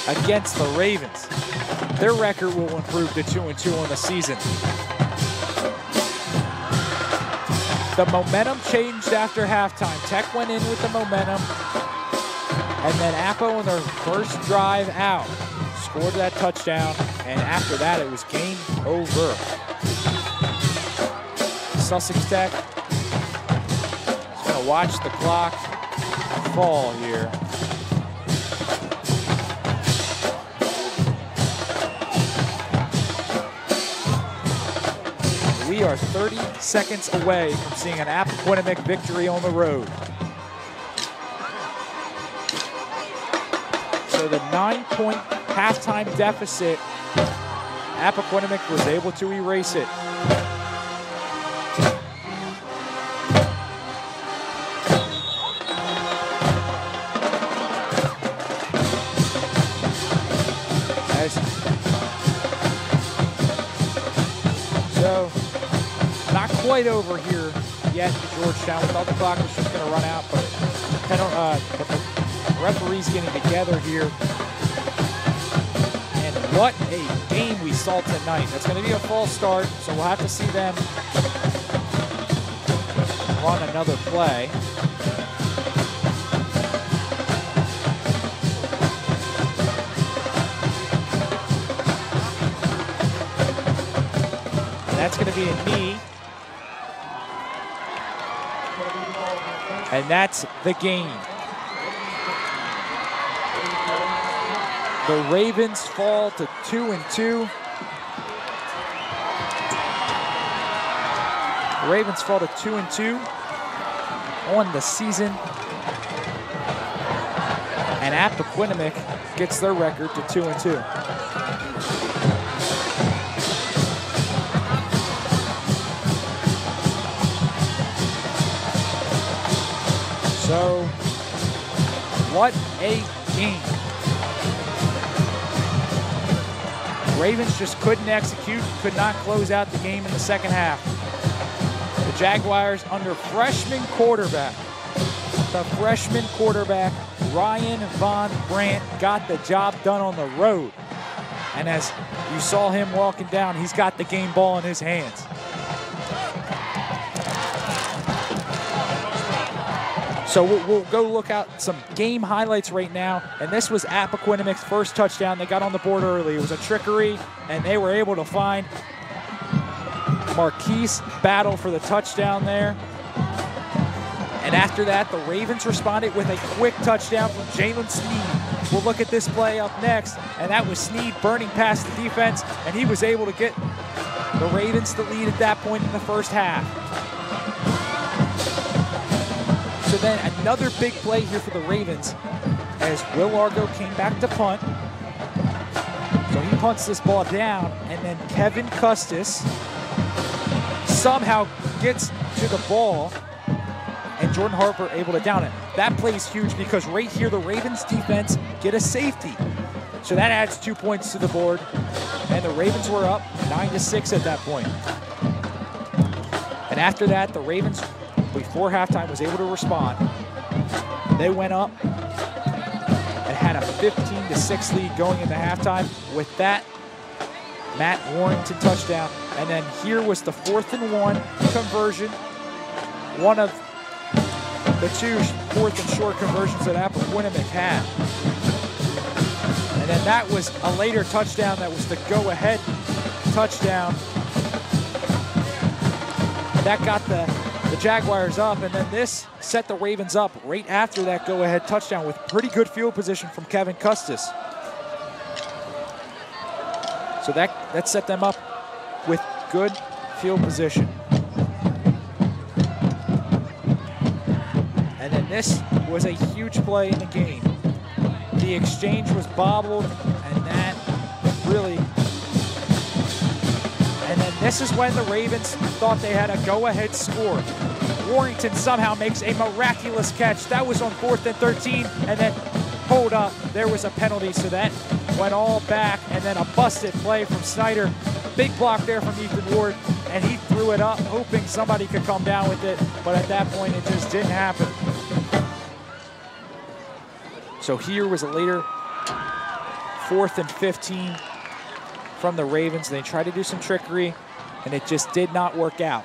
against the Ravens. Their record will improve to 2-2 on the season. The momentum changed after halftime. Tech went in with the momentum, and then Appo on their first drive out scored that touchdown, and after that it was game over. Sussex Tech is going to watch the clock fall here. We are 30 seconds away from seeing an Appoquinimink victory on the road. So the 9-point halftime deficit, Appoquinimink was able to erase it. So, not quite over here yet in Georgetown. We thought the clock was just going to run out, but the referees getting together here. And what a game we saw tonight. That's going to be a false start, so we'll have to see them run another play. And that's going to be a knee. And that's the game. The Ravens fall to 2-2. The Ravens fall to 2-2 on the season. And Appoquinimink gets their record to 2-2. So, what a game. Ravens just couldn't execute, could not close out the game in the second half. The Jaguars under freshman quarterback, Ryan Von Brandt, got the job done on the road. And as you saw him walking down, he's got the game ball in his hands. So we'll go look at some game highlights right now. And this was Appoquinimink's first touchdown. They got on the board early. It was a trickery, and they were able to find Marquise Battle for the touchdown there. And after that, the Ravens responded with a quick touchdown from Jalen Sneed. We'll look at this play up next, and that was Sneed burning past the defense, and he was able to get the Ravens the lead at that point in the first half. So then another big play here for the Ravens as Will Argo came back to punt. So he punts this ball down, and then Kevin Custis somehow gets to the ball, and Jordan Harper able to down it. That play is huge because right here the Ravens defense get a safety. So that adds 2 points to the board, and the Ravens were up 9-6 at that point. And after that, the Ravens, before halftime, was able to respond. They went up and had a 15-6 lead going into halftime. With that, Matt Warrington touchdown. And then here was the 4th-and-1 conversion. One of the 2 4th-and-short conversions that Appoquinimink had. And then that was a later touchdown that was the go-ahead touchdown. That got the Jaguars up, and then this set the Ravens up right after that go-ahead touchdown with pretty good field position from Kevin Custis. So that set them up with good field position. And then this was a huge play in the game. The exchange was bobbled, and that really... And then this is when the Ravens thought they had a go-ahead score. Warrington somehow makes a miraculous catch. That was on 4th-and-13, and then, hold up, there was a penalty, so that went all back, and then a busted play from Snyder. Big block there from Ethan Ward, and he threw it up, hoping somebody could come down with it, but at that point, it just didn't happen. So here was a later 4th-and-15 from the Ravens. They tried to do some trickery, and it just did not work out.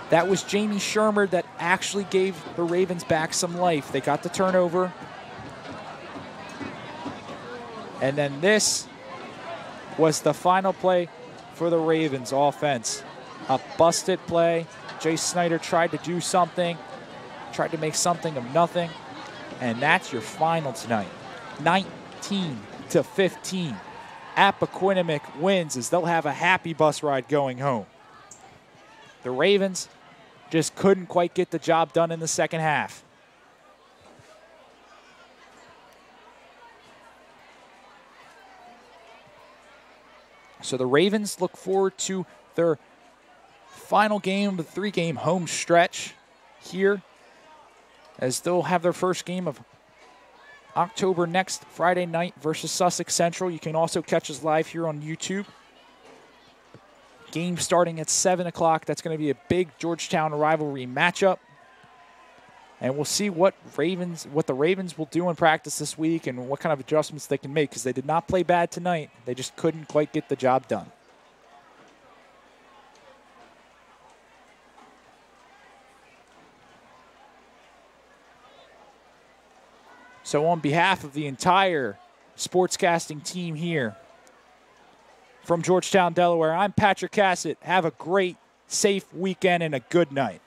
That was Jamie Shermer that actually gave the Ravens back some life. They got the turnover. And then this was the final play for the Ravens offense. A busted play. Jay Snyder tried to do something, tried to make something of nothing. And that's your final tonight. 19-15. Appoquinimink wins as they'll have a happy bus ride going home. The Ravens just couldn't quite get the job done in the second half. So the Ravens look forward to their final game of the 3-game home stretch here, as they'll have their first game of October next Friday night versus Sussex Central. You can also catch us live here on YouTube. Game starting at 7 o'clock. That's going to be a big Georgetown rivalry matchup. And we'll see what the Ravens will do in practice this week and what kind of adjustments they can make, because they did not play bad tonight. They just couldn't quite get the job done. So on behalf of the entire sportscasting team here from Georgetown, Delaware, I'm Patrick Cassett. Have a great, safe weekend and a good night.